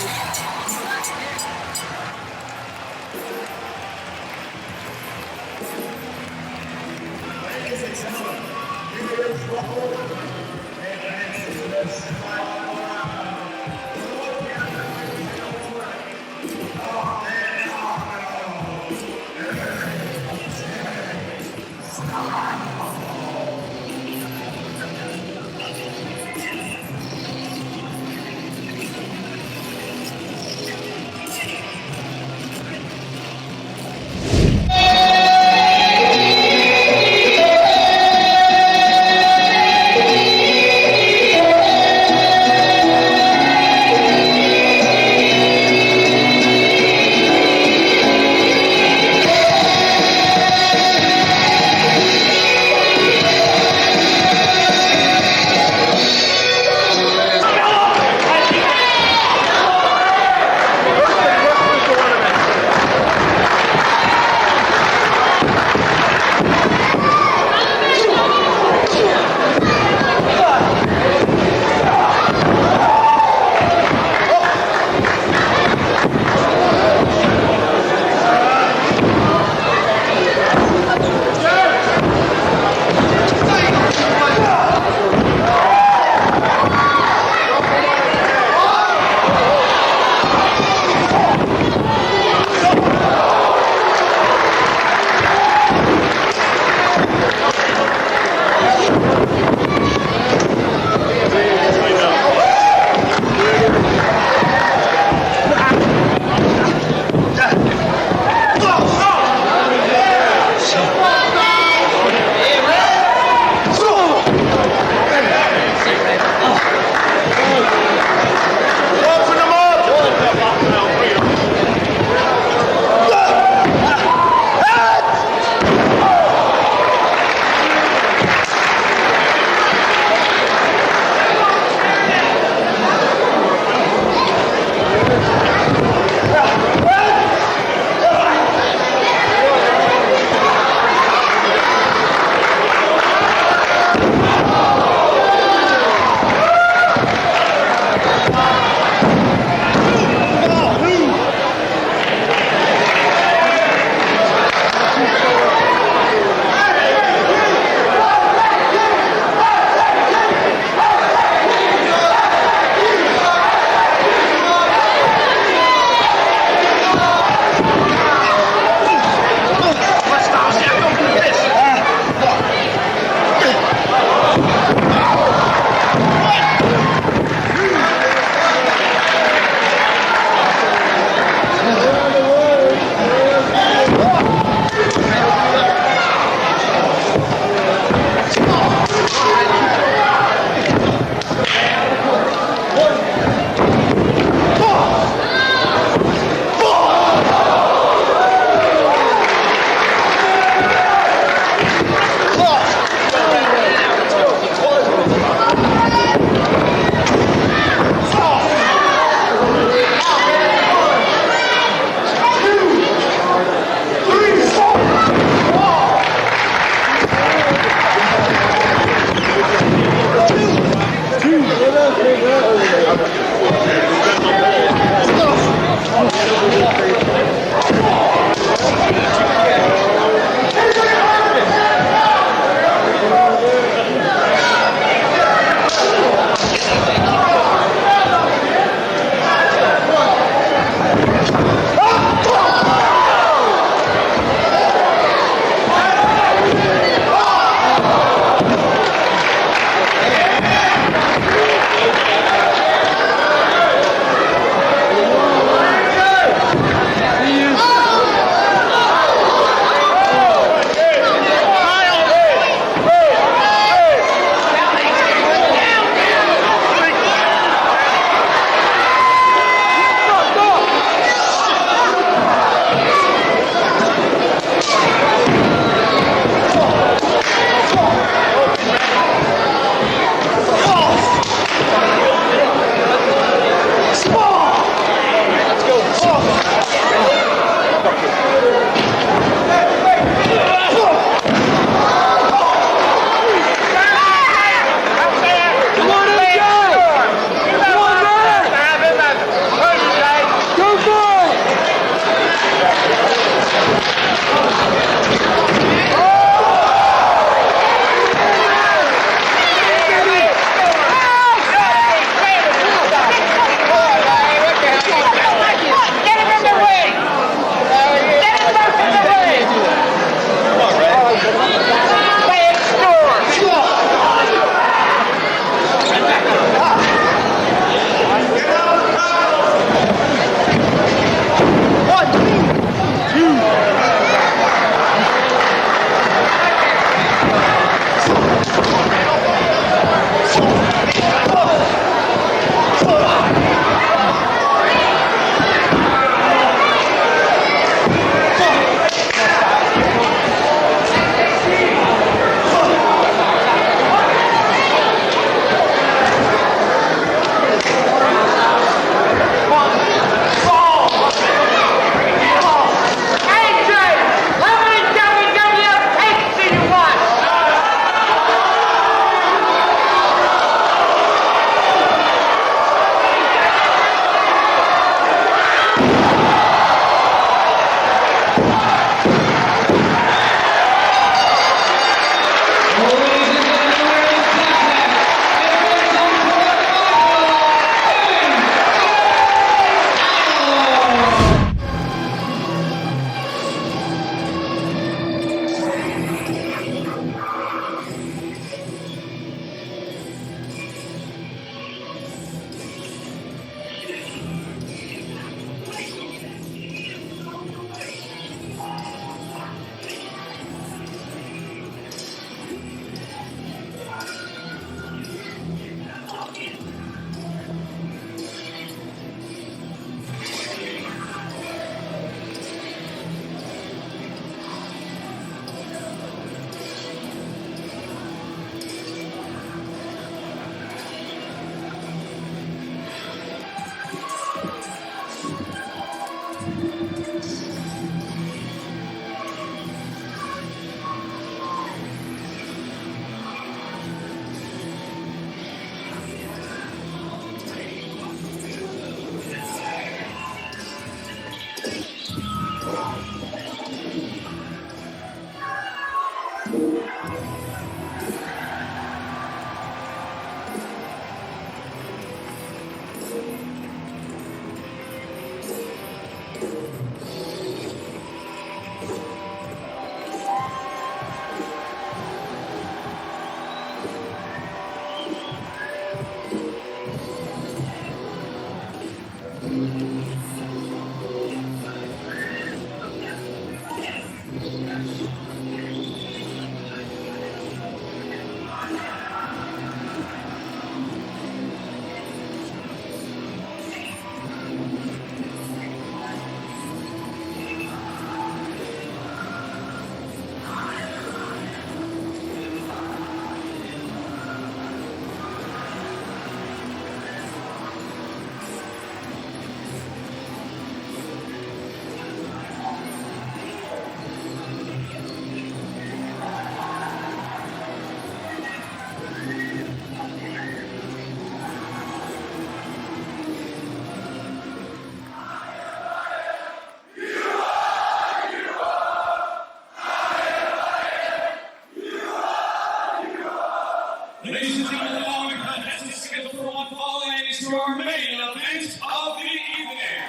your main event of the evening.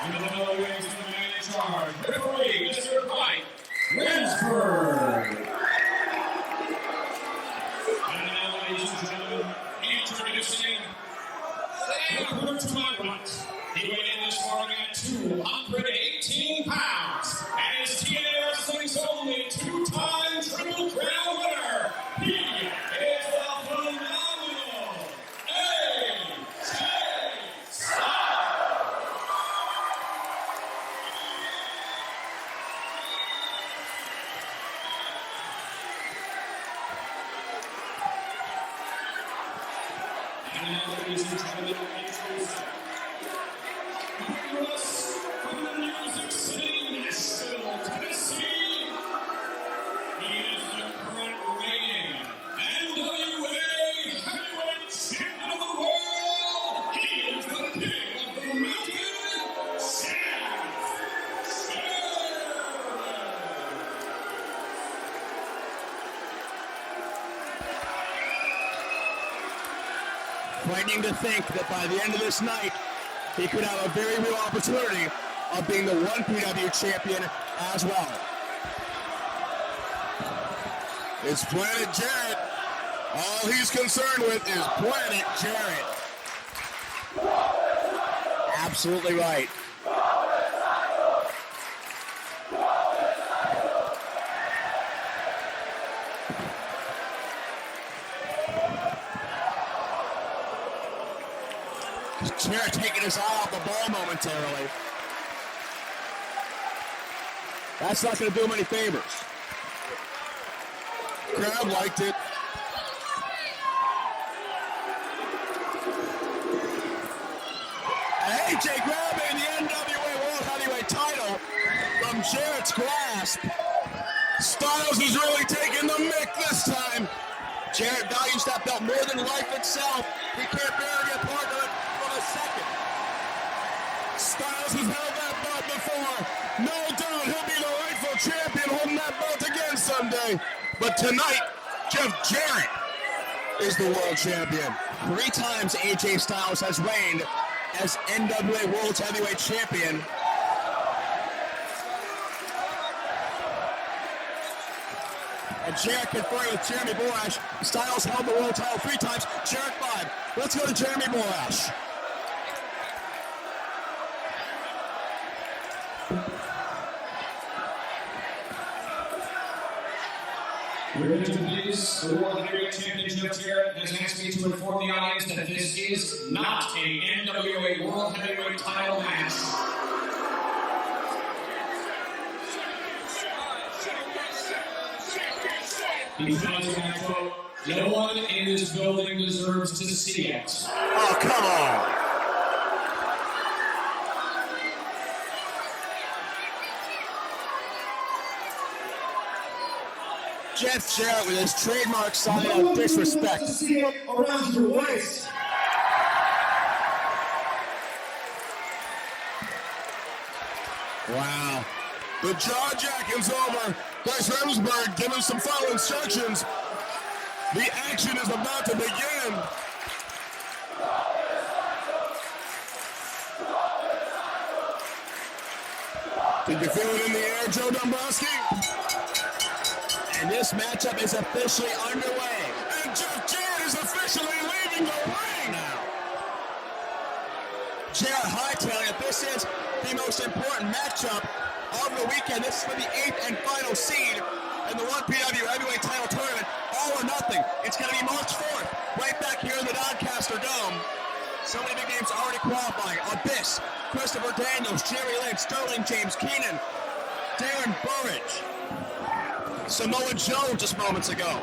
In the middleweight to the man in charge, referee Mr. Mike Lynnsburg. And now, ladies and gentlemen, introducing the to my right. He weighed in this morning at 218 pounds. And his TNA Wrestling's only two-time Triple Crown winner. He is the phenomenal AJ Styles. And now, ladies and gentlemen, introducing us from the Music City, Nashville, Tennessee. He is the current reigning NWA heavyweight champion of the world. He is the king of the mountain, Frightening to think that by the end of this night, he could have a very real opportunity of being the 1PW champion as well. It's Planet Jarrett. All he's concerned with is Planet Jarrett. Absolutely right. Jarrett taking his eye off the ball momentarily. That's not going to do him any favors. Crowd liked it. AJ grabbing the NWA World Heavyweight title from Jarrett's grasp. Styles is really taking the mick this time. Jarrett values that belt more than life itself. He can't bear to be a part of it for a second. Styles has held that belt before. No doubt he'll be the rightful champion holding that belt again someday. But tonight, Jeff Jarrett is the world champion. 3 times AJ Styles has reigned as NWA World Heavyweight Champion. And Jarrett conferring with Jeremy Borash. Styles held the world title 3 times, Jarrett 5. Let's go to Jeremy Borash. We're going to introduce the World Heavyweight Championship. Jarrett has asked me to inform the audience that this is not a NWA World Heavyweight title match. He tells me, I quote, no one in this building deserves to see it. Oh, come on. Jeff Jarrett with his trademark sign of disrespect. See it around your waist. Wow. The jaw jacking's over. Bryce Remsburg giving some final instructions. The action is about to begin. Did you feel it in the air, Joe Dombrowski? And this matchup is officially underway. And Jeff Jarrett is officially leaving the ring now. Jarrett hightailing it. This is the most important matchup of the weekend. This is for the 8th and final seed in the 1PW Heavyweight Title Tournament. All or nothing. It's going to be March 4th, right back here in the Doncaster Dome. So many big names already qualifying. Abyss, Christopher Daniels, Jerry Lynn, Sterling James, Keenan, Darren Burridge, Samoa Joe just moments ago.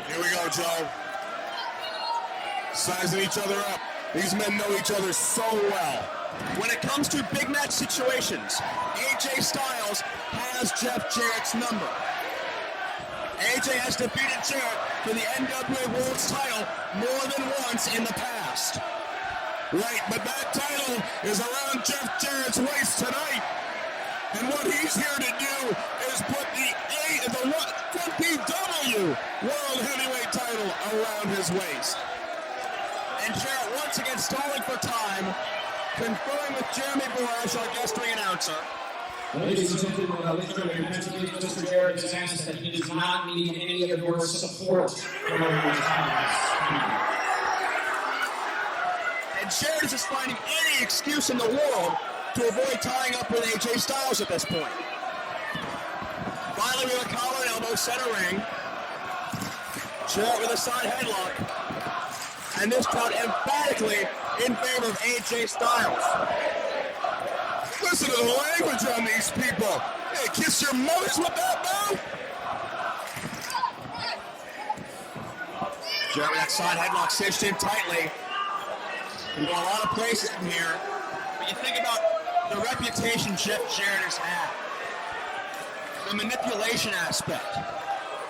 Here we go, Joe. Sizing each other up. These men know each other so well. When it comes to big match situations, AJ Styles has Jeff Jarrett's number. AJ has defeated Jarrett for the NWA World's title more than once in the past. Right, but that title is around Jeff Jarrett's waist tonight. And what he's here to do is put the 1PW World Heavyweight title around his waist. And Jarrett once again stalling for time, conferring with Jeremy Borash, our guest ring announcer. Ladies and gentlemen, Mr. Jarrett has asked that he does not need any of your support from his And Jarrett is just finding any excuse in the world to avoid tying up with AJ Styles at this point. Finally, with a collar and elbow, center ring. Jarrett with a side headlock. And this crowd emphatically in favor of AJ Styles. Listen to the language on these people. Hey, kiss your mothers with that mouth? Jarrett with that side headlock cinched in tightly. Can go a lot of places from here. But you think about the reputation Jeff Jarrett has had. The manipulation aspect.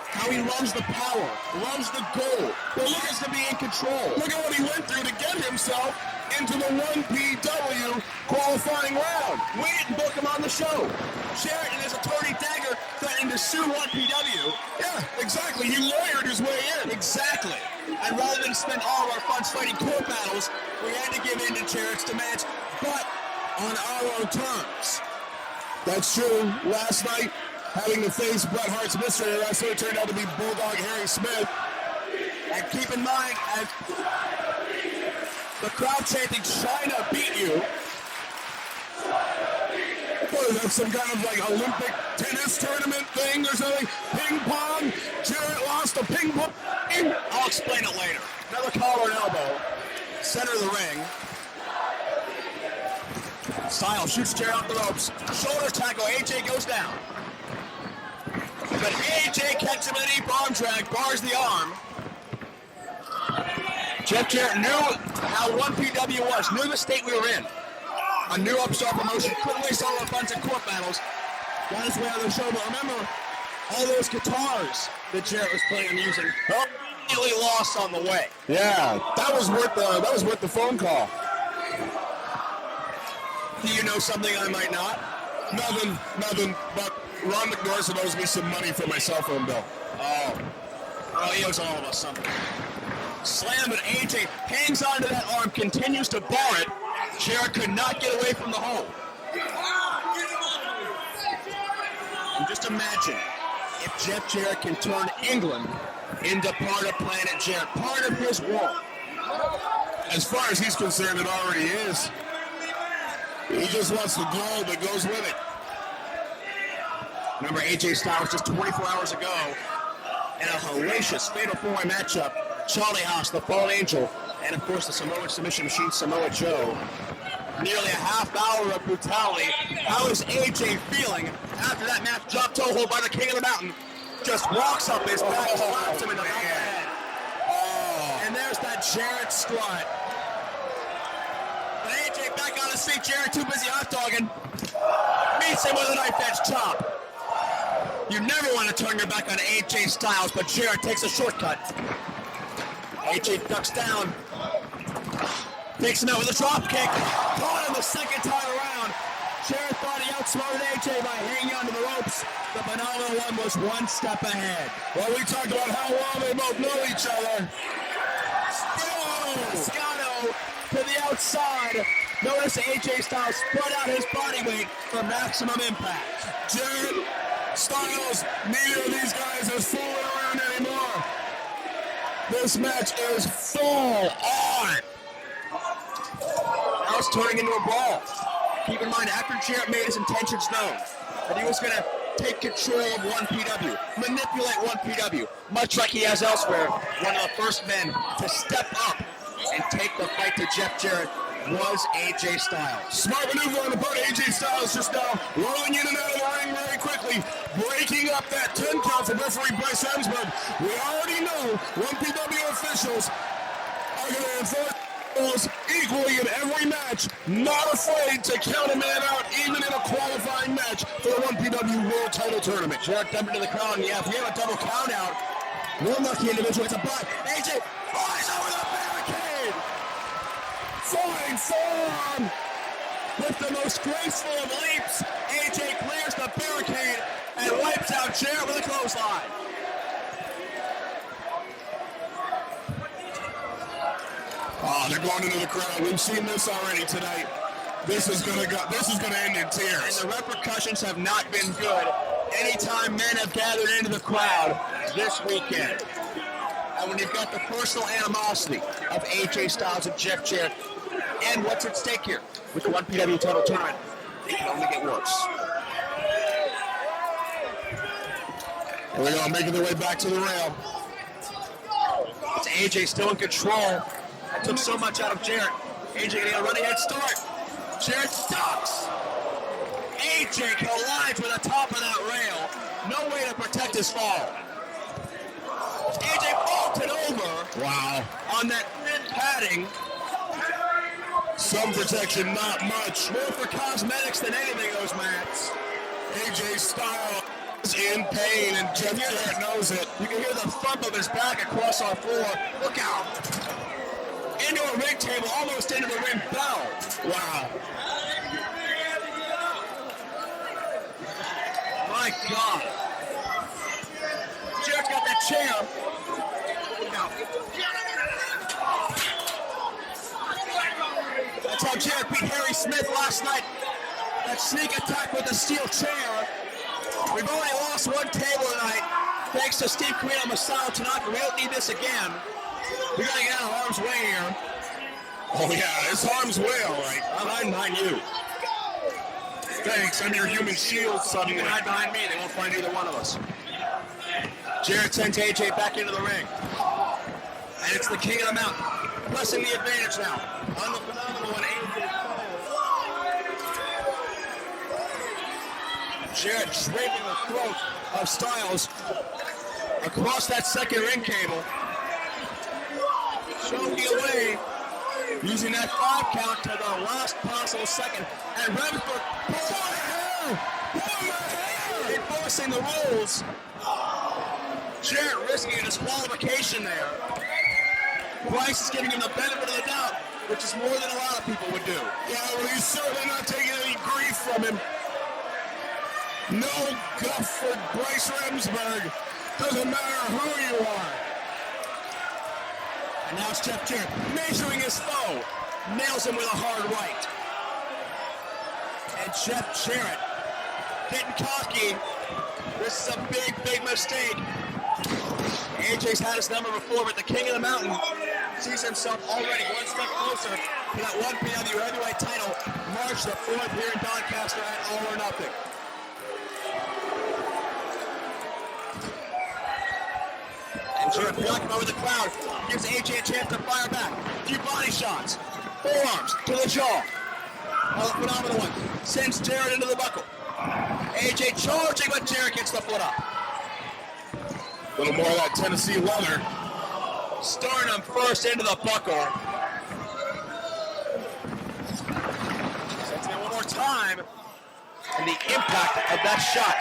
How he loves the power, loves the goal, believes to be in control. Look at what he went through to get himself into the 1PW qualifying round. We didn't book him on the show. Jarrett and his attorney Dagger threatened to sue 1PW. Yeah, exactly. He lawyered his way in. Exactly. And rather than spend all of our funds fighting court battles, we had to give in to Jarrett's demands, but on our own terms. That's true. Last night, having to face Bret Hart's mystery wrestler turned out to be Bulldog Harry Smith. And keep in mind, as the crowd chanting, China beat you. What is that, some kind of like Olympic tennis tournament thing or something? Ping pong? Jarrett lost a ping pong? I'll explain it later. Another collar and elbow. Center of the ring. Styles shoots Jarrett off the ropes. Shoulder tackle. AJ goes down. But AJ catches him with a deep arm drag. Bars the arm. Jeff Jarrett knew how 1PW was. Knew the state we were in. A new upstart promotion. Couldn't waste all our funds in court battles. Got his way on the show. But remember, all those guitars that Jarrett was playing and using. Nearly lost on the way. Yeah, that was worth the phone call. Do you know something I might not? Nothing, but Ron McNorson owes me some money for my cell phone bill. Oh, he owes all of us something. Slam, and AJ hangs onto that arm, continues to bar it. Jarrett could not get away from the hold. And just imagine if Jeff Jarrett can turn England into part of Planet Jarrett, part of his world. As far as he's concerned, it already is. He just wants the gold that goes with it. Remember AJ Styles just 24 hours ago in a hellacious fatal four-way matchup. Charlie Haas, the Fallen Angel, and of course the Samoan submission machine, Samoa Joe. Nearly a half hour of brutality. How is AJ feeling after that match? Drop toe hold by the King of the Mountain. Just walks up his back, slaps him in the back of the head. And there's that Jarrett strut. But AJ back on his feet. Jarrett too busy hot dogging. Meets him with a knife edge chop. You never want to turn your back on AJ Styles, but Jarrett takes a shortcut. AJ ducks down. Takes him out with a drop kick. Caught him the second time around. Jarrett thought he outsmarted AJ by hanging onto the ropes. The phenomenal one was one step ahead. Well, we talked about how well they both know each other. Scotto to the outside. Notice AJ Styles spread out his body weight for maximum impact. Jarrett Styles, neither of these guys is fooling around anymore. This match is full on. Now it's turning into a brawl. Keep in mind, after Jarrett made his intentions known, that he was going to take control of 1PW, manipulate 1PW, much like he has elsewhere, one of the first men to step up and take the fight to Jeff Jarrett was AJ Styles. Smart maneuver on the part of AJ Styles just now, rolling in and out of the ring very quickly, breaking up that 10 count from referee Bryce Hemsberg. We already know 1PW officials are going to enforce rules equally in every match, not afraid to count a man out even in a qualifying match for the 1PW World Title Tournament. Jarrett dumped into the crowd, and yeah, if we have a double count out, one lucky individual, it's a butt. AJ flies over the barricade! Flying forearm! With the most graceful of leaps, AJ clears the barricade and wipes out Jarrett with a clothesline. Oh, Wow, they're going into the crowd. We've seen this already tonight. This is gonna end in tears. And the repercussions have not been good anytime men have gathered into the crowd this weekend. And when you've got the personal animosity of AJ Styles and Jeff Jarrett, and what's at stake here with the 1PW title tournament, it can only get worse. Here we go, making their way back to the rail. It's AJ still in control. That took so much out of Jarrett. AJ getting a running head start. Jarrett stops. AJ collides with the top of that rail. No way to protect his fall. AJ vaulted over. Wow. On that thin padding. Some protection, not much. More for cosmetics than anything, those mats. AJ Styles is in pain, and Jeff Jarrett knows it. You can hear the thump of his back across our floor. Look out. Into a ring table, almost into the ring bell. Wow. My God. Jarrett's got that chair. That's how Jarrett beat Harry Smith last night. That sneak attack with the steel chair. We've only lost one table tonight, thanks to Steve Queen on Masao tonight, but we don't need this again. We gotta get out of harm's way here. Oh yeah, it's harm's way, all right. I'm hiding behind you. Thanks, I'm your human shield, suddenly. You can hide behind me, they won't find either one of us. Jarrett sends AJ back into the ring. And it's the King of the Mountain, pressing the advantage now on the phenomenal one, AJ. Jarrett scraping the throat of Styles across that second ring cable. Choking away, using that 5 count to the last possible second. And Remsburg, enforcing the rules. Jarrett risking a disqualification there. Bryce is giving him the benefit of the doubt, which is more than a lot of people would do. Yeah, well, he's certainly not taking any grief from him. No guff for Bryce Remsburg. Doesn't matter who you are. And now it's Jeff Jarrett measuring his foe. Nails him with a hard right. And Jeff Jarrett getting cocky. This is a big, big mistake. AJ's had his number before, but the King of the Mountain sees himself already one step closer to that 1PW heavyweight title, March the 4th here in Doncaster at All or Nothing. And Jarrett blocking over the crowd, gives AJ a chance to fire back. A few body shots, forearms to the jaw. Oh, the phenomenal one sends Jarrett into the buckle. AJ charging, but Jarrett gets the foot up. A little more of that Tennessee leather. Sternum first into the buckle. Sets it one more time. And the impact of that shot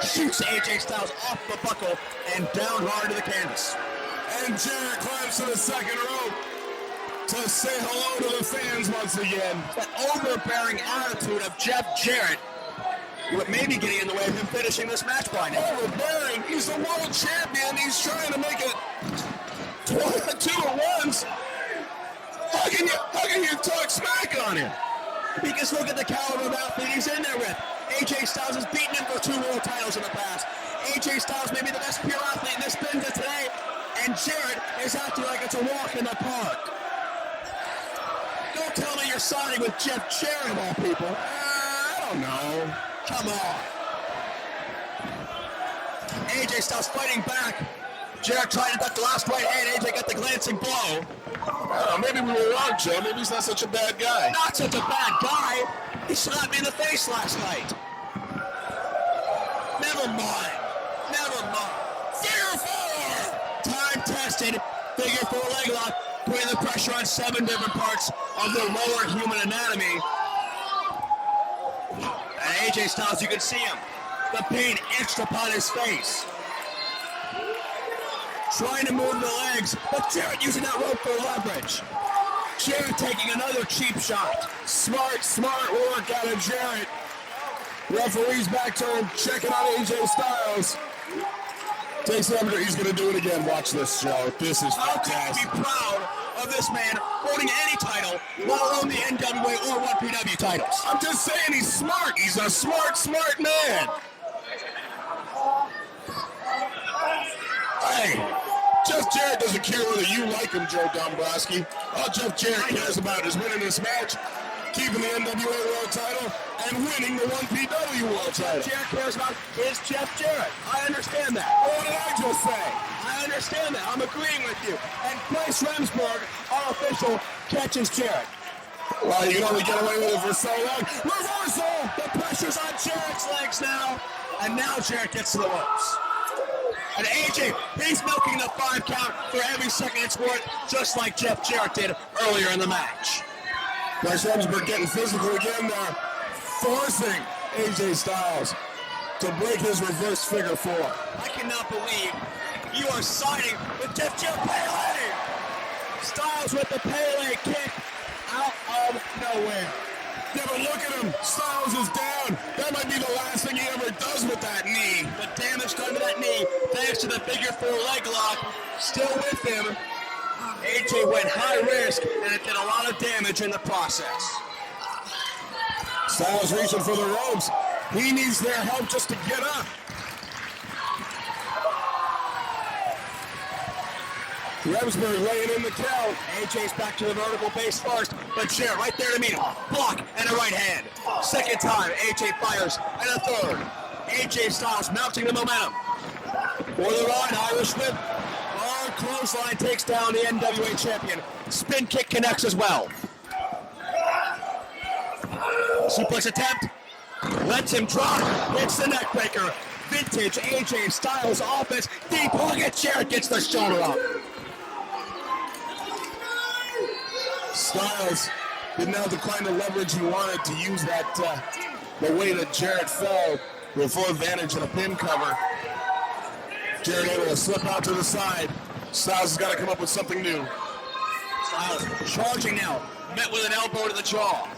shoots AJ Styles off the buckle and down hard to the canvas. And Jarrett climbs to the second rope to say hello to the fans once again. That overbearing attitude of Jeff Jarrett, what may be getting in the way of him finishing this match by now. Overbearing? He's the world champion. He's trying to make it 2 at once. How can you talk smack on him? Because look at the caliber of outfit he's in there with. AJ Styles has beaten him for 2 world titles in the past. AJ Styles may be the best pure athlete in this business today, and Jarrett is acting like it's a walk in the park. Don't tell me you're siding with Jeff Jarrett of all people. I don't know. Come on. AJ Styles fighting back. Jarrett trying to duck the last right hand. AJ got the glancing blow. Maybe we were wrong, Joe. Maybe he's not such a bad guy. Not such a bad guy. He slapped me in the face last night. Never mind. Never mind. Figure 4! Time-tested figure 4 leg lock, putting the pressure on 7 different parts of the lower human anatomy. And AJ Styles, you can see him. The pain etched upon his face. Trying to move the legs, but Jarrett using that rope for leverage. Jarrett taking another cheap shot. Smart work out of Jarrett. Referee's back to him, checking out AJ Styles. Takes him, he's going to do it again. Watch this, Joe. This is How fantastic. can you be proud of this man holding any title, let alone the NWA or 1PW titles. I'm just saying he's smart. He's a smart man. Hey, Jeff Jarrett doesn't care whether you like him, Joe Dombrowski. All Jeff Jarrett cares about is winning this match, keeping the NWA World title, and winning the 1PW World title. Jarrett cares about is Jeff Jarrett. I understand that. What did I just say? I understand that. I'm agreeing with you. And Bryce Remsburg, our official, catches Jarrett. Well, you can only get away with it for so long. Reversal! The pressure's on Jarrett's legs now. And now Jarrett gets to the ropes. And AJ, he's milking the 5 count for every second it's worth, just like Jeff Jarrett did earlier in the match. Bryce Remsburg getting physical again there, forcing AJ Styles to break his reverse figure 4. I cannot believe you are siding with Jeff Jarrett. Pele! Styles with the Pele kick out of nowhere. Yeah, but look at him. Styles is down. That might be the last thing he ever does with that knee. The damage done to that knee, thanks to the figure 4 leg lock, still with him. AJ went high risk, and it did a lot of damage in the process. Styles reaching for the ropes. He needs their help just to get up. Remsburg laying in the count. AJ's back to the vertical base first, but Jarrett right there to meet him. Block and a right hand. Second time, AJ fires, and a third. AJ Styles mounting the momentum. For the run, Irish whip. Long clothesline takes down the NWA champion. Spin kick connects as well. Suplex attempt. Lets him drop. Hits the neck breaker. Vintage AJ Styles offense. Deep pocket. Jarrett gets the shoulder up. Styles didn't have the kind of leverage he wanted to use that, the way that Jarrett fell with full advantage in a pin cover. Jarrett able to slip out to the side. Styles has got to come up with something new. Styles charging now, met with an elbow to the jaw.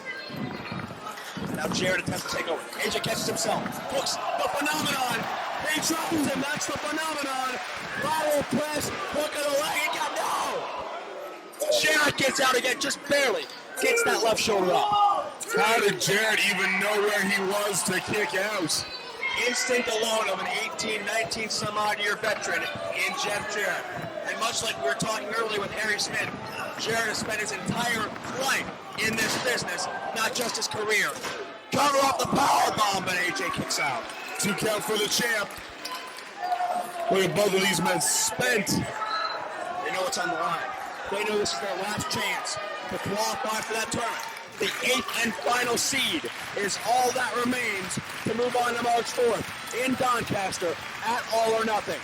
Now Jarrett attempts to take over. AJ catches himself, hooks the phenomenon. He drops him, that's the phenomenon. Lateral press, hook of the leg, he got no! Jarrett gets out again, just barely. Gets that left shoulder up. How did Jarrett even know where he was to kick out? Instinct alone of an 18, 19 some odd year veteran in Jeff Jarrett. And much like we were talking earlier with Harry Smith, Jarrett has spent his entire life in this business, not just his career. Cover off the power bomb, but AJ kicks out. 2 count for the champ. Look at both of these men spent. They know what's on the line. They know this is their last chance to qualify for that tournament. The 8th and final seed is all that remains to move on to March 4th in Doncaster at All or Nothing.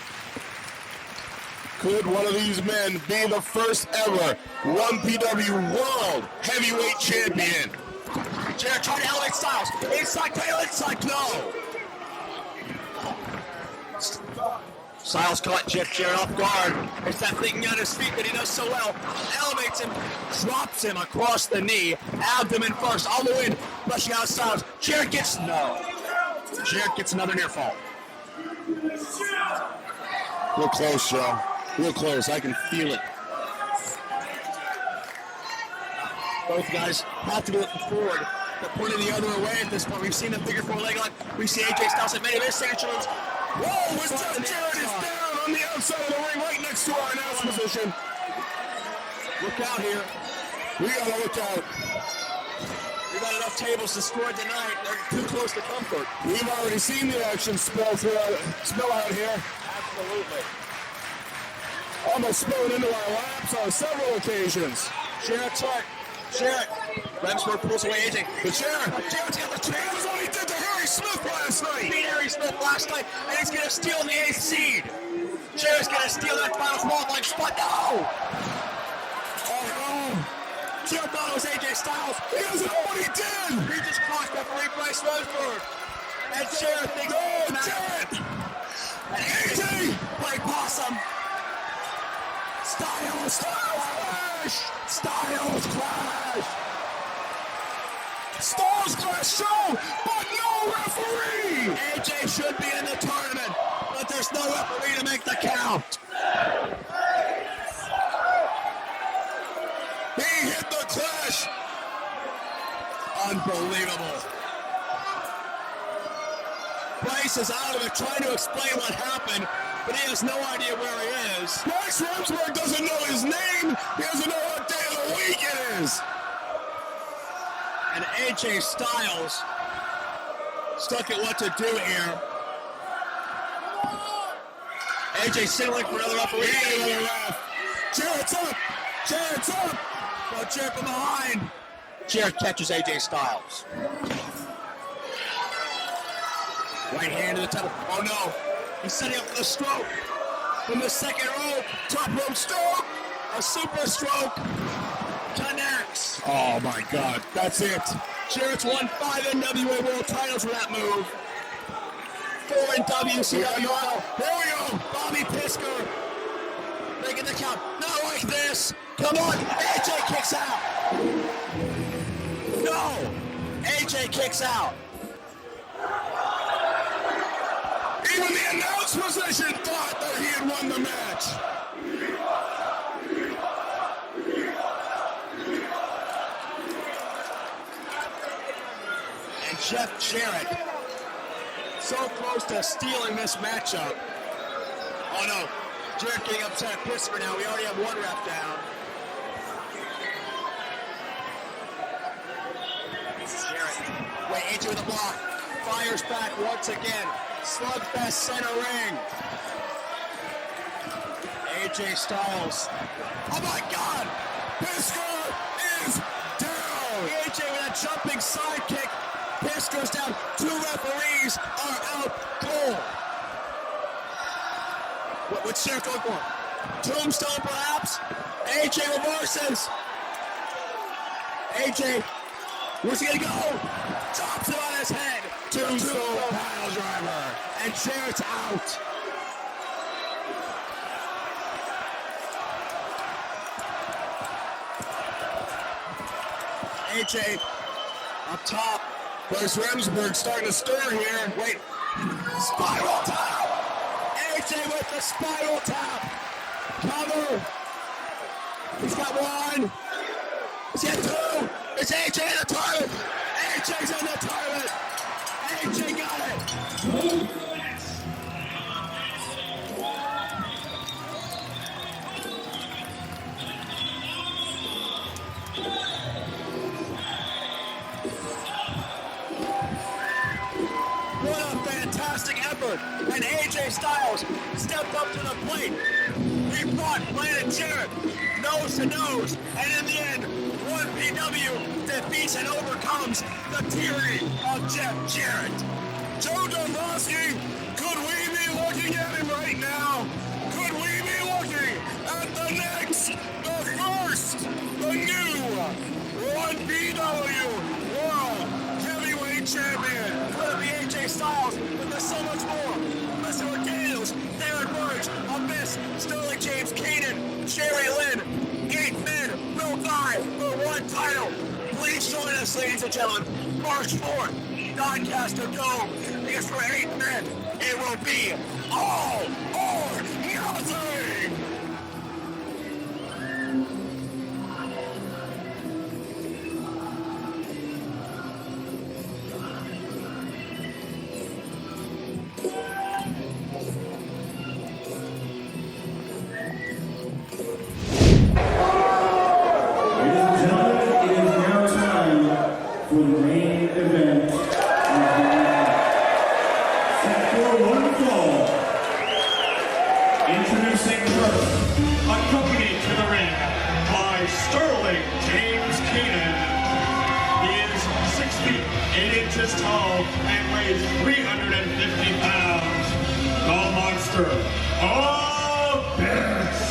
Could one of these men be the first ever 1PW World Heavyweight Champion? Jarrett trying to elevate Styles. Inside tail, inside, no! Styles caught Jeff Jarrett off guard. It's that thinking on his feet that he does so well. Elevates him, drops him across the knee. Abdomen first, on the wind, rushing out Styles. Jarrett gets, no. Jarrett gets another near fall. Real close, Joe. Real close. I can feel it. Both guys have to be looking forward. They're pointing the other way at this point. We've seen the figure 4 leg lock. We see AJ Styles at many of his signature moves. Whoa, with Jeff Jarrett is down on the outside of the ring, right next to our announce position. Look out here. We gotta look out. We've got enough tables destroyed tonight. They're too close to comfort. We've already seen the action spill out here. Absolutely. Almost spilling into our laps on several occasions. Jarrett's hurt. Jarrett. Remsburg pulls away AJ. The Jarrett's got the chance. That was what he did to Harry Smith last night. Beat Harry Smith last night, and he's going to steal the 8th seed. Jarrett's going to steal that final qualifying spot. No! Jarrett thought it was AJ Styles. He doesn't know what he did. He just crossed referee Bryce Remsburg. And Jarrett thinks, oh, Jarrett! And AJ play possum. Styles clash! Styles clash! Styles clash show, but no referee! AJ should be in the tournament, but there's no referee to make the count. He hit the clutch. Unbelievable. Bryce is out of it trying to explain what happened, but he has no idea where he is. Max Remsburg doesn't know his name. He doesn't know what day of the week it is. And AJ Styles stuck at what to do here. AJ signaling for another referee. Another ref. Jarrett's up. Jarrett's up. But Jarrett from behind. Jarrett catches AJ Styles. Right hand to the top. Oh no. He's setting up for the stroke. From the second rope. Top rope stroke. A super stroke. Connects. Oh my God. That's it. Jarrett's won 5 NWA World Titles with that move. 4 in WCW. Here we go. Bobby Pisker. Making the count. Not like this. Come on. AJ kicks out. No. AJ kicks out. Even the announce position thought that he had won the match. And Jeff Jarrett, so close to stealing this matchup. Oh no, Jarrett getting upset at Pisker now. We already have one ref down. This is Jarrett. Wait, AJ with a block. Fires back once again. Slugfest center ring. AJ Styles. Oh my God! Pisker is down! AJ with a jumping sidekick. Pisker's down. 2 referees are out cold. What's Jarrett going for? Tombstone perhaps? AJ reverses. AJ, where's he gonna go? Drops it on his head. Tombstone pile driver. And Jarrett's out. AJ up top. Where's Remsburg starting to stir here? Wait. Spiral tap. AJ with the spiral tap. Cover. He's got 1. He's got 2. It's AJ in the toilet. AJ's in the toilet. AJ got it. What a fantastic effort. And AJ Styles stepped up to the plate. He brought Lynn and Jarrett nose to nose. And in the end, 1PW defeats and overcomes the tyranny of Jeff Jarrett. Joe Dombrowski, could we be looking at him right now? Could we be looking at the next, the first, the new 1PW World Heavyweight Champion? Could it be AJ Styles, but there's so much more. Mr. McDaniels, Darren Burge, Abyss, Sterling James, Keenan, Sherry Lynn, 8 men will die for 1 title. Please join us, ladies and gentlemen, March 4th, Doncaster Dome, because for 8 men, it will be all or nothing! Introducing first, accompanied to the ring by Sterling James Keenan. He is 6 feet 8 inches tall and weighs 350 pounds. The monster, Abyss.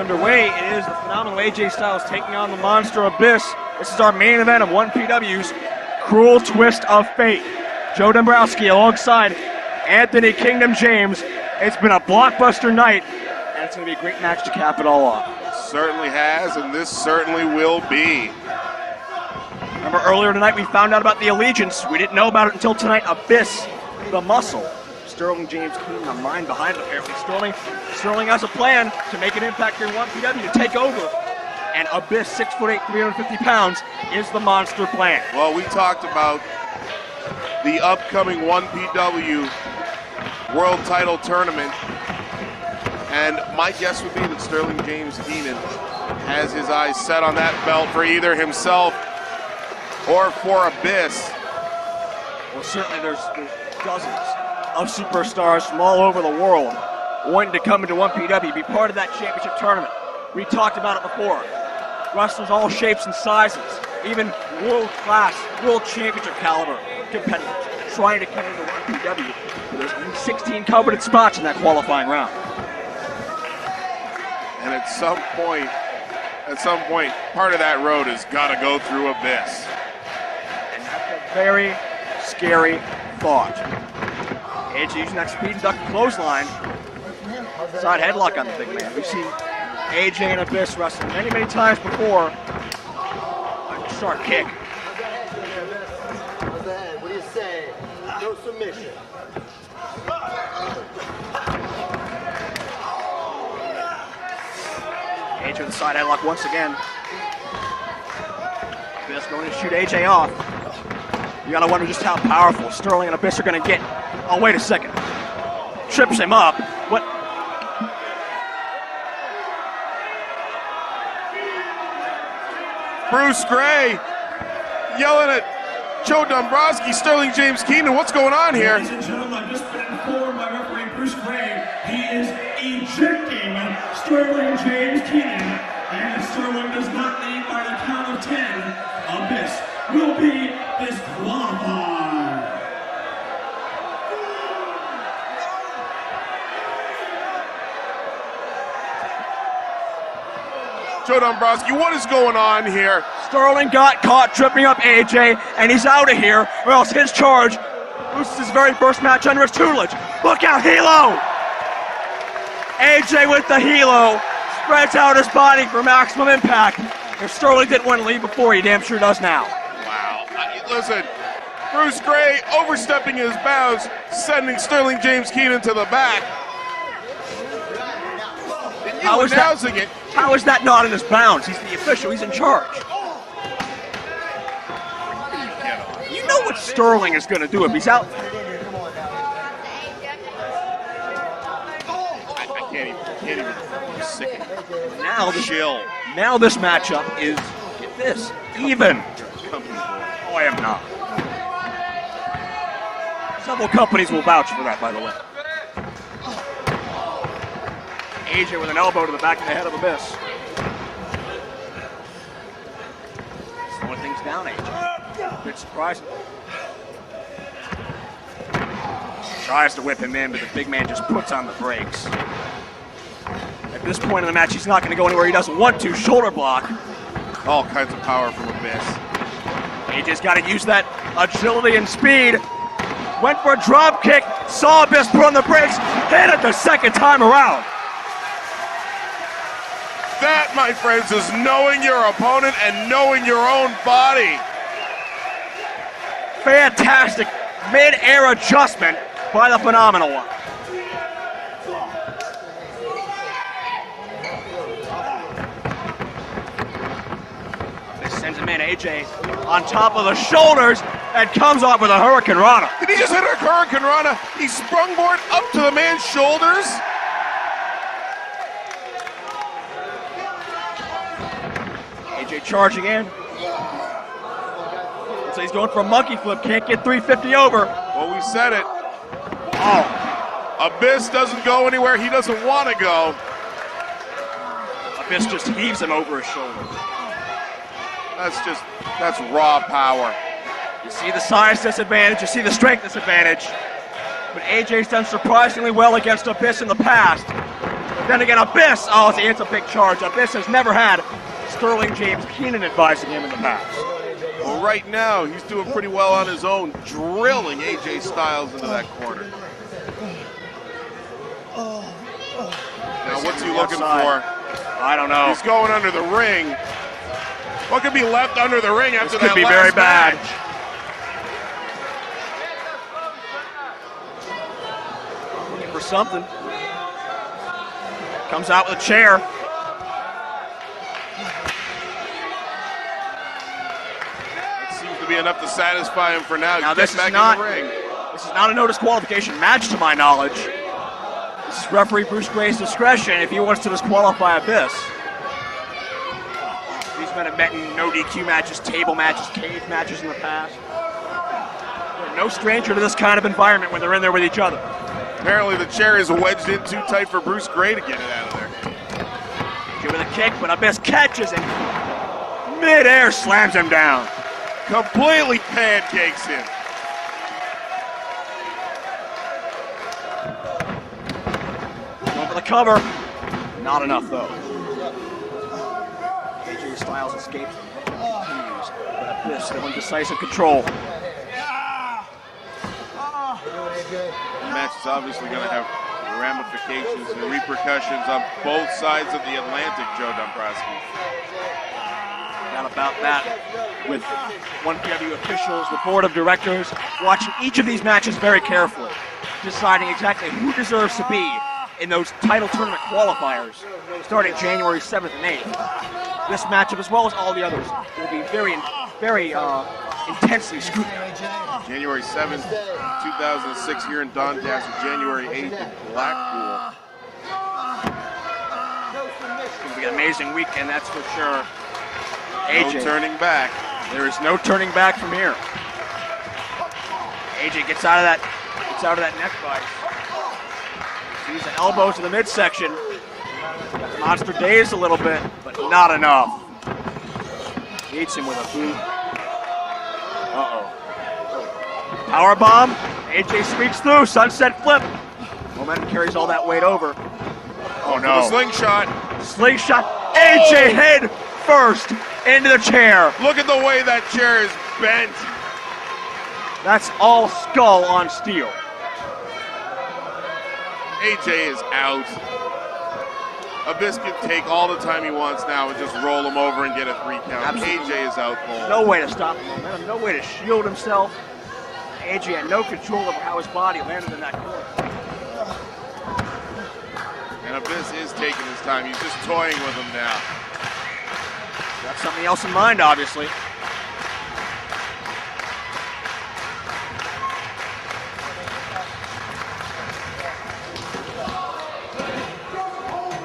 underway. It is the phenomenal AJ Styles taking on the Monster Abyss. This is our main event of 1PW's Cruel Twist of Fate. Joe Dombrowski alongside Anthony Kingdom James. It's been a blockbuster night, and it's going to be a great match to cap it all off. It certainly has, and this certainly will be. Remember earlier tonight we found out about the Allegiance. We didn't know about it until tonight. Abyss, the Muscle. Sterling James Keenan, the mind behind it apparently. Sterling has a plan to make an impact here in 1PW to take over. And Abyss, 6'8", 350 pounds, is the monster plan. Well, we talked about the upcoming 1PW World Title Tournament, and my guess would be that Sterling James Keenan has his eyes set on that belt for either himself or for Abyss. Well, certainly there's dozens of superstars from all over the world wanting to come into 1PW, be part of that championship tournament. We talked about it before. Wrestlers all shapes and sizes, even world-class, world championship caliber competitors trying to come into 1PW. There's 16 coveted spots in that qualifying round. And at some point, part of that road has got to go through Abyss. And that's a very scary thought. AJ using that speed duck clothesline. Side headlock on the big man. We've seen AJ and Abyss wrestle many, many times before. A sharp kick. What do you say? No submission. AJ with the side headlock once again. Abyss going to shoot AJ off. You gotta wonder just how powerful Sterling and Abyss are gonna get. Oh, wait a second. Trips him up. What? Bruce Gray yelling at Joe Dombrowski, Sterling James Keenan. What's going on here? Ladies and gentlemen, I've just been informed by referee Bruce Gray. He is ejecting Sterling James Keenan. And if Sterling does not leave by the count of 10, Abyss will be disqualified. Joe Dombrowski, what is going on here? Sterling got caught tripping up AJ, and he's out of here, or else his charge loses his very first match under his tutelage. Look out, Hilo! AJ with the Hilo, spreads out his body for maximum impact. If Sterling didn't want to leave before, he damn sure does now. Wow. Listen, Bruce Gray overstepping his bounds, sending Sterling James Keenan to the back. And you announcing it. How is that not in his bounds? He's the official. He's in charge. You know what Sterling is going to do if he's out. I can't even. I'm sick of it. Now this matchup is, get this, even. Oh, I am not. Several companies will vouch for that, by the way. AJ with an elbow to the back of the head of Abyss. Slowing things down, AJ. A bit surprising. Tries to whip him in, but the big man just puts on the brakes. At this point in the match, he's not going to go anywhere he doesn't want to. Shoulder block. All kinds of power from Abyss. AJ's got to use that agility and speed. Went for a drop kick. Saw Abyss put on the brakes. Hit it the second time around. That, my friends, is knowing your opponent and knowing your own body. Fantastic mid-air adjustment by the phenomenal one. This sends him in, AJ on top of the shoulders and comes off with a Hurricane Rana. Did he just hit a Hurricane Rana? He sprungboard up to the man's shoulders. AJ charging in. So he's going for a monkey flip. Can't get 350 over. Well, we said it. Oh. Abyss doesn't go anywhere he doesn't want to go. Abyss just heaves him over his shoulder. That's raw power. You see the size disadvantage. You see the strength disadvantage. But AJ's done surprisingly well against Abyss in the past. Then again, Abyss. Oh, it's a big charge. Abyss has never had Sterling James Keenan advising him in the past. Well, right now, he's doing pretty well on his own, drilling AJ Styles into that corner. Now, what's he looking for? I don't know. He's going under the ring. What could be left under the ring after that could be last very bad. match? Looking for something. Comes out with a chair. That seems to be enough to satisfy him for now. Now This is not in the ring. This is not a no disqualification match to my knowledge. This is referee Bruce Gray's discretion if he wants to disqualify Abyss. These men have met in no DQ matches, table matches, cage matches in the past. They're no stranger to this kind of environment when they're in there with each other. Apparently the chair is wedged in too tight for Bruce Gray to get it out of there. Give it a kick, but Abyss catches and mid-air slams him down. Completely pancakes him. Going for the cover. Not enough, though. AJ Styles escapes and continues, but Abyss still in decisive control. The match is obviously going to have ramifications and repercussions on both sides of the Atlantic, Joe Dombrowski. Not about that. With 1PW officials, the board of directors, watching each of these matches very carefully, deciding exactly who deserves to be in those title tournament qualifiers starting January 7th and 8th. This matchup, as well as all the others, will be very intensely scrutinized. January 7th, 2006 here in Doncaster, January 8th in Blackpool. It's going to be an amazing weekend, that's for sure. AJ, no turning back. There is no turning back from here. AJ gets out of that neck vice. Sees the elbows in the midsection. Got the monster dazed a little bit, but not enough. Beats him with a boot. Power bomb. AJ squeaks through. Sunset flip. Momentum carries all that weight over. Oh no. The slingshot. Slingshot. AJ head first into the chair. Look at the way that chair is bent. That's all skull on steel. AJ is out. Abyss can take all the time he wants now and just roll him over and get a 3 count. Absolutely. AJ is out cold. No way to stop the momentum, no way to shield himself. AJ had no control over how his body landed in that corner. And Abyss is taking his time. He's just toying with him now. Got something else in mind, obviously.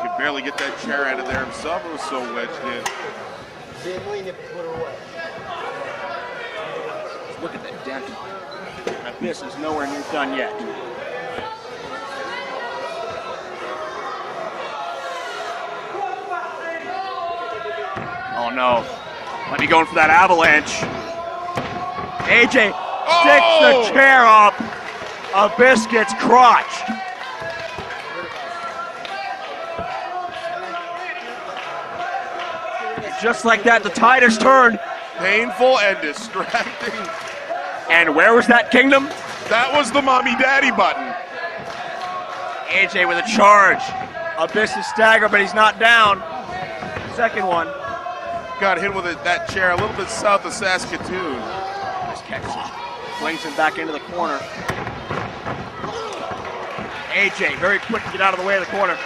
Could barely get that chair out of there himself. It was so wedged in. Look at that dent. Abyss is nowhere near done yet. Oh no. Might be going for that avalanche. AJ sticks the chair up. Abyss gets crotched. And just like that, the tide has turned. Painful and distracting. And where was that kingdom? That was the mommy daddy button. AJ with a charge. Abyss is staggered, but he's not down. Second one. Got hit with that chair a little bit south of Saskatoon. Nice catch. Flings him back into the corner. AJ very quick to get out of the way of the corner.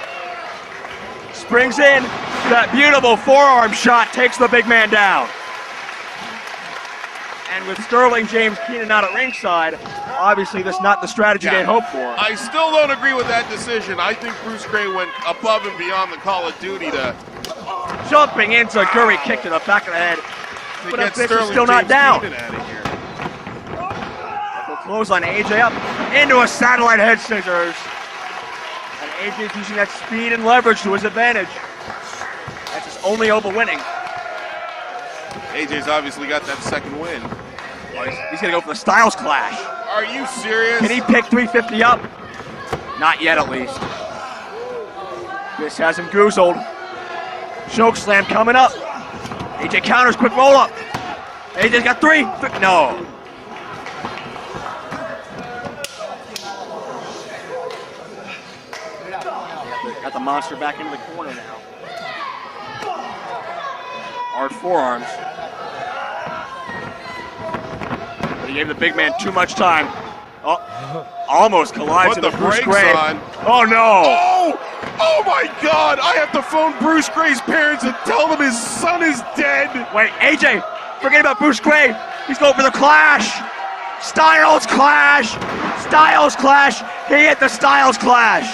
Springs in. That beautiful forearm shot takes the big man down. And with Sterling James Keenan not at ringside, obviously that's not the strategy they hoped for. I still don't agree with that decision. I think Bruce Gray went above and beyond the call of duty to jumping into a Gurry kick to the back of the head. But get Abyss Sterling is still not James down. Keenan out of here. We'll clothesline AJ up into a satellite head scissors. And AJ's using that speed and leverage to his advantage. That's his only hope of winning. AJ's obviously got that second win. Oh, he's going to go for the Styles Clash. Are you serious? Can he pick 350 up? Not yet, at least. This has him goozled. Choke slam coming up. AJ counters, quick roll up. AJ's got three. No. Got the monster back into the corner now. Hard forearms. But he gave the big man too much time. Oh, almost collides into Bruce Gray. Oh no! Oh my God! I have to phone Bruce Gray's parents and tell them his son is dead. Wait, AJ, forget about Bruce Gray. He's going for the clash. Styles clash. Styles clash. He hit the Styles clash.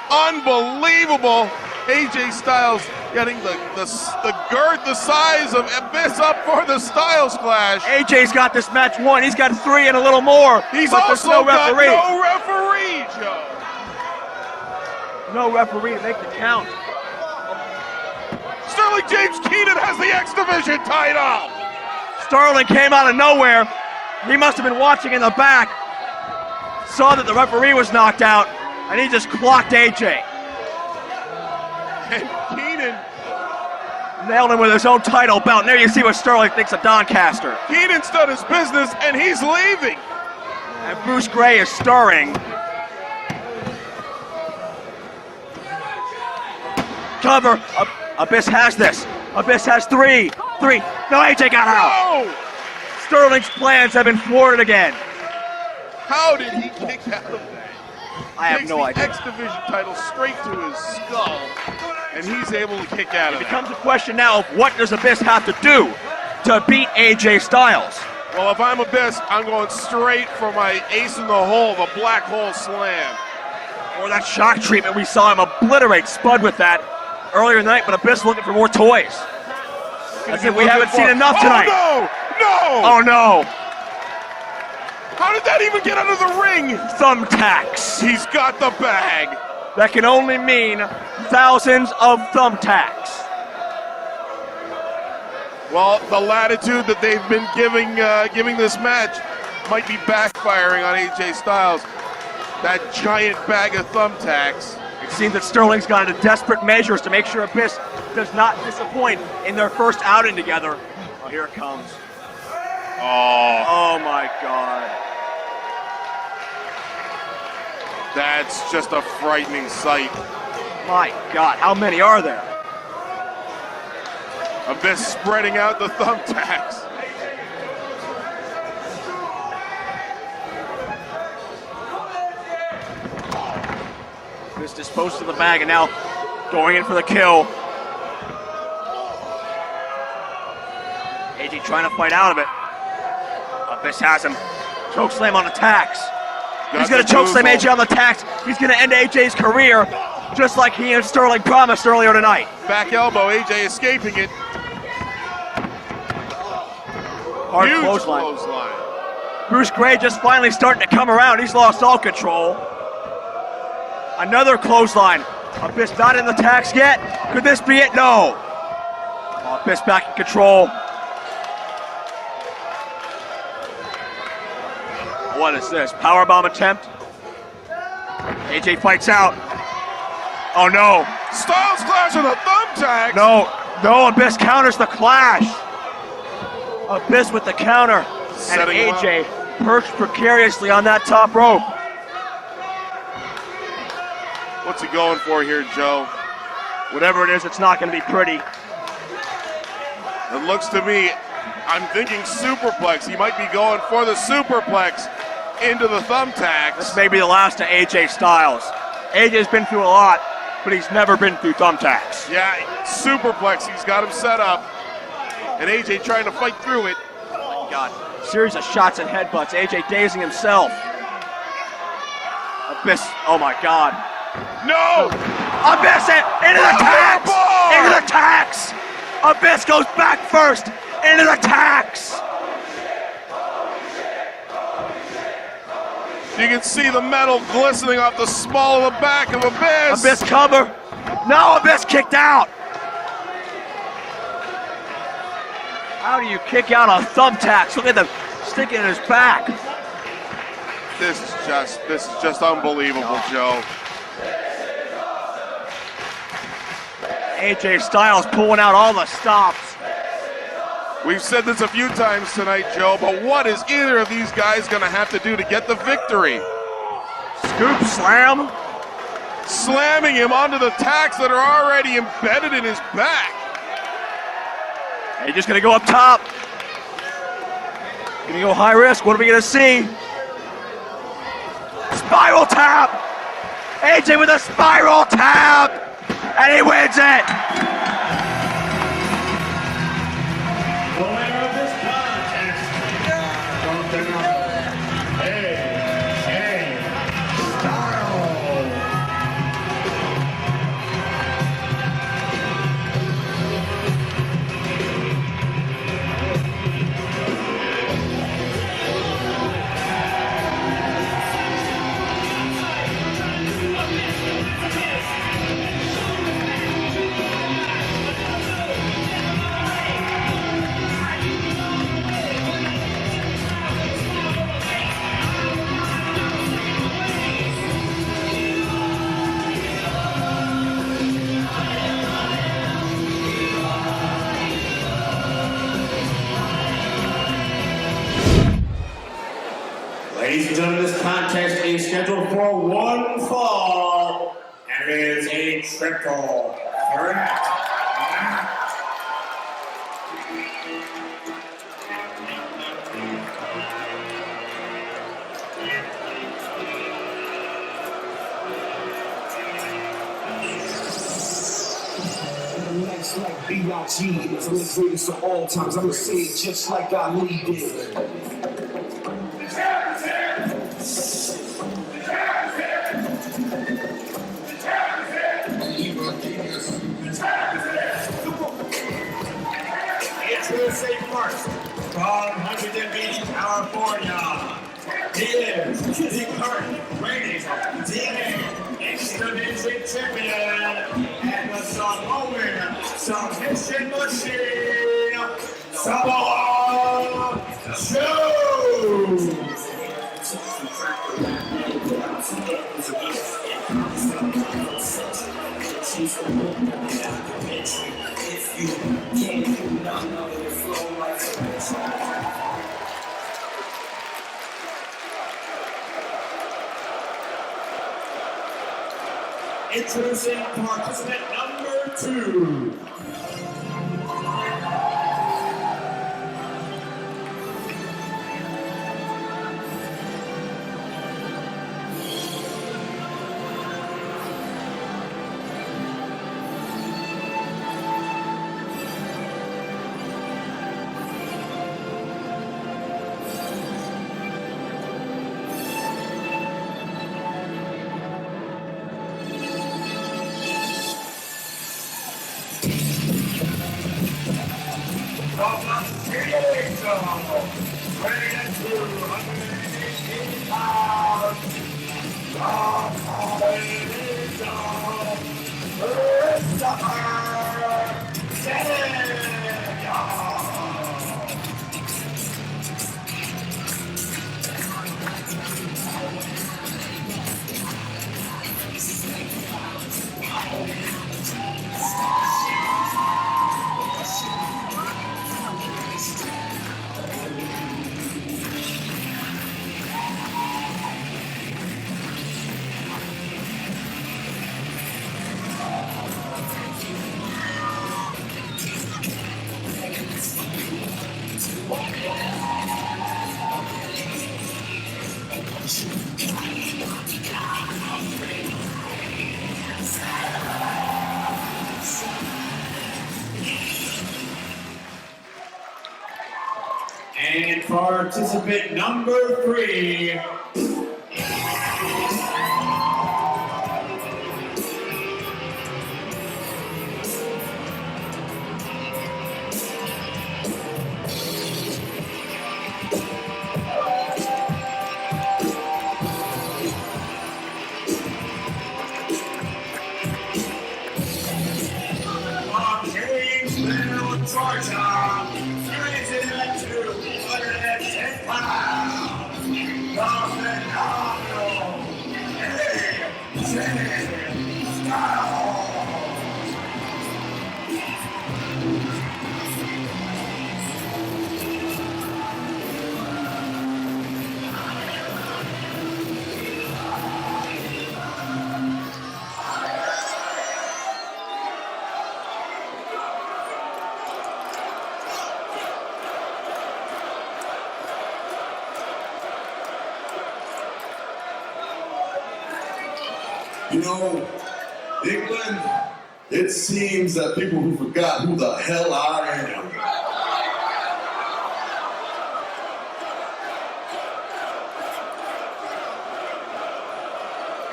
Unbelievable! AJ Styles getting the girth the size of Abyss up for the Styles clash. AJ's got this match won. He's got 3 and a little more. He's but also no referee. got no referee, Joe. No referee to make the count. Sterling James Keenan has the X Division title. Sterling came out of nowhere. He must have been watching in the back. Saw that the referee was knocked out, and he just clocked AJ. And Keenan nailed him with his own title belt. And there you see what Sterling thinks of Doncaster. Keenan's done his business, and he's leaving. And Bruce Gray is stirring. Cover. Abyss has this. Abyss has 3. No, AJ got out. No! Sterling's plans have been thwarted again. How did he kick out of that? I have no idea. X Division title straight to his skull, and he's able to kick out of it. It becomes a question now of what does Abyss have to do to beat AJ Styles? Well, if I'm Abyss, I'm going straight for my ace in the hole, the black hole slam. Or that shock treatment, we saw him obliterate Spud with that earlier in the night, but Abyss looking for more toys. I said we haven't seen enough tonight. Oh no! Oh no! How did that even get under the ring? Thumbtacks. He's got the bag. That can only mean thousands of thumbtacks. Well, the latitude that they've been giving this match might be backfiring on AJ Styles. That giant bag of thumbtacks. It seems that Sterling's gone to desperate measures to make sure Abyss does not disappoint in their first outing together. Oh, here it comes. Oh my God. That's just a frightening sight. My God, how many are there? Abyss spreading out the thumbtacks. Abyss disposed of the bag and now going in for the kill. AJ trying to fight out of it. Abyss has him. Chokeslam on the tacks. He's going to chokeslam AJ on the tacks. He's going to end AJ's career just like he and Sterling promised earlier tonight. Back elbow, AJ escaping it. Hard clothesline. Bruce Gray just finally starting to come around. He's lost all control. Another clothesline. Abyss not in the tacks yet. Could this be it? No. Oh, Abyss back in control. What is this? Powerbomb attempt? AJ fights out. Oh no. Styles clash with a thumbtack. No, Abyss counters the clash. Abyss with the counter. And AJ perched precariously on that top rope. What's he going for here, Joe? Whatever it is, it's not going to be pretty. It looks to me, I'm thinking superplex. He might be going for the superplex into the thumbtacks. This may be the last of AJ Styles. AJ's been through a lot, but he's never been through thumbtacks. Yeah, superplex. He's got him set up. And AJ trying to fight through it. Oh my God. Series of shots and headbutts. AJ dazing himself. Abyss. Oh my God. No! Abyss into the tacks! Into the tacks! Abyss goes back first into the tacks! You can see the metal glistening off the small of the back of Abyss. Abyss cover. No, Abyss kicked out. How do you kick out on thumbtacks? Look at them sticking in his back. This is just unbelievable, Joe. AJ Styles pulling out all the stops. We've said this a few times tonight, Joe, but what is either of these guys going to have to do to get the victory? Scoop slam. Slamming him onto the tacks that are already embedded in his back. And he's just going to go up top. Going to go high risk. What are we going to see? Spiral tap. AJ with a spiral tap. And he wins it. The winner of this contest from the AJ Styles. Ladies and gentlemen, this contest is scheduled for one fall, and it is a triple threat. Next like B.I.G. is one of the greatest of all times. I'ma say it just like Ali did. USA first, from Huntington, California. He is the current reigning TNA X-Division champion and the Samoan submission machine, Samoa Joe. Introducing participant number 2. And participant number 3. Georgia, raising at 210 pounds, the phenomenal AJ Styles. You know, England, it seems that people who forgot who the hell I am.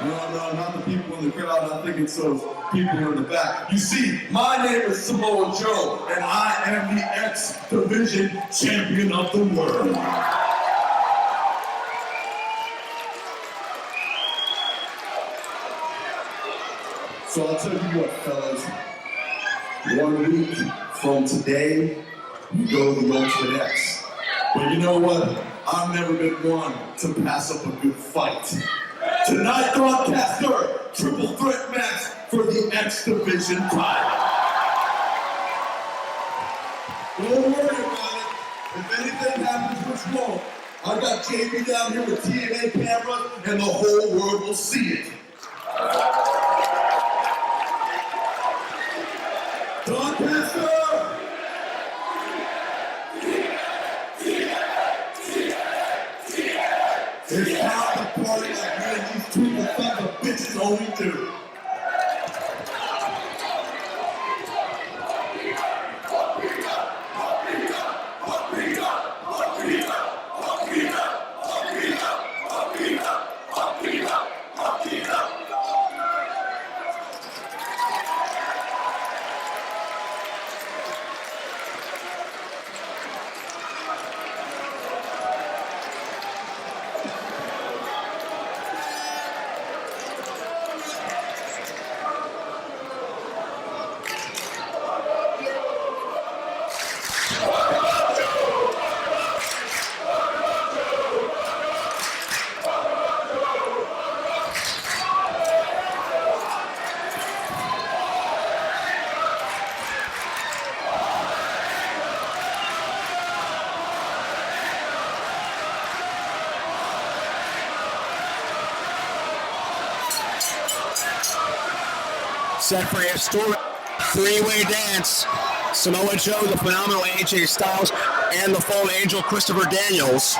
No, not the people in the crowd. I think it's those people in the back. You see, my name is Samoa Joe, and I am the X Division champion of the world. So I'll tell you what, fellas. 1 week from today, you go the Ultimate X. But you know what? I've never been one to pass up a good fight. Tonight, broadcaster, triple threat match for the X Division title. Don't worry about it. If anything happens, which won't, I got JB down here with TNA cameras, and the whole world will see it. Broadcaster! It's time to party like me and these two sons of bitches only do. Set for a historic three-way dance. Samoa Joe, the phenomenal AJ Styles, and the fallen angel Christopher Daniels.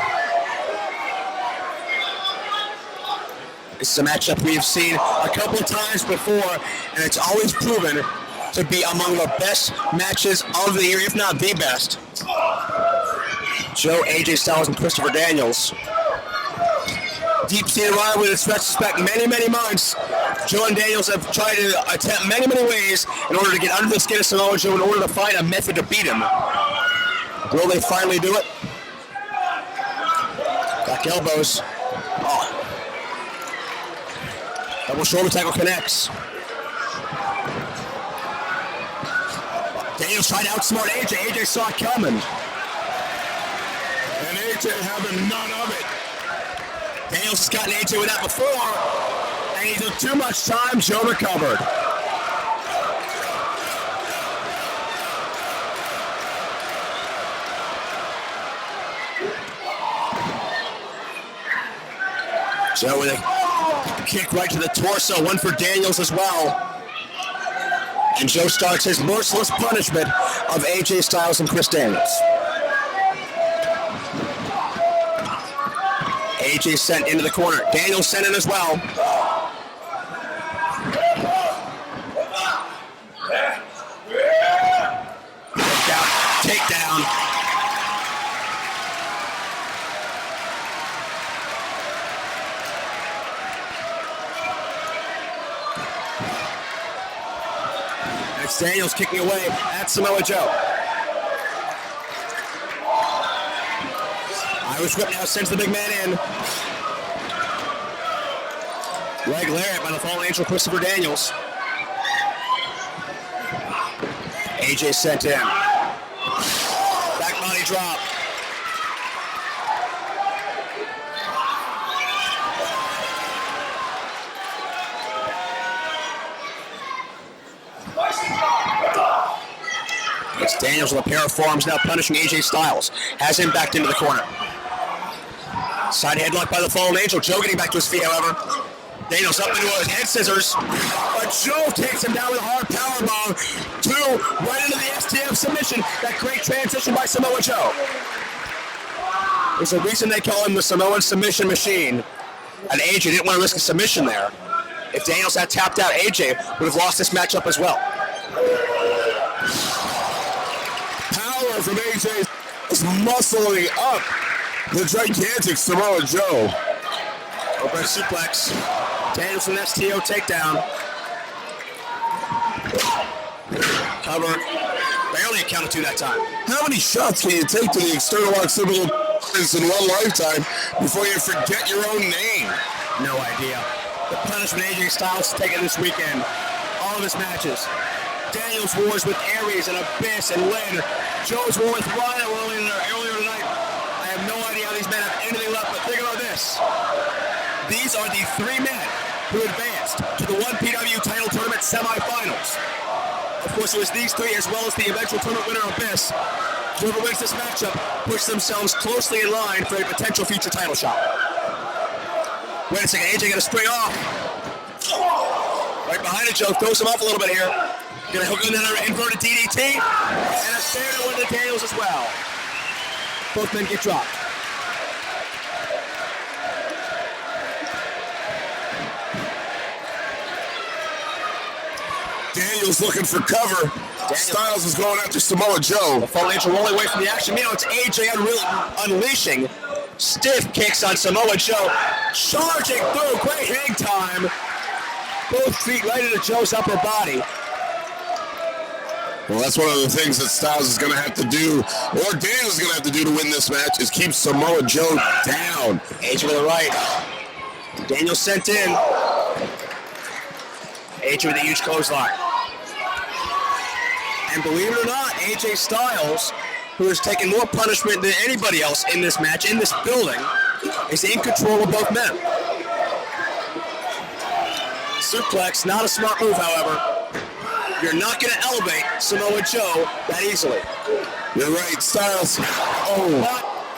This is a matchup we've seen a couple of times before, and it's always proven to be among the best matches of the year, if not the best. Joe, AJ Styles, and Christopher Daniels. Deep-seated rivalry that stretches back many, many months. Joe and Daniels have tried to attempt many, many ways in order to get under the skin of Samoa Joe in order to find a method to beat him. Will they finally do it? Back elbows. Oh. Double shoulder tackle connects. Daniels tried to outsmart AJ. AJ saw it coming. And AJ having none of it. Daniels has gotten AJ with that before, and he took too much time. Joe recovered. Joe with a kick right to the torso, one for Daniels as well. And Joe starts his merciless punishment of AJ Styles and Chris Daniels. AJ sent into the corner. Daniels sent in as well. Takedown. That's Daniels kicking away at Samoa Joe. Irish whip now sends the big man in. Leg lariat by the fallen angel Christopher Daniels. AJ sent in. Back body drop. It's Daniels with a pair of forearms now punishing AJ Styles. Has him backed into the corner. Side headlock by the fallen angel. Joe getting back to his feet, however. Daniels up into his head scissors. But Joe takes him down with a hard powerbomb. Two, right into the STF submission. That great transition by Samoa Joe. There's a reason they call him the Samoan submission machine. And AJ didn't want to risk a submission there. If Daniels had tapped out, AJ would have lost this matchup as well. Power from AJ is muscling up the gigantic Samoa Joe. Open suplex. Daniels with an STO takedown. Cover. Barely a count of 2 that time. How many shots can you take to the external occipital in one lifetime before you forget your own name? No idea. The punishment AJ Styles has taken this weekend. All of his matches. Daniels wars with Aries and Abyss and Lynn. Joe's war with Rhino earlier tonight. I have no idea how these men have anything left, but think about this. These are the 3 men who advanced to the 1PW title tournament semifinals. Of course, it was these 3 as well as the eventual tournament winner Abyss. Whoever wins this matchup puts themselves closely in line for a potential future title shot. Wait a second, AJ gonna spring off. Right behind it, Joe throws him off a little bit here. Gonna hook in another inverted DDT, and a standard one to Daniels as well. Both men get dropped. Daniels looking for cover. Styles is going after Samoa Joe. The Fallen Angel rolling away from the action. Meanwhile, it's AJ unleashing stiff kicks on Samoa Joe. Charging through, great hang time. Both feet right into Joe's upper body. Well, that's one of the things that Styles is going to have to do, or Daniels is going to have to do to win this match, is keep Samoa Joe down. AJ with the right. Daniels sent in. AJ with a huge clothesline. And believe it or not, AJ Styles, who has taken more punishment than anybody else in this match, in this building, is in control of both men. Suplex, not a smart move, however. You're not going to elevate Samoa Joe that easily. You're right, Styles. Oh,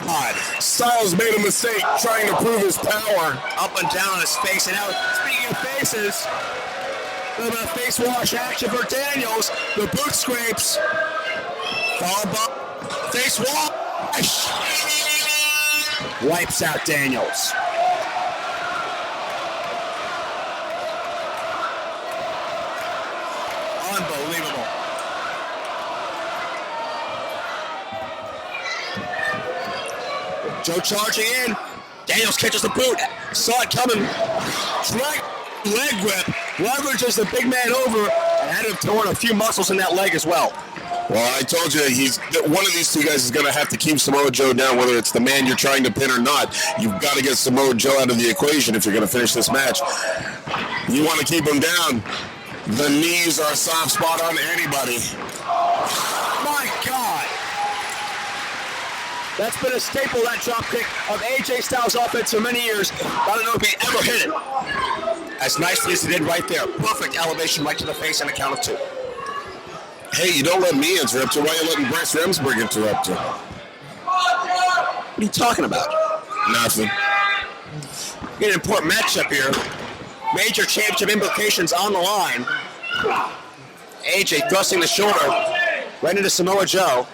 God. Styles made a mistake trying to prove his power. Up and down on his face. And now, speaking of faces, a little bit of face wash action for Daniels. The boot scrapes. Face wash. Wipes out Daniels. Unbelievable. Joe charging in. Daniels catches the boot. Saw it coming. Leg whip. Leverages the big man over and had him torn a few muscles in that leg as well. Well, I told you, one of these 2 guys is going to have to keep Samoa Joe down, whether it's the man you're trying to pin or not. You've got to get Samoa Joe out of the equation if you're going to finish this match. You want to keep him down. The knees are a soft spot on anybody. My God. That's been a staple, that drop kick of AJ Styles' offense for many years. I don't know if he ever hit it as nicely as he did right there. Perfect elevation right to the face on a count of 2. Hey, you don't let me interrupt you. Why are you letting Bryce Remsburg interrupt you? What are you talking about? Nothing. We got an important matchup here. Major championship implications on the line. AJ thrusting the shoulder right into Samoa Joe.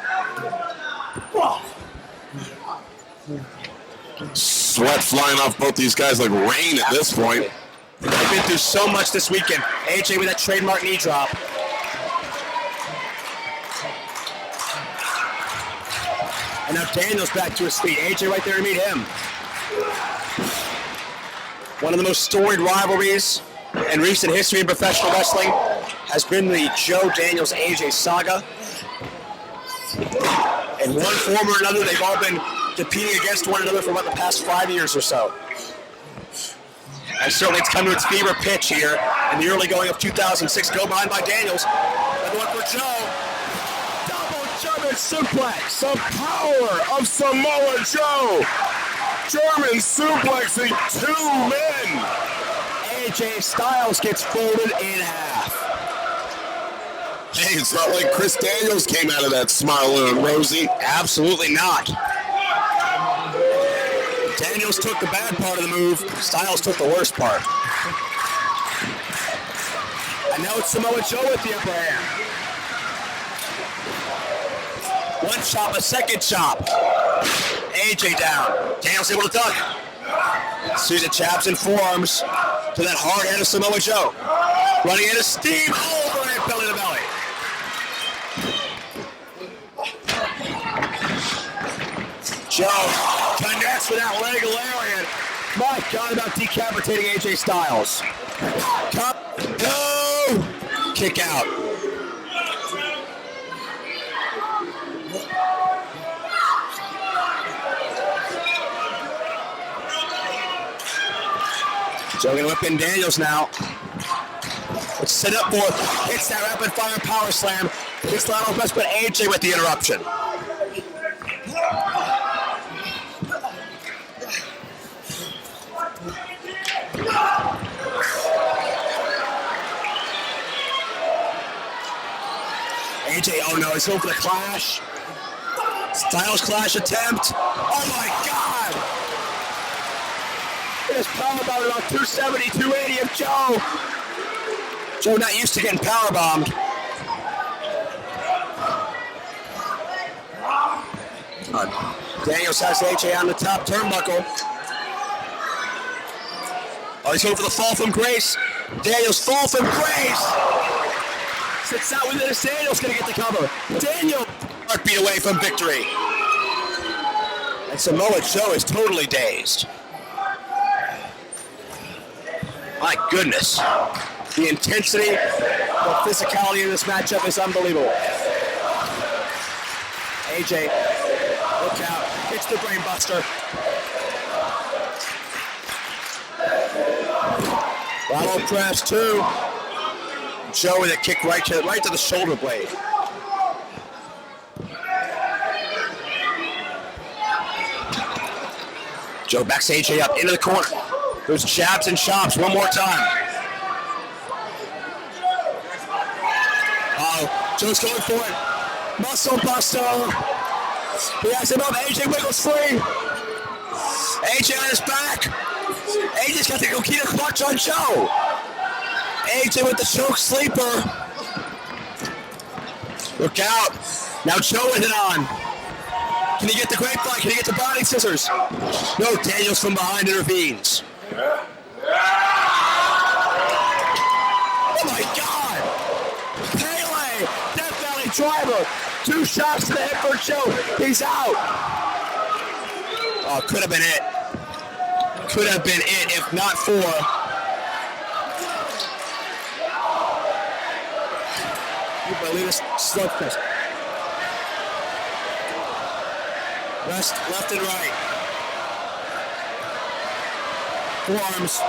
Sweat flying off both these guys like rain at this point. They've been through so much this weekend. AJ with that trademark knee drop. And now Daniels back to his feet. AJ right there to meet him. One of the most storied rivalries in recent history in professional wrestling has been the Joe Daniels AJ saga. In one form or another, they've all been competing against one another for about the past 5 years or so. And certainly it's come to its fever pitch here in the early going of 2006. Go behind by Daniels. Another one for Joe. Double German suplex. The power of Samoa Joe. German suplexing 2 men. AJ Styles gets folded in half. Hey, it's not like Chris Daniels came out of that smiling rosy. Absolutely not. Daniels took the bad part of the move. Styles took the worst part. And now it's Samoa Joe with the upper hand. One chop, a second chop. AJ down. Daniels able to duck. Sees the chaps and forearms. to that hard head of Samoa Joe. Running into steam, overhead belly to belly. Joe connects with that leg lariat. My God, about decapitating AJ Styles. No! Kick out. Joe gonna whip in Daniels now. Let's set up for hits that rapid fire power slam. Hits Lionel Best, but AJ with the interruption. AJ, oh no, he's going for the clash. Styles clash attempt. Oh my God! It's powerbombed about 270, 280 of Joe. Joe not used to getting powerbombed. Daniels has AJ on the top turnbuckle. Oh, he's going for the fall from grace. Daniels fall from grace. Sits out with it. Daniels going to get the cover. Daniel heartbeat away from victory. And Samoa Joe is totally dazed. My goodness. The intensity, the physicality in this matchup is unbelievable. AJ, look out. Hits the brain buster. Battle press 2. Joe with a kick right to the shoulder blade. Joe backs AJ up into the corner. There's jabs and chops one more time. Joe's going for it. Muscle buster. He has him up. AJ wiggles free. AJ on his back. AJ's got the Keenan clutch on Joe. AJ with the choke sleeper. Look out. Now Joe with it on. Can he get the grapevine? Can he get the body scissors? No, Daniels from behind intervenes. Oh my God! Pele! Death Valley driver! 2 shots to the head for Joe. He's out. Oh, could have been it. Could have been it if not for. You believe this slugfest. Rest left and right. Forearms.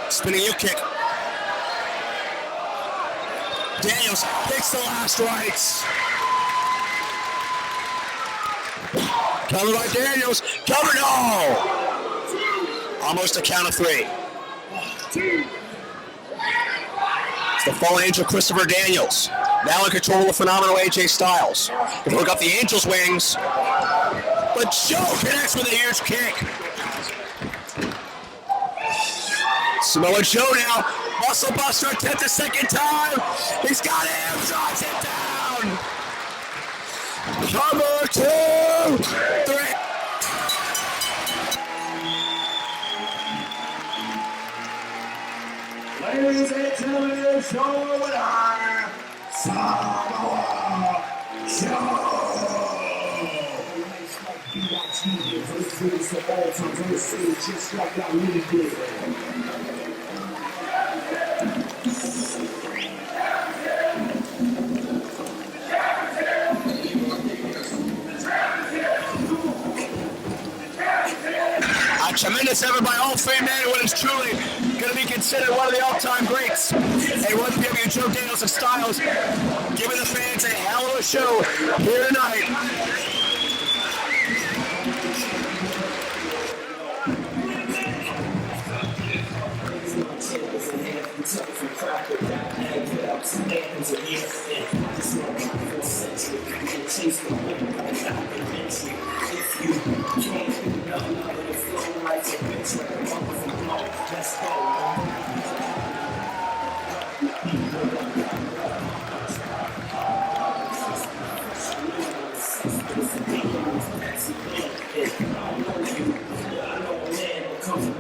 Spinning heel kick. Daniels takes the last rights. Covered by Daniels. Covered. No! Almost a count of 3. It's the fallen angel Christopher Daniels. Now in control of the phenomenal AJ Styles. They hook up the Angel's wings. But Joe connects with a huge kick. Samoa Joe now. Muscle buster attempt a second time. He's got him. Drives it down. Cover 2, 3. Ladies and gentlemen, show with our Samoa Joe. Just like I really did. A tremendous effort by all 3 men in what is truly going to be considered one of the all-time greats. A1PW Joe Daniels and Styles giving the fans a hell of a show here tonight.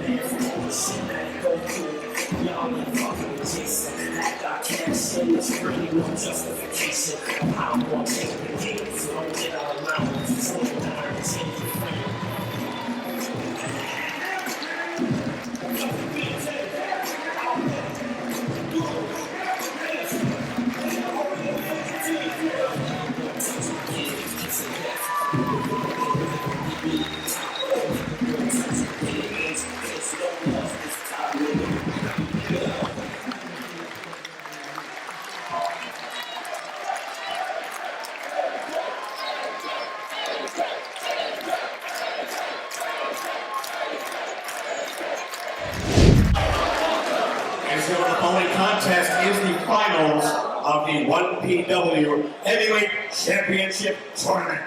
man from all the shit that I go through. Y'all ain't fucking with Jason. I got cash in, it's really no justification. I'm gonna take the game, so don't get out of line. It's 29 to change your friend. And so the following contest is the finals of the 1PW Heavyweight Championship Tournament.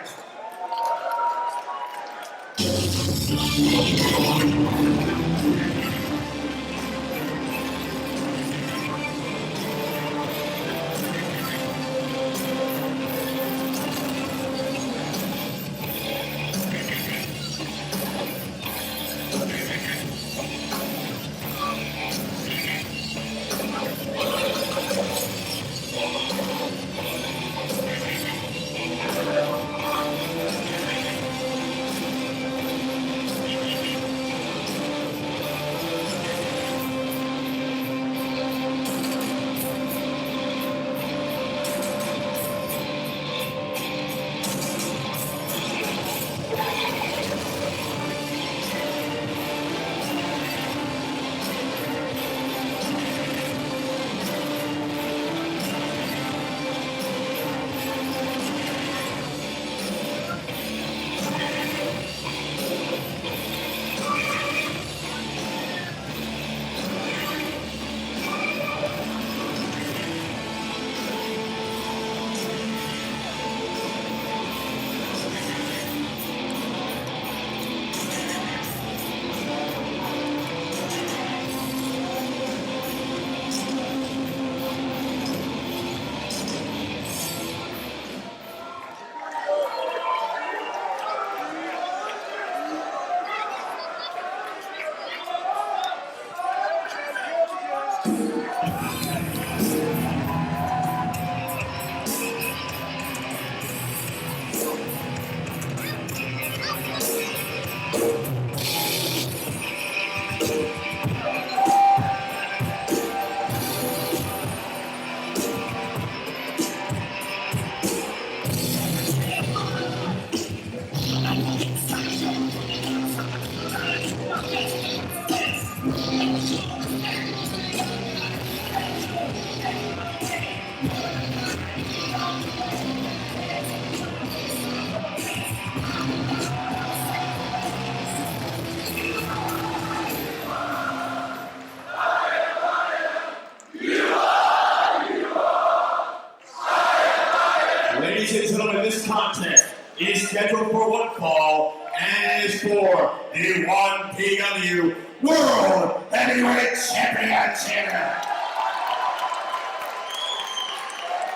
Ladies and gentlemen, this contest is scheduled for one fall and is for the 1PW World Heavyweight Championship.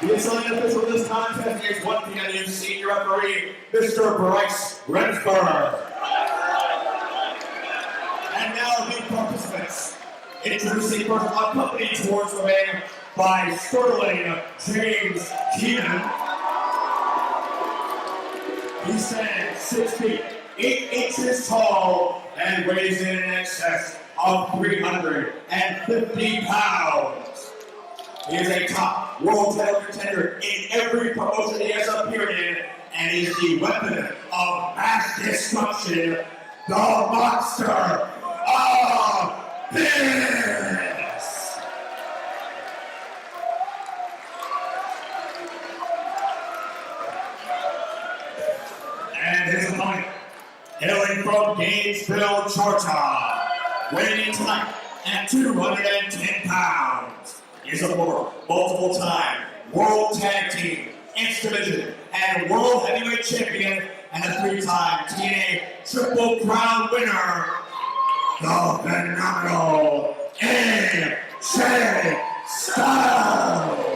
The deciding official of this contest is 1PW Senior Referee, Mr. Bryce Rensburg. And now the participants. Introducing first accompanied towards the ring by Sterling James Keenan. He stands 6 feet, 8 inches tall and weighs in excess of 350 pounds. He is a top world title contender in every promotion he has appeared in and is the weapon of mass destruction, the monster of this. And his opponent, hailing from Gainesville, Georgia, weighing in tonight at 210 pounds, is a multiple-time World Tag Team, X Division, and World Heavyweight Champion, and a 3-time TNA Triple Crown winner, the phenomenal AJ Styles.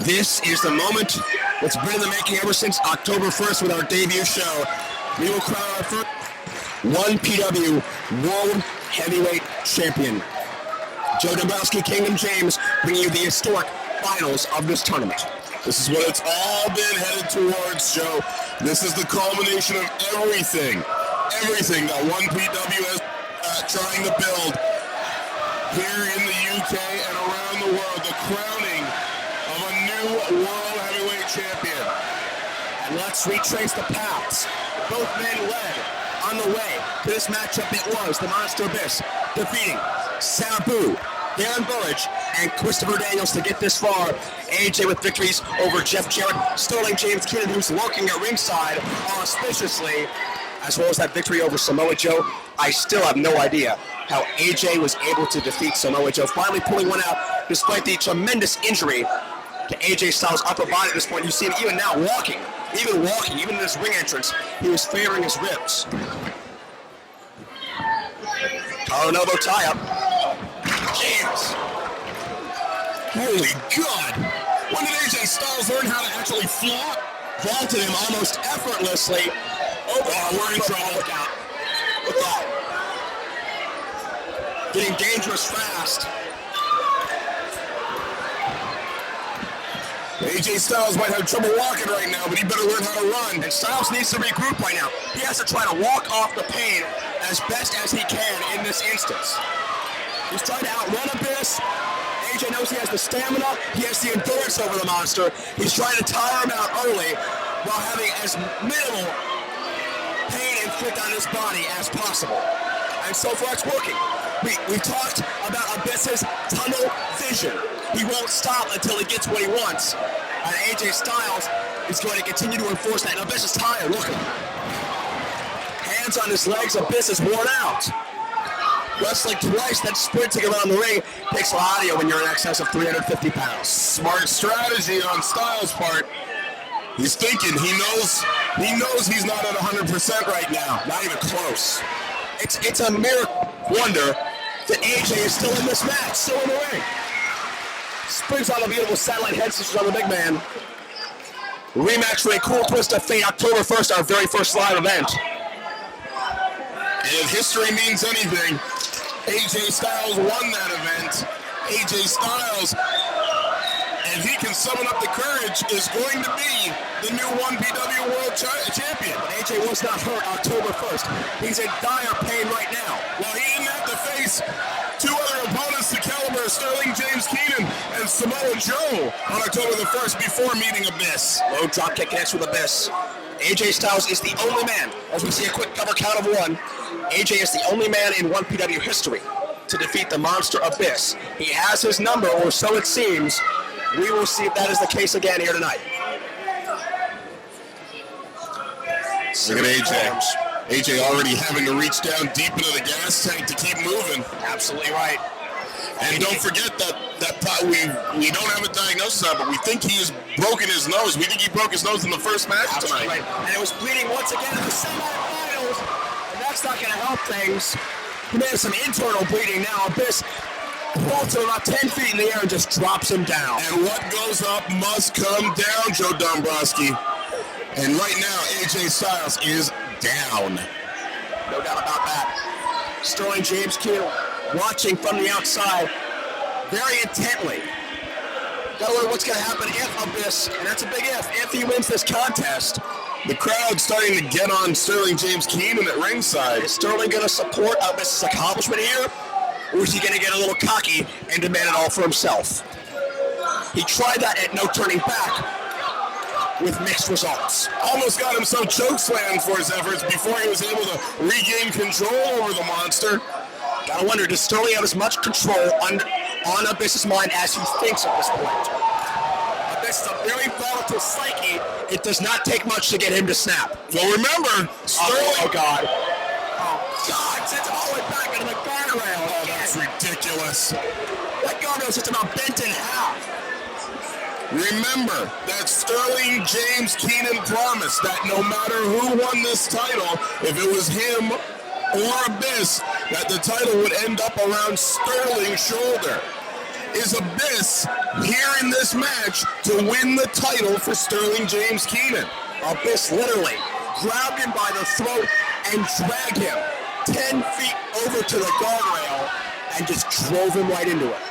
This is the moment that's been in the making ever since October 1st with our debut show. We will crown our first 1PW World Heavyweight Champion. Joe Dombrowski, Keenan James, bringing you the historic finals of this tournament. This is what it's all been headed towards, Joe. This is the culmination of everything that 1PW has trying to build here in the UK and around the world. The crowning of a new World Heavyweight Champion. And let's retrace the paths. Both men led on the way to this matchup. It was the Monster Abyss defeating Sabu, Darren Burridge, and Christopher Daniels to get this far. AJ with victories over Jeff Jarrett, Sterling James Keenan, who's lurking at ringside auspiciously, as well as that victory over Samoa Joe. I still have no idea how AJ was able to defeat Samoa Joe, finally pulling one out despite the tremendous injury to AJ Styles' upper body at this point. You see him even now walking, even in his ring entrance, he was favoring his ribs. Collar elbow tie-up. James. Holy God! When did AJ Styles learn how to actually flaunt? Vaulted him almost effortlessly. We're in trouble. Look out. Look out. Getting dangerous fast. AJ Styles might have trouble walking right now, but he better learn how to run. And Styles needs to regroup right now. He has to try to walk off the pain as best as he can in this instance. He's trying to outrun Abyss. AJ knows he has the stamina, he has the endurance over the monster. He's trying to tire him out early while having as minimal pain inflict on his body as possible. And so far it's working. We've talked about Abyss's tunnel vision. He won't stop until he gets what he wants. And AJ Styles is going to continue to enforce that. And Abyss is tired, look at him. Hands on his legs, Abyss is worn out. Wrestling twice, then sprinting around the ring takes a lot of you when you're in excess of 350 pounds. Smart strategy on Styles' part. He's thinking, he knows he's not at 100% right now. Not even close. It's a mere wonder that AJ is still in this match, still in the ring. Springs on the beautiful satellite head scissors on the big man. Rematch for a cool twist of fate, October 1st, our very first live event. And if history means anything, AJ Styles won that event. AJ Styles, if he can summon up the courage, is going to be the new 1PW World Champion. But AJ was not hurt October 1st. He's in dire pain right now. Well, he didn't have to face two other opponents the caliber of Sterling James Keenan and Samoa Joe on October the 1st before meeting Abyss. Low dropkick connects with Abyss. AJ Styles is the only man, as we see a quick cover count of one, AJ is the only man in 1PW history to defeat the monster Abyss. He has his number, or so it seems. We will see if that is the case again here tonight. Look at AJ. AJ already having to reach down deep into the gas tank to keep moving. Absolutely right. And don't forget that we don't have a diagnosis on it, but we think he has broken his nose. We think he broke his nose in the first match tonight. Right. And it was bleeding once again in the semifinals. And that's not going to help things. He may have some internal bleeding now. Abyss falls to about 10 feet in the air and just drops him down. And what goes up must come down, Joe Dombrowski. And right now, AJ Styles is down. No doubt about that. Sterling James Keenan watching from the outside very intently. Gotta wonder what's going to happen if Abyss, and that's a big if he wins this contest. The crowd's starting to get on Sterling James Keenan at ringside. Is Sterling going to support Abyss's accomplishment here? Or is he going to get a little cocky and demand it all for himself? He tried that at No Turning Back with mixed results. Almost got himself chokeslammed for his efforts before he was able to regain control over the monster. Gotta wonder, does Sterling have as much control on Abyss's mind as he thinks at this point? Abyss is a very volatile psyche. It does not take much to get him to snap. Well, remember, Sterling... Oh, God. Oh, God, sends him all the way back into the guardrail. Oh, that's ridiculous. That guardrail's just about bent in half. Remember that Sterling James Keenan promised that no matter who won this title, if it was him or Abyss, that the title would end up around Sterling's shoulder. is Abyss here in this match to win the title for Sterling James Keenan. Abyss literally grabbed him by the throat and dragged him 10 feet over to the guardrail and just drove him right into it.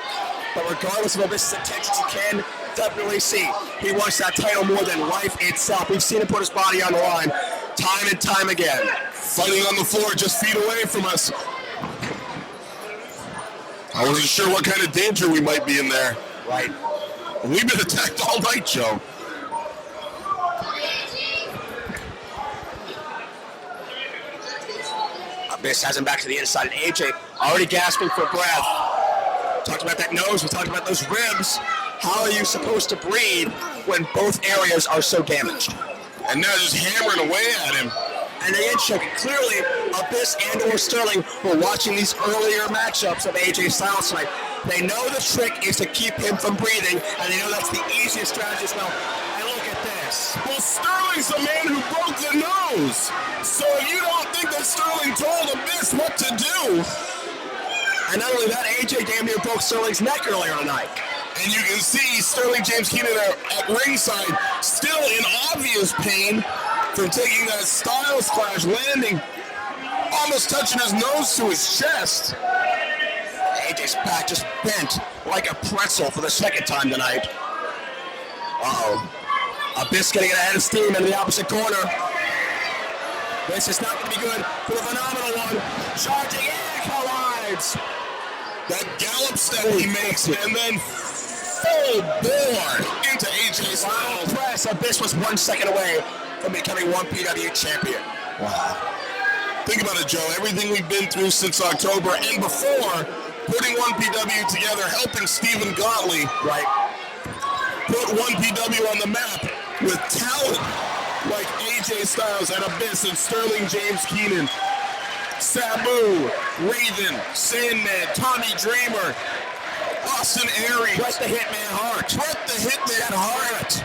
But regardless of Abyss's intentions, you can definitely see he wants that title more than life itself. We've seen him put his body on the line time and time again. Fighting on the floor just feet away from us. I wasn't sure what kind of danger we might be in there. Right. We've been attacked all night, Joe. Abyss has him back to the inside, and AJ already gasping for breath. Talked about that nose, we talked about those ribs. How are you supposed to breathe when both areas are so damaged? And now just hammering away at him. And again, choking. Clearly, Abyss and or Sterling were watching these earlier matchups of AJ Styles tonight. They know the trick is to keep him from breathing, and they know that's the easiest strategy as well. And look at this. Well, Sterling's the man who broke the nose. So if you don't think that Sterling told Abyss what to do. And not only that, AJ damn near broke Sterling's neck earlier tonight. And you can see Sterling James Keenan at ringside still in obvious pain from taking that Styles clash, landing, almost touching his nose to his chest. AJ's back just bent like a pretzel for the second time tonight. Uh-oh. Abyss getting ahead of steam into the opposite corner. This is not going to be good for the phenomenal one. Charging in, collides. That gallop step he makes, and then full bore into AJ Styles. Press. Abyss was 1 second away from becoming 1PW champion. Wow. Think about it, Joe. Everything we've been through since October and before, putting 1PW together, helping Stephen Gottlieb, right, put 1PW on the map with talent like AJ Styles and Abyss and Sterling James Keenan, Sabu, Raven, Sandman, Tommy Dreamer, Austin Aries, Bret the Hitman Hart,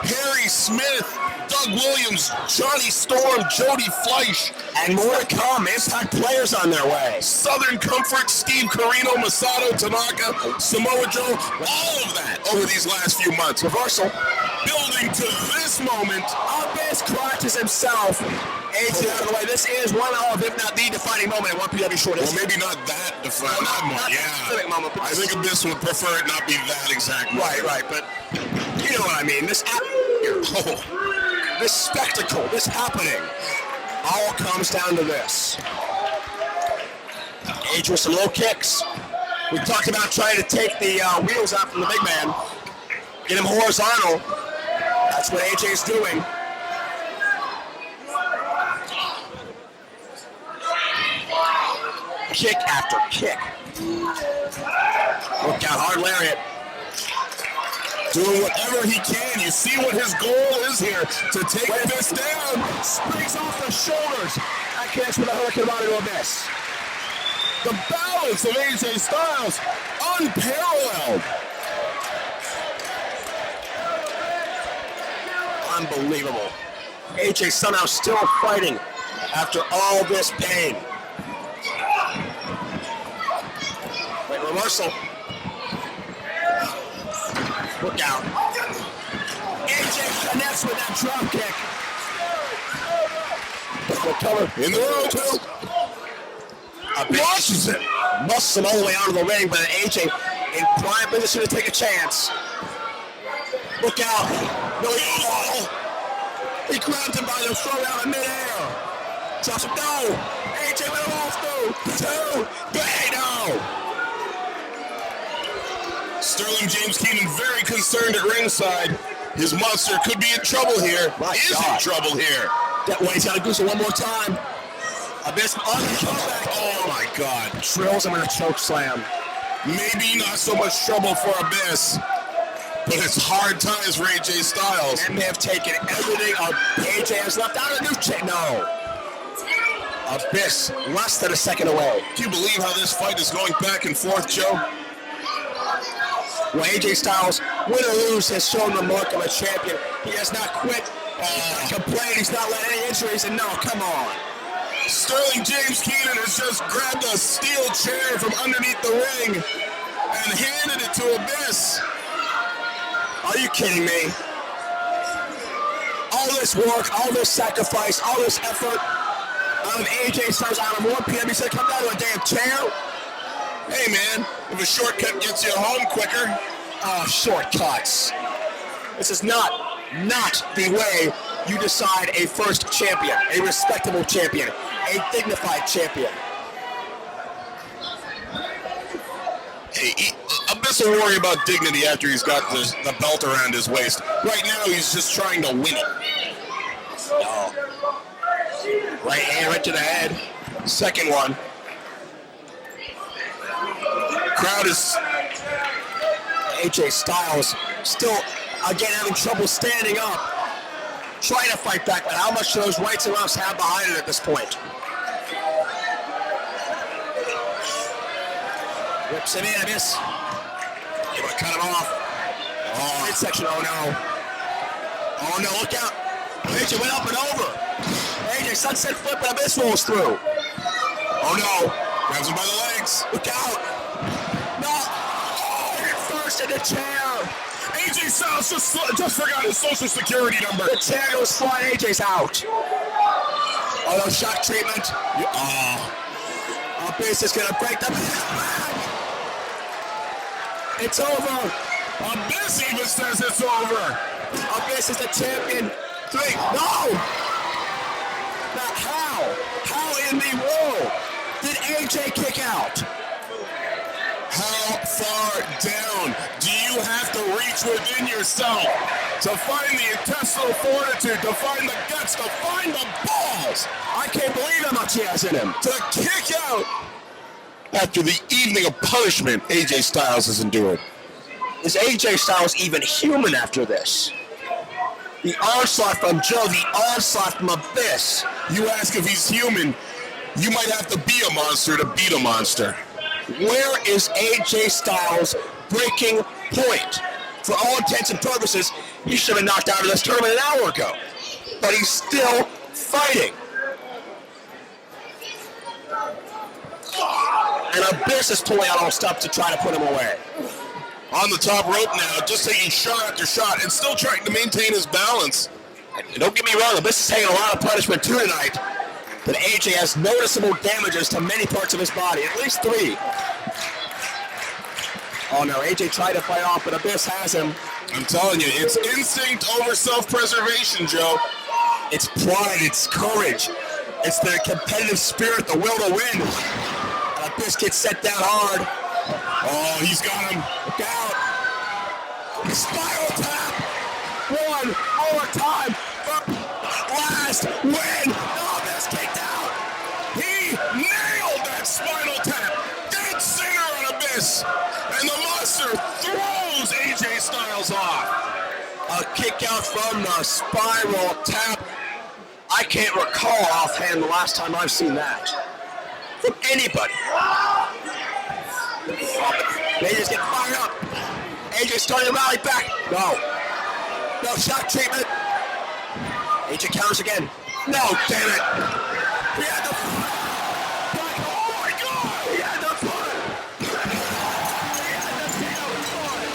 Harry Smith, Doug Williams, Johnny Storm, Jody Fleisch, and more to come. Impact players on their way. Southern Comfort, Steve Carino, Masato Tanaka, Samoa Joe, all of that over these last few months. Reversal. Building to this moment. Abyss crotches himself. AJ out of the way. This is one of, if not the defining moment in 1PW short history. Well, maybe not that defining moment. Specific moment. I think Abyss would prefer it not be that exact moment. Right, but you know what I mean. This spectacle, this happening, all comes down to this. AJ with some low kicks. We talked about trying to take the wheels out from the big man, get him horizontal. That's what AJ's doing. Kick after kick. Look out, hard lariat. Doing whatever he can. You see what his goal is here, to take this down. Springs off the shoulders. That connects with a hurricane body to Abyss. The balance of AJ Styles, unparalleled. Unbelievable. AJ somehow still fighting after all this pain. Wait, reversal. Look out. AJ connects with that drop kick. Cover in the rope. Launches it. Busts him all the way out of the ring, but AJ in prime position to take a chance. Look out. No, he grabbed him by the throat out of midair. Drops him. No. AJ let him off through. 2. Bang, no. Sterling James Keenan very concerned at ringside. His monster could be in trouble here. In trouble here. That way, he's got to goose it one more time. Abyss on the comeback. Oh my God. Drills him in a choke slam. Maybe not so much trouble for Abyss, but it's hard times for AJ Styles. And they have taken everything AJ has left out of new check. No. Abyss less than a second away. Do you believe how this fight is going back and forth, Joe? Well, AJ Styles, win or lose, has shown the mark of a champion. He has not quit. He's not complained. He's not let any injuries. And no, come on. Sterling James Keenan has just grabbed a steel chair from underneath the ring. and handed it to Abyss. Are you kidding me? All this work, all this sacrifice, all this effort out of AJ Styles, out of one PM, he said, come down to a damn chair? Hey man, if a shortcut gets you home quicker. Oh, shortcuts. This is not the way you decide a first champion, a respectable champion, a dignified champion. Hey, Abyss will worry about dignity after he's got the belt around his waist. Right now, he's just trying to win it. No. Right hand, right to the head. Second one. Crowd is... AJ Styles still, again, having trouble standing up. Trying to fight back, but how much do those rights and lefts have behind it at this point? Rips him in, Abyss. You want to cut him off? Oh, midsection, oh no. Oh no, look out. AJ went up and over. AJ sunset flip and Abyss rolls through. Oh no. Grabs him by the legs. Look out. No. Oh, first in the chair. AJ Styles just forgot his social security number. The chair goes flying, AJ's out. Oh, no, shock treatment. Abyss is gonna break the back. It's over. Abyss even says it's over. Abyss is the champion. 3. No! Now how in the world did AJ kick out? How far down do you have to reach within yourself to find the intestinal fortitude, to find the guts, to find the balls? I can't believe how much he has in him. To kick out after the evening of punishment AJ Styles has endured. Is AJ Styles even human after this? The onslaught from Joe, the onslaught from Abyss. You ask if he's human, you might have to be a monster to beat a monster. Where is AJ Styles' breaking point? For all intents and purposes, he should have been knocked out of this tournament an hour ago. But he's still fighting. And Abyss is pulling out all stuff to try to put him away. On the top rope now, just taking shot after shot and still trying to maintain his balance. And don't get me wrong, Abyss is taking a lot of punishment too tonight. But AJ has noticeable damages to many parts of his body, at least 3. Oh no, AJ tried to fight off, but Abyss has him. I'm telling you, it's instinct over self-preservation, Joe. It's pride, it's courage. It's the competitive spirit, the will to win. And Abyss gets set down hard. Oh, he's got him. Look out. Spiral tap. One more time. Last win. Oh, Abyss kicked out. He nailed that spinal tap. Dead center on Abyss. And the monster throws AJ Styles off. A kick out from the spiral tap. I can't recall offhand the last time I've seen that from anybody. AJ's getting fired up. AJ's starting to rally back. No shock treatment. AJ counters again. No, damn it. He had the foot. Oh my God. He had the foot. He had the damn foot.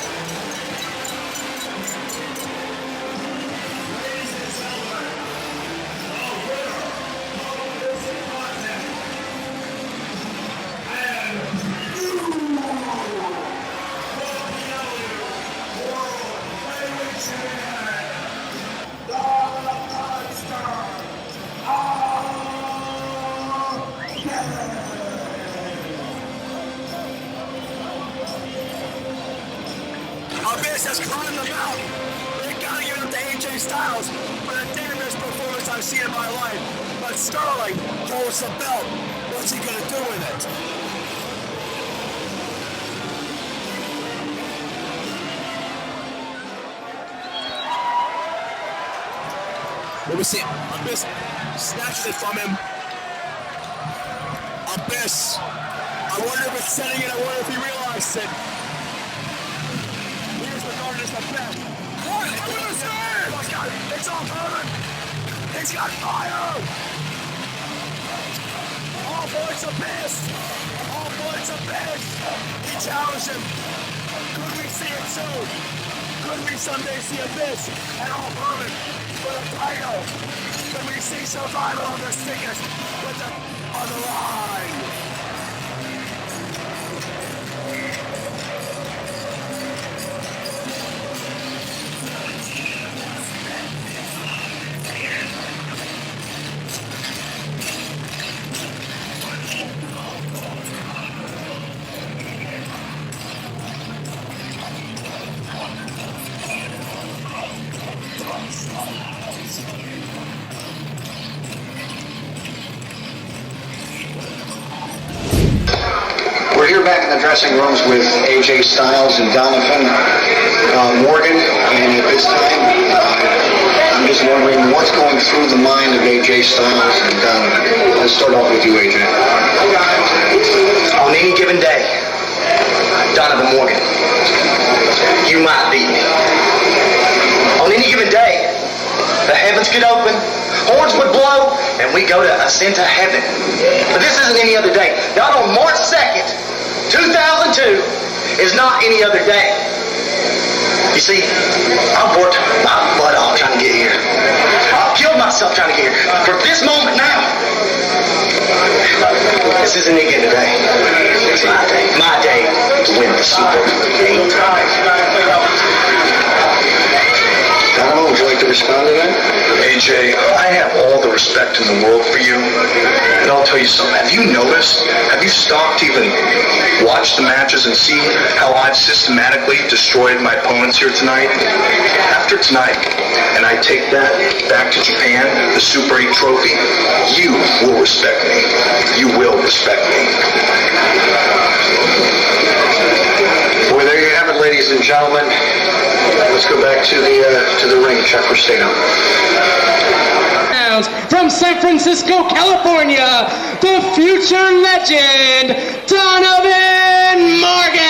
Ladies and gentlemen, the winner of this contest, and you, World Heavyweight Champion, the Monster Abyss has climbed the mountain. They gotta give it up to AJ Styles for the damnedest performance I've seen in my life. But Sterling holds the belt. What's he gonna do with it? Let me see. Abyss snatches it from him. Abyss. I wonder if it's setting it. I wonder if he realized it. He is regarded as the best. What? I'm gonna say! Oh my God! It's all coming! He's got fire! All points Abyss! All points was a bitch. He challenged him. Could we see it soon? Could we someday see a bitch and all woman for the title? Could we see survival of the sickest with the on the line? We're here back in the dressing rooms with AJ Styles and Donovan Morgan, and at this time, I'm just wondering what's going through the mind of AJ Styles and Donovan. Let's start off with you, AJ. On any given day, Donovan Morgan, you might beat me. On any given day, the heavens could open, horns would blow, and we go to ascend to heaven. But this isn't any other day. Not on March 2nd, 2002 is not any other day. You see, I've worked my butt off trying to get here. I've killed myself trying to get here. For this moment now, this isn't any other day. It's my day. My day to win the Super 8. Donovan, would you like to respond to that? AJ, I have all the respect in the world for you, and I'll tell you something. Have you noticed, have you stopped to even watch the matches and see how I've systematically destroyed my opponents here tonight? After tonight, and I take that back to Japan, the Super 8 trophy, you will respect me. You will respect me. Well, there you have it, ladies and gentlemen. Let's go back to the ring. Chuck Christino. From San Francisco, California, the future legend, Donovan Morgan.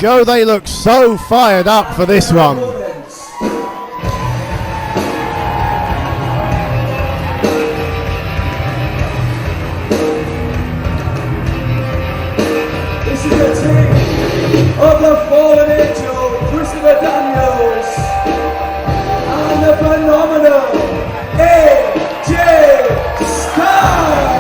Joe, they look so fired up for this one. This is the team of the fallen angel, Christopher Daniels, and the phenomenal AJ Styles.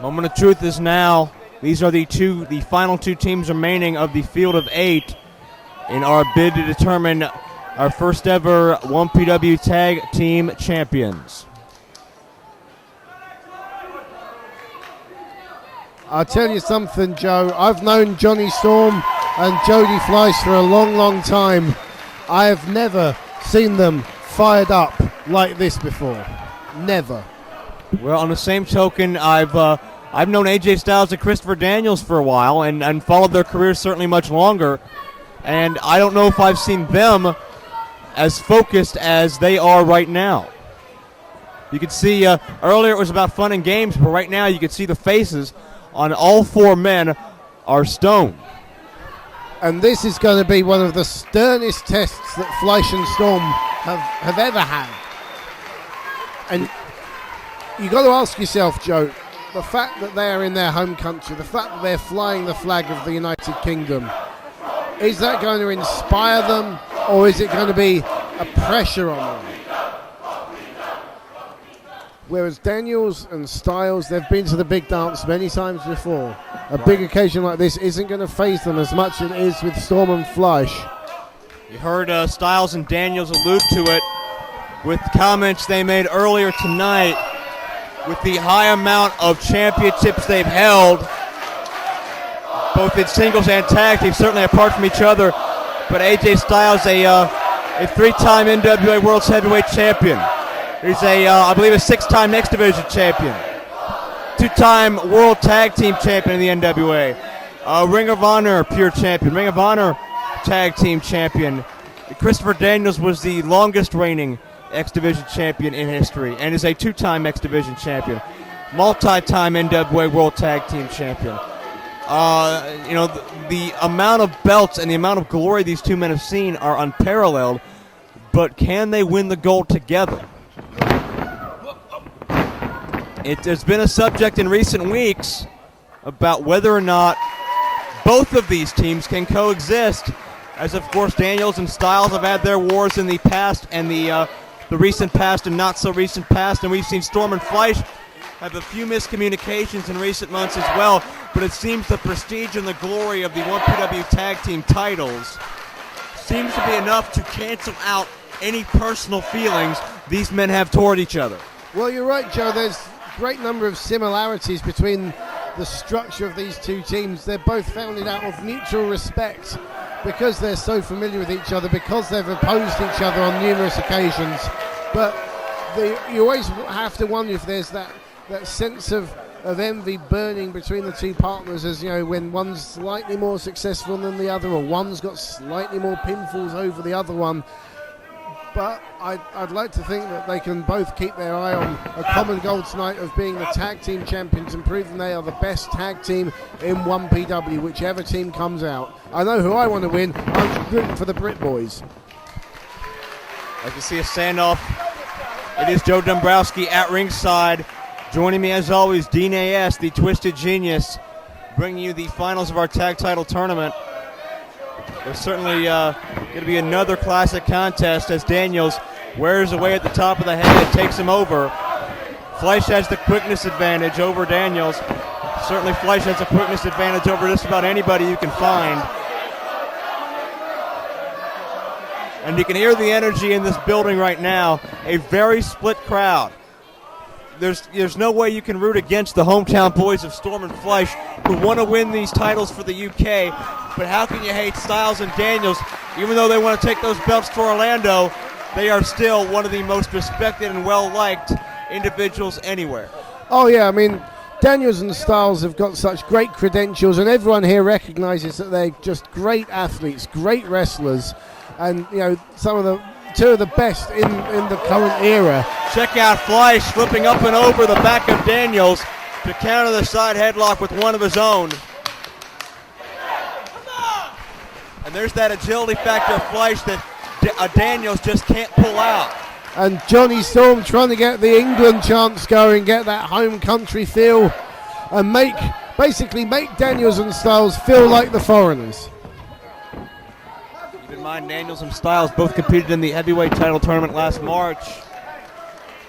Moment of truth is now. These are the final two teams remaining of the field of 8 in our bid to determine our first ever 1PW Tag Team Champions. I'll tell you something, Joe. I've known Johnny Storm and Jody Fleisch for a long, long time. I have never seen them fired up like this before. Never. Well, on the same token, I've known AJ Styles and Christopher Daniels for a while and followed their careers certainly much longer. And I don't know if I've seen them as focused as they are right now. You could see earlier it was about fun and games, but right now you can see the faces on all four men are stoned. And this is going to be one of the sternest tests that Fleisch and Storm have ever had. And you got to ask yourself, Joe, the fact that they're in their home country, the fact that they're flying the flag of the United Kingdom, is that going to inspire them, or is it going to be a pressure on them? Whereas Daniels and Styles, they've been to the big dance many times before. A big occasion like this isn't going to faze them as much as it is with Storm and Fleisch. You heard Styles and Daniels allude to it with comments they made earlier tonight. With the high amount of championships they've held, both in singles and tag teams, certainly apart from each other. But AJ Styles, a three-time NWA World Heavyweight Champion. He's I believe, a six-time X Division Champion. Two-time World Tag Team Champion in the NWA. Ring of Honor Pure Champion. Ring of Honor Tag Team Champion. Christopher Daniels was the longest reigning X Division Champion in history and is a two-time X Division Champion. Multi-time NWA World Tag Team Champion. The amount of belts and the amount of glory these two men have seen are unparalleled, but can they win the gold together? It has been a subject in recent weeks about whether or not both of these teams can coexist, as of course Daniels and Styles have had their wars in the past and the recent past and not so recent past, and we've seen Storm and Fleisch have a few miscommunications in recent months as well, but it seems the prestige and the glory of the 1PW Tag Team titles seems to be enough to cancel out any personal feelings these men have toward each other. Well, you're right, Joe. There's a great number of similarities between the structure of these two teams. They're both founded out of mutual respect because they're so familiar with each other, because they've opposed each other on numerous occasions. But you always have to wonder if there's that sense of envy burning between the two partners, as you know, when one's slightly more successful than the other, or one's got slightly more pinfalls over the other one. But I'd like to think that they can both keep their eye on a common goal tonight of being the tag team champions and proving they are the best tag team in 1PW, whichever team comes out. I know who I want to win. I'm rooting for the Brit Boys. I can see a standoff. It is Joe Dombrowski at ringside. Joining me as always, Dean A.S., the Twisted Genius, bringing you the finals of our tag title tournament. There's certainly going to be another classic contest as Daniels wears away at the top of the head and takes him over. Fleisch has the quickness advantage over Daniels. Certainly Fleisch has a quickness advantage over just about anybody you can find. And you can hear the energy in this building right now. A very split crowd. There's no way you can root against the hometown boys of Storm and Fleisch who want to win these titles for the UK. But how can you hate Styles and Daniels? Even though they want to take those belts to Orlando, they are still one of the most respected and well-liked individuals anywhere. Oh, yeah, I mean, Daniels and Styles have got such great credentials, and everyone here recognizes that they're just great athletes, great wrestlers, and, you know, two of the best in the current era. Check out Fleisch flipping up and over the back of Daniels to counter the side headlock with one of his own. And there's that agility factor of Fleisch that Daniels just can't pull out. And Johnny Storm trying to get the England chants going, get that home country feel, and basically make Daniels and Styles feel like the foreigners. Keep in mind, Daniels and Styles both competed in the heavyweight title tournament last March.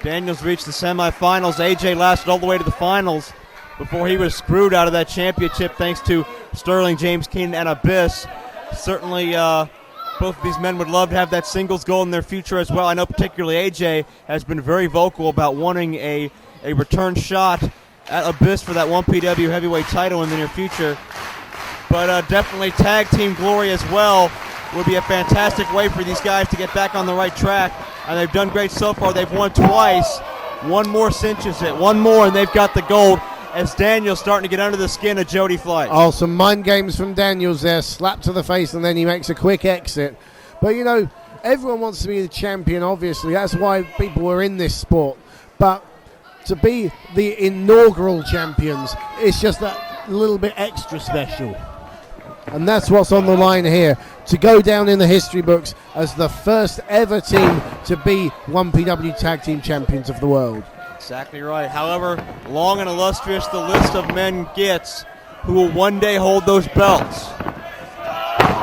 Daniels reached the semifinals. AJ lasted all the way to the finals before he was screwed out of that championship thanks to Sterling, James Keenan, and Abyss. Certainly, both of these men would love to have that singles goal in their future as well. I know particularly AJ has been very vocal about wanting a return shot at Abyss for that 1PW heavyweight title in the near future. But definitely tag team glory as well would be a fantastic way for these guys to get back on the right track. And they've done great so far. They've won twice. One more cinches it. One more and they've got the gold, as Daniels starting to get under the skin of Jody Fleisch. Oh, some mind games from Daniels there. Slap to the face and then he makes a quick exit. But, you know, everyone wants to be the champion, obviously. That's why people are in this sport. But to be the inaugural champions, it's just that little bit extra special. And that's what's on the line here. To go down in the history books as the first ever team to be 1PW Tag Team Champions of the world. Exactly right. However long and illustrious the list of men gets who will one day hold those belts,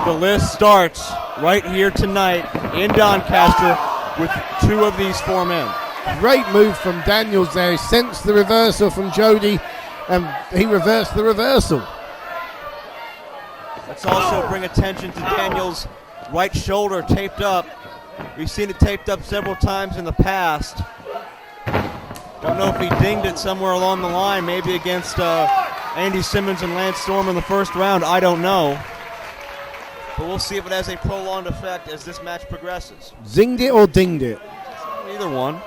the list starts right here tonight in Doncaster with two of these four men. Great move from Daniels there. He sensed the reversal from Jody and he reversed the reversal. Let's also bring attention to Daniels' right shoulder taped up. We've seen it taped up several times in the past. Don't know if he dinged it somewhere along the line, maybe against Andy Simmons and Lance Storm in the first round. I don't know. But we'll see if it has a prolonged effect as this match progresses. Zinged it or dinged it? Either one.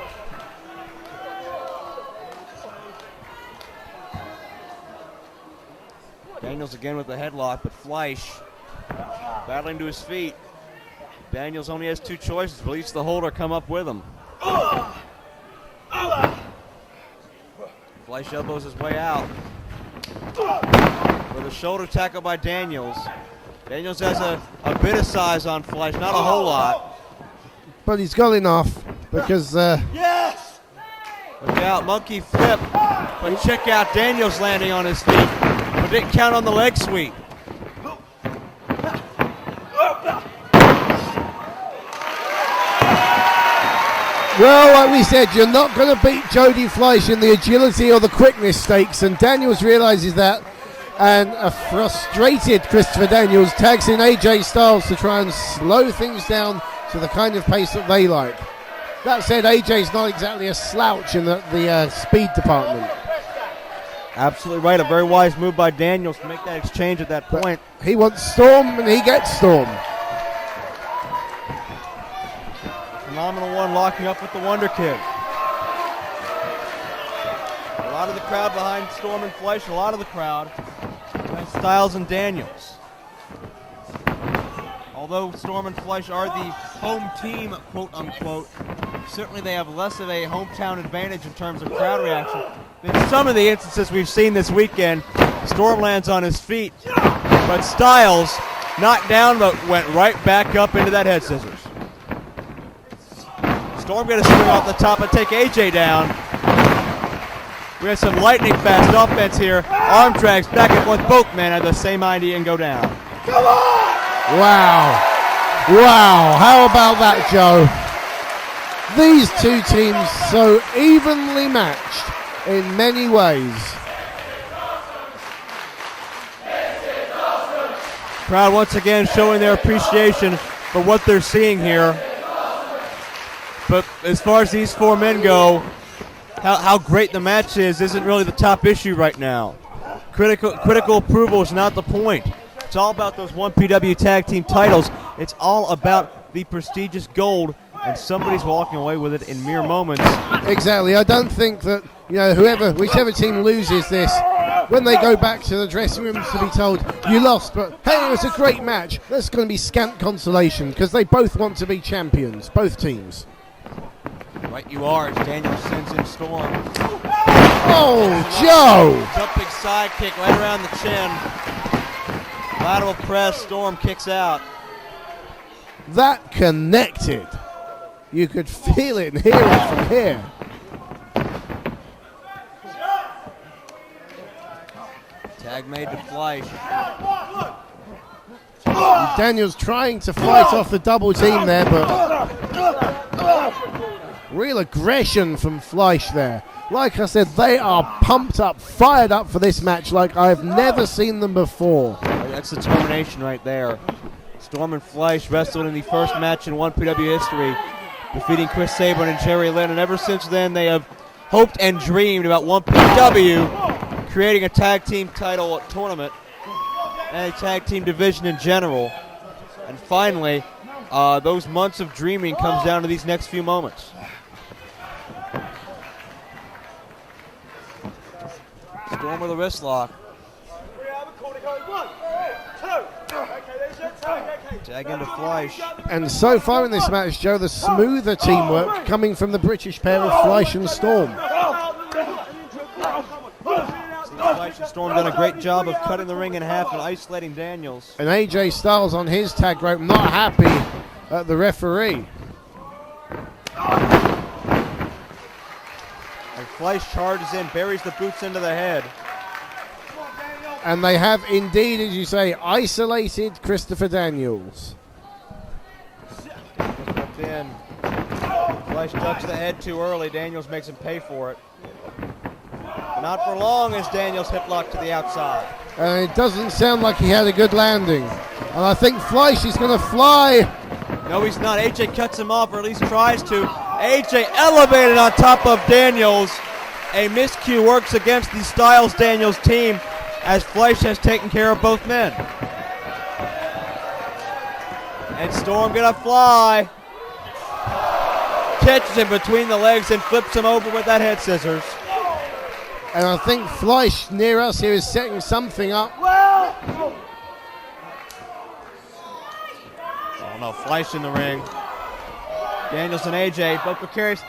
Daniels again with the headlock, but Fleisch battling to his feet. Daniels only has two choices: release the hold or come up with him. Fleisch elbows his way out with a shoulder tackle by Daniels. Daniels has a bit of size on Fleisch, not a whole lot. But he's got enough because... Yes! Look out, monkey flip. But check out Daniels landing on his feet. But didn't count on the leg sweep. Well, like we said, you're not going to beat Jody Fleisch in the agility or the quickness stakes, and Daniels realizes that, and a frustrated Christopher Daniels tags in AJ Styles to try and slow things down to the kind of pace that they like. That said, AJ's not exactly a slouch in the speed department. Absolutely right. A very wise move by Daniels to make that exchange at that point. But he wants Storm, and he gets Storm. Phenomenal one, locking up with the Wonder Kid. A lot of the crowd behind Storm and Fleisch, a lot of the crowd behind Styles and Daniels. Although Storm and Fleisch are the home team, quote unquote, certainly they have less of a hometown advantage in terms of crowd reaction than some of the instances we've seen this weekend. Storm lands on his feet, but Styles knocked down but went right back up into that head scissors. Storm going to swing off the top and take AJ down. We have some lightning fast offense here. Arm drags back and forth. Both men have the same idea and go down. Come on! Wow. Wow. How about that, Joe? These two teams so evenly matched. in many ways. Crowd once again showing their appreciation for what they're seeing here. But as far as these four men go, how great the match is isn't really the top issue right now. Critical approval is not the point. It's all about those 1PW tag team titles. It's all about the prestigious gold, and somebody's walking away with it in mere moments. Exactly. I don't think that, whichever team loses this, when they go back to the dressing rooms to be told, you lost, but hey, it was a great match, that's going to be scant consolation because they both want to be champions, both teams. Right you are, as Daniel sends in Storm. Oh, Joe! Jumping side kick right around the chin. Lateral press, Storm kicks out. That connected. You could feel it and hear it from here. Tag made to Fleisch. Daniel's trying to fight off the double team there, but real aggression from Fleisch there. Like I said, they are pumped up, fired up for this match like I've never seen them before. That's determination right there. Storm and Fleisch wrestled in the first match in 1PW history, defeating Chris Sabin and Jerry Lynn, and ever since then they have hoped and dreamed about 1PW creating a tag team title tournament and a tag team division in general. And finally, those months of dreaming comes down to these next few moments. Storm with a wrist lock. Tag into Fleisch. And so far in this match, Joe, the smoother teamwork coming from the British pair of Fleisch and Storm. Fleisch and Storm done a great job of cutting the ring in half and isolating Daniels. And AJ Styles on his tag rope, not happy at the referee. And Fleisch charges in, buries the boots into the head. And they have indeed, as you say, isolated Christopher Daniels. In. Fleisch ducks the head too early. Daniels makes him pay for it. Not for long as Daniels hip lock to the outside. And it doesn't sound like he had a good landing. And I think Fleisch is going to fly. No, he's not. AJ cuts him off, or at least tries to. AJ elevated on top of Daniels. A miscue works against the Styles-Daniels team as Fleisch has taken care of both men. And Storm gonna fly. Catches him between the legs and flips him over with that head scissors. And I think Fleisch near us here is setting something up. Oh no, Fleisch in the ring. Daniels and AJ, both precarious.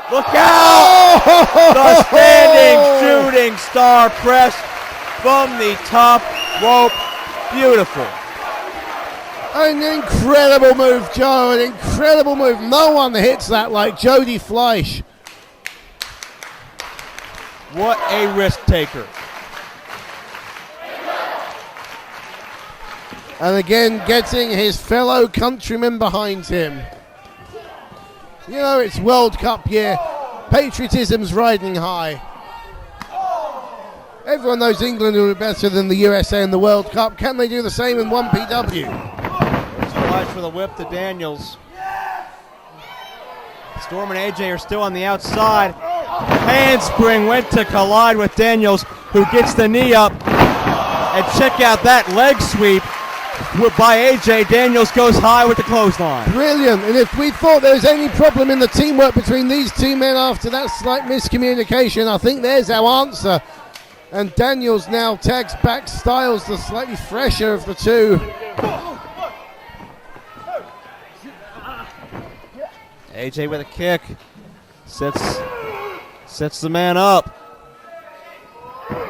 Look out! The standing shooting star press from the top rope. Beautiful. An incredible move, Joe. An incredible move. No one hits that like Jody Fleisch. What a risk taker. And again, getting his fellow countrymen behind him. You know, it's World Cup year. Patriotism's riding high. Everyone knows England will be better than the USA in the World Cup. Can they do the same in 1PW? There's Fleisch with a whip to Daniels. Storm and AJ are still on the outside. Handspring went to collide with Daniels, who gets the knee up. And check out that leg sweep by AJ. Daniels goes high with the clothesline. Brilliant. And if we thought there was any problem in the teamwork between these two men after that slight miscommunication, I think there's our answer. And Daniels now tags back Styles, the slightly fresher of the two. AJ with a kick. Sets the man up.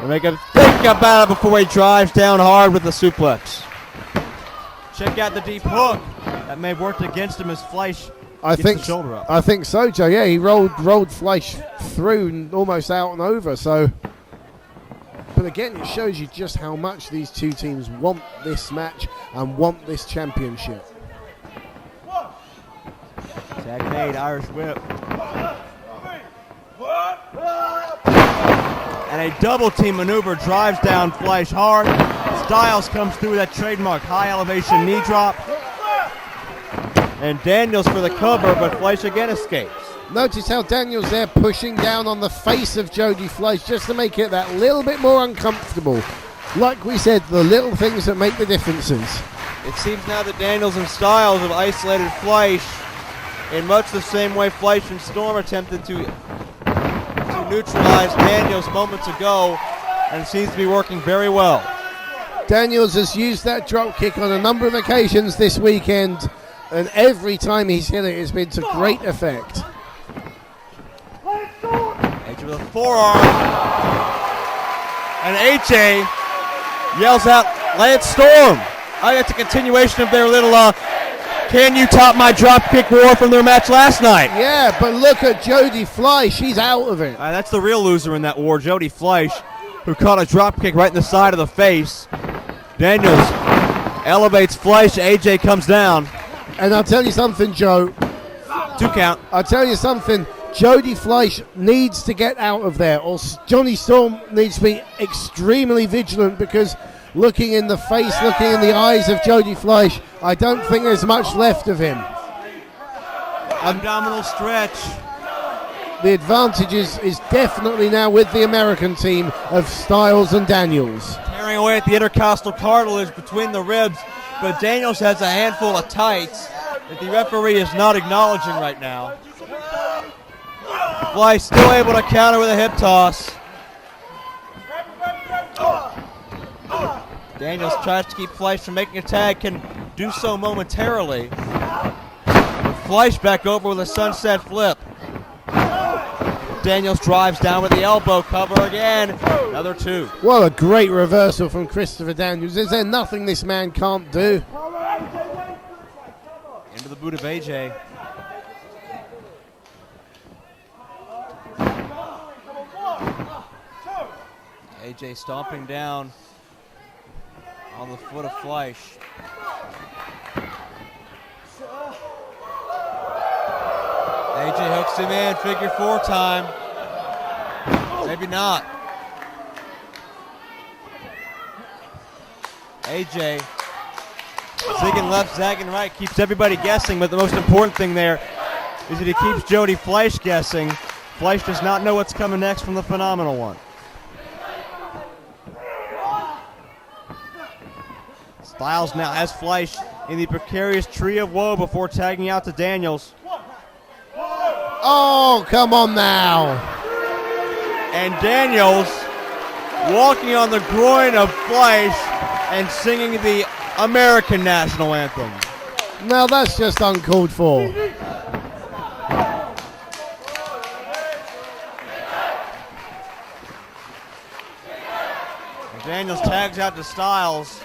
Make him think about it before he drives down hard with the suplex. Check out the deep hook. That may have worked against him as Fleisch gets the shoulder up. I think so, Joe. Yeah, he rolled Fleisch through and almost out and over. So, but again, it shows you just how much these two teams want this match and want this championship. Tag made, Irish whip. And a double team maneuver drives down Fleisch hard. Styles comes through that trademark high elevation knee drop. And Daniels for the cover, but Fleisch again escapes. Notice how Daniels there pushing down on the face of Jody Fleisch just to make it that little bit more uncomfortable. Like we said, the little things that make the differences. It seems now that Daniels and Styles have isolated Fleisch in much the same way Fleisch and Storm attempted to neutralize Daniels moments ago, and it seems to be working very well. Daniels has used that drop kick on a number of occasions this weekend, and every time he's hit it, it's been to great effect. AJ with a forearm, and AJ yells out, "Lance Storm!" I think it's a continuation of their little "Can you top my drop kick" war from their match last night. Yeah, but look at Jody Fleisch. She's out of it. That's the real loser in that war, Jody Fleisch, who caught a drop kick right in the side of the face. Daniels elevates Fleisch. AJ comes down. And I'll tell you something, Joe. 2 count. I'll tell you something. Jody Fleisch needs to get out of there, or Johnny Storm needs to be extremely vigilant, because looking in the face, looking in the eyes of Jody Fleisch, I don't think there's much left of him. Abdominal stretch. The advantage is definitely now with the American team of Styles and Daniels. Tearing away at the intercostal cartilage between the ribs, but Daniels has a handful of tights that the referee is not acknowledging right now. Fleisch still able to counter with a hip toss. Daniels tries to keep Fleisch from making a tag, can do so momentarily. Fleisch back over with a sunset flip. Daniels drives down with the elbow cover again. Another 2. What a great reversal from Christopher Daniels. Is there nothing this man can't do? Into the boot of AJ. AJ stomping down on the foot of Fleisch. AJ hooks him in, figure 4 time. Maybe not. AJ zigging left, zagging right, keeps everybody guessing, but the most important thing there is that he keeps Jody Fleisch guessing. Fleisch does not know what's coming next from the Phenomenal One. Styles now has Fleisch in the precarious tree of woe before tagging out to Daniels. Oh, come on now. And Daniels walking on the groin of Fleisch and singing the American national anthem. Now that's just uncalled for. And Daniels tags out to Styles.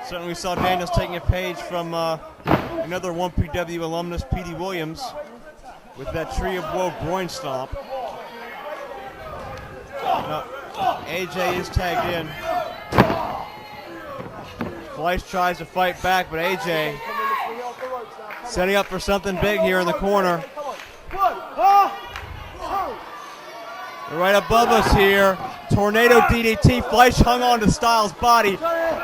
Certainly we saw Daniels taking a page from another 1PW alumnus, P.D. Williams, with that tree of woe groin stomp. AJ is tagged in. Fleisch tries to fight back, but AJ setting up for something big here in the corner. Right above us here, tornado DDT. Fleisch hung on to Styles' body.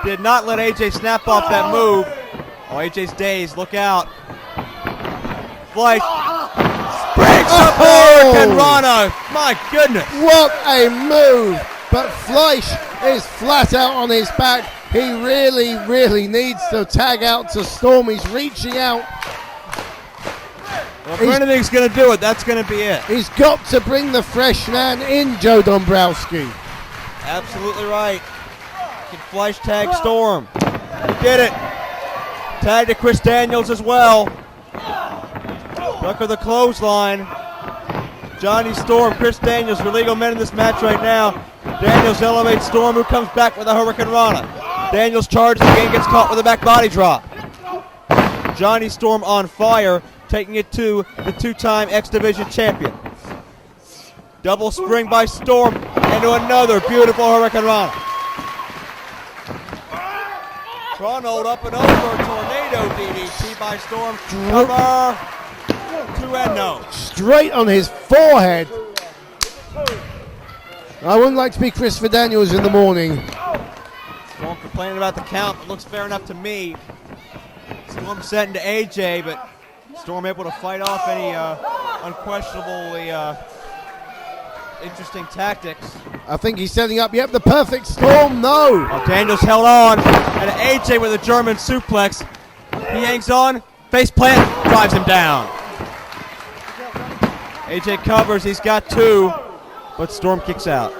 Did not let AJ snap off that move. Oh, AJ's dazed. Look out. Fleisch breaks up Hurricane Rana. My goodness. What a move. But Fleisch is flat out on his back. He really, really needs to tag out to Storm. He's reaching out. Well, if anything's going to do it, that's going to be it. He's got to bring the fresh man in, Joe Dombrowski. Absolutely right. Can Fleisch tag Storm. He did it. Tag to Chris Daniels as well. Duck of the clothesline. Johnny Storm, Chris Daniels, your legal men in this match right now. Daniels elevates Storm, who comes back with a Hurricane Rana. Daniels charges again, gets caught with a back body drop. Johnny Storm on fire, taking it to the 2-time X Division champion. Double spring by Storm into another beautiful Hurricane Rana. Ronald up and over, tornado DDT by Storm. Cover. 2 and no. Straight on his forehead. I wouldn't like to be Christopher Daniels in the morning. Storm complaining about the count. It looks fair enough to me. Storm sent into AJ, but Storm able to fight off any unquestionably interesting tactics. I think he's setting up, yep, the perfect Storm, no! Oh, Daniels held on, and AJ with a German suplex. He hangs on, face plant, drives him down. AJ covers, he's got 2, but Storm kicks out.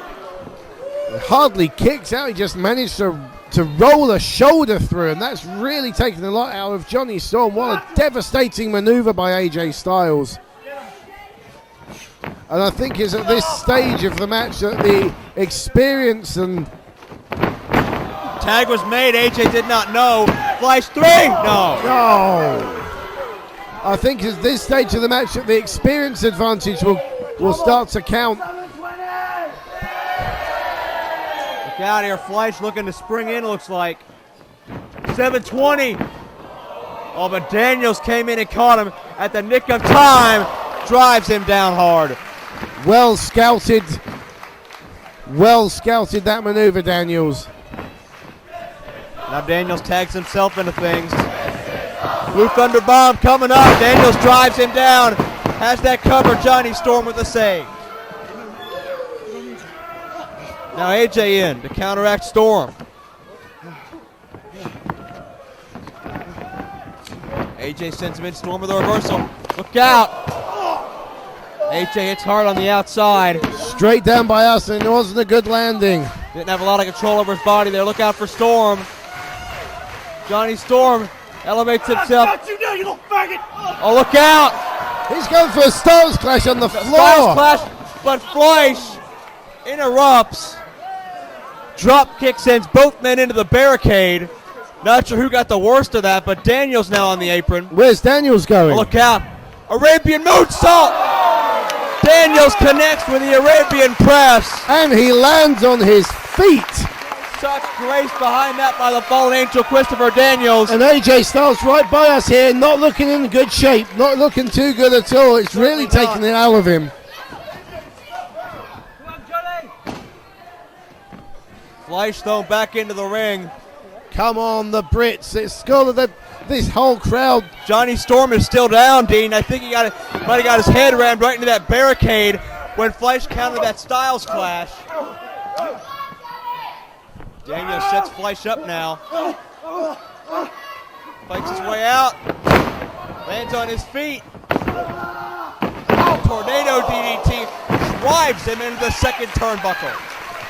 Hardly kicks out, he just managed to roll a shoulder through, and that's really taken a lot out of Johnny Storm. What a devastating maneuver by AJ Styles. And I think it's at this stage of the match that the experience and... Tag was made, AJ did not know. Flash 3, no. No. I think at this stage of the match that the experience advantage will start to count. Look out here, Fleisch looking to spring in, looks like. 720. Oh, but Daniels came in and caught him at the nick of time. Drives him down hard. Well scouted that maneuver, Daniels. Now Daniels tags himself into things. Blue Thunder Bomb coming up. Daniels drives him down. Has that cover. Johnny Storm with a save. Now AJ in to counteract Storm. AJ sends him in. Storm with a reversal. Look out. AJ hits hard on the outside. Straight down by us, and it wasn't a good landing. Didn't have a lot of control over his body there. Look out for Storm. Johnny Storm elevates himself. You little faggot! Oh, look out! He's going for a Styles Clash on the floor. Styles Clash, but Fleisch interrupts. Drop kick sends both men into the barricade. Not sure who got the worst of that, but Daniels now on the apron. Where's Daniels going? Oh, look out. Arabian moonsault! Daniels connects with the Arabian press. And he lands on his feet. Such grace behind that by the fallen angel Christopher Daniels. And AJ Styles right by us here, not looking in good shape, not looking too good at all. It's really taking it out of him. Fleisch thrown back into the ring. Come on, the Brits. It's got this whole crowd. Johnny Storm is still down, Dean. I think he might have got his head rammed right into that barricade when Fleisch countered that Styles Clash. Daniels sets Fleisch up now. Fights his way out. Lands on his feet. Tornado DDT drives him into the second turnbuckle.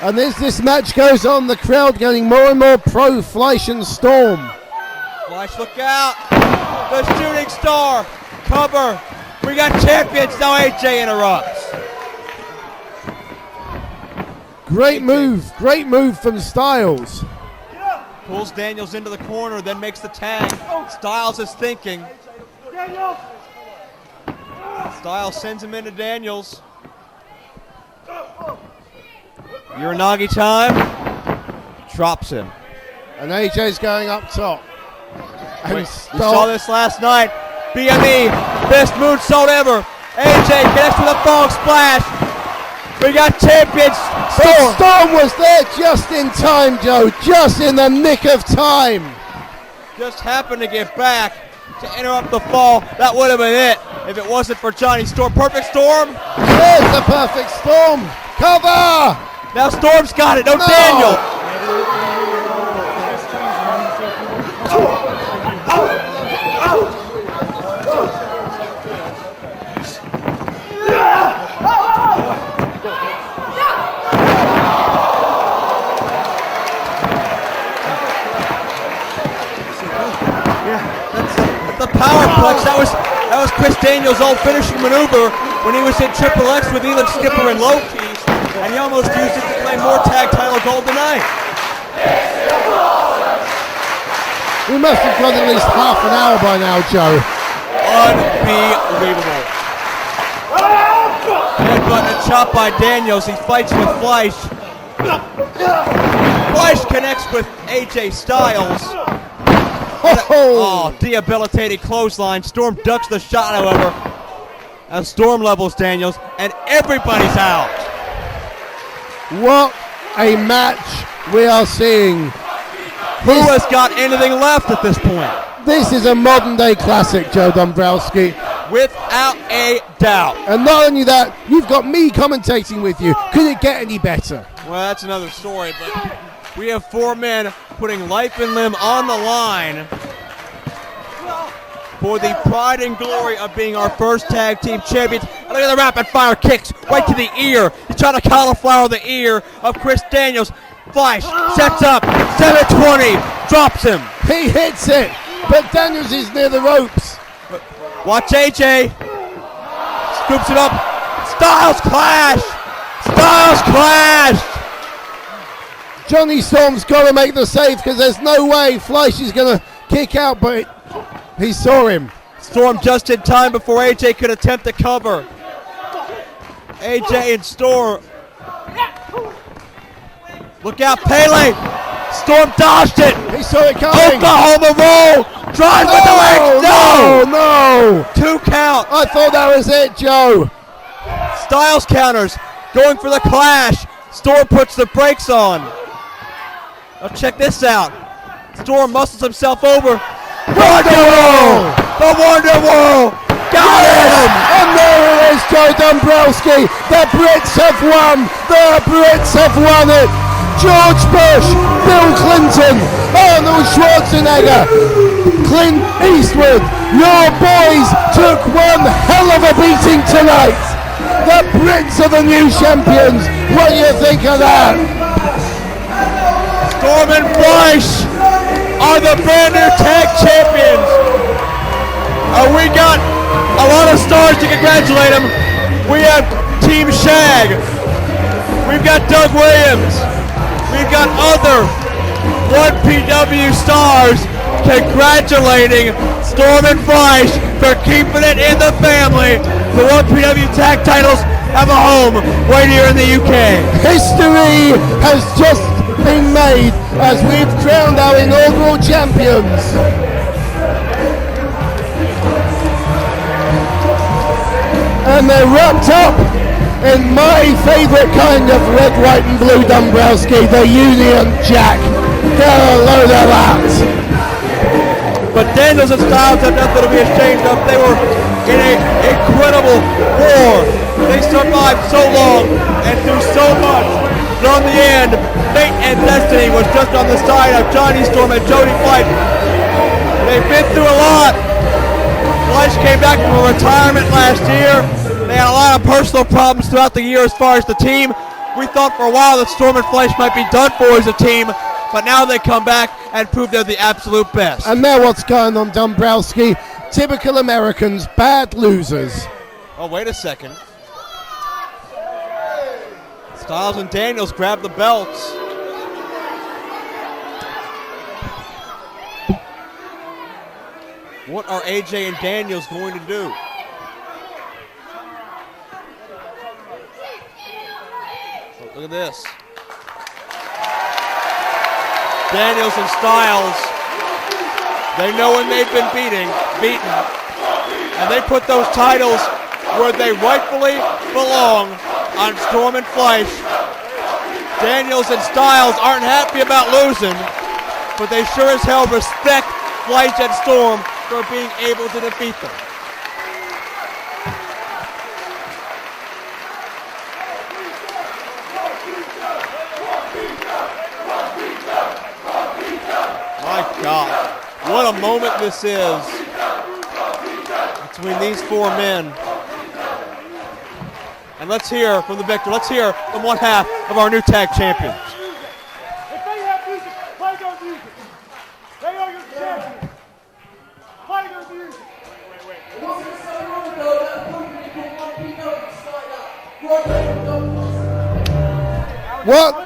And as this match goes on, the crowd getting more and more pro Fleisch and Storm. Fleisch, look out. The shooting star. Cover. We got champions. Now AJ interrupts. Great move from Styles. Pulls Daniels into the corner, then makes the tag. Styles is thinking. Styles sends him into Daniels. Uranagi time. Drops him. And AJ's going up top. And we saw this last night. BME, best moonsault ever. AJ connects with a frog splash. We got champions. Storm was there just in time, Joe. Just in the nick of time. Just happened to get back to interrupt the fall. That would have been it if it wasn't for Johnny Storm. Perfect Storm. There's the perfect Storm. Cover. Now Storm's got it. No. Daniel. The powerplex, that was Chris Daniels' old finishing maneuver when he was in Triple X with Elon Skipper and Loki, and he almost used it to claim more tag title gold tonight. We must have got at least half an hour by now, Joe. Unbelievable. Headbutt and a chop by Daniels. He fights with Fleisch. Fleisch connects with AJ Styles. Oh, debilitating clothesline. Storm ducks the shot, however. As Storm levels Daniels, and everybody's out. What a match we are seeing. Who has got anything left at this point? This is a modern day classic, Joe Dombrowski. Without a doubt. And not only that, you've got me commentating with you. Could it get any better? Well, that's another story, but we have 4 men putting life and limb on the line for the pride and glory of being our first tag team champions. And look at the rapid fire kicks right to the ear. He's trying to cauliflower the ear of Chris Daniels. Flash sets up, 720, drops him. He hits it, but Daniels is near the ropes. Watch AJ. Scoops it up. Styles clash. Styles clash. Johnny Storm's got to make the save because there's no way Fleisch is going to kick out, but he saw him. Storm just in time before AJ could attempt to cover. AJ and Storm. Look out, Pele. Storm dodged it. He saw it coming. Oklahoma roll. Drive with the legs. No. 2 count. I thought that was it, Joe. Styles counters. Going for the clash. Storm puts the brakes on. Now check this out. Storm muscles himself over. Wonder Wall. The Wonder Wall. Got him. And there it is, Joe Dombrowski. The Brits have won. The Brits have won it. George Bush, Bill Clinton, Arnold Schwarzenegger, Clint Eastwood, your boys took one hell of a beating tonight. The Brits are the new champions. What do you think of that? Storm and Fleisch are the brand new tag champions. We got a lot of stars to congratulate them. We have Team Shag. We've got Doug Williams. We've got other 1PW stars congratulating Storm and Fleisch for keeping it in the family. The 1PW tag titles have a home right here in the UK. History has just been made as we've crowned our inaugural champions. And they're wrapped up in my favourite kind of red, white and blue Dombrowski, the Union Jack. Get a load of that. But Daniels and Styles have nothing to be ashamed of. They were in an incredible war. They survived so long and through so much. But on the end, fate and destiny was just on the side of Johnny Storm and Jody Fleisch. They've been through a lot. Fleisch came back from a retirement last year. They had a lot of personal problems throughout the year as far as the team. We thought for a while that Storm and Fleisch might be done for as a team, but now they come back and prove they're the absolute best. And now what's going on, Dombrowski? Typical Americans, bad losers. Oh, wait a second. Styles and Daniels grab the belts. What are AJ and Daniels going to do? Look at this. Daniels and Styles, they know when they've been beaten, and they put those titles where they rightfully belong on Storm and Fleisch. Daniels and Styles aren't happy about losing, but they sure as hell respect Fleisch and Storm for being able to defeat them. My God, what a moment this is between these 4 men. And let's hear from the victor. Let's hear from one half of our new tag champions. If they have music, play their music. They are your champions. Play their music. What?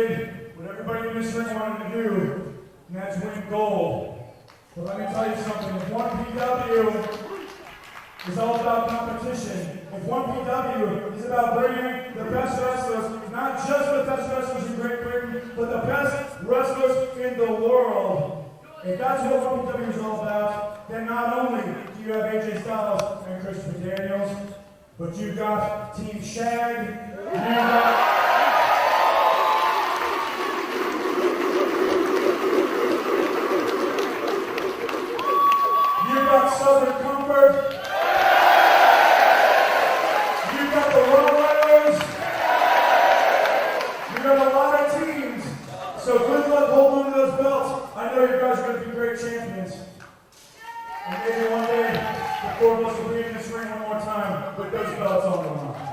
did what everybody in this ring wanted to do, and that's win gold. But let me tell you something, if 1PW is all about competition, if 1PW is about bringing the best wrestlers, not just the best wrestlers in Great Britain, but the best wrestlers in the world, if that's what 1PW is all about, then not only do you have AJ Styles and Christopher Daniels, but you've got Team Shag, you've got Southern Comfort, you've got the Raw Riders, you've got a lot of teams. So good luck holding on to those belts. I know you guys are going to be great champions. And maybe one day, the four of us will be in this ring one more time with those belts on the line.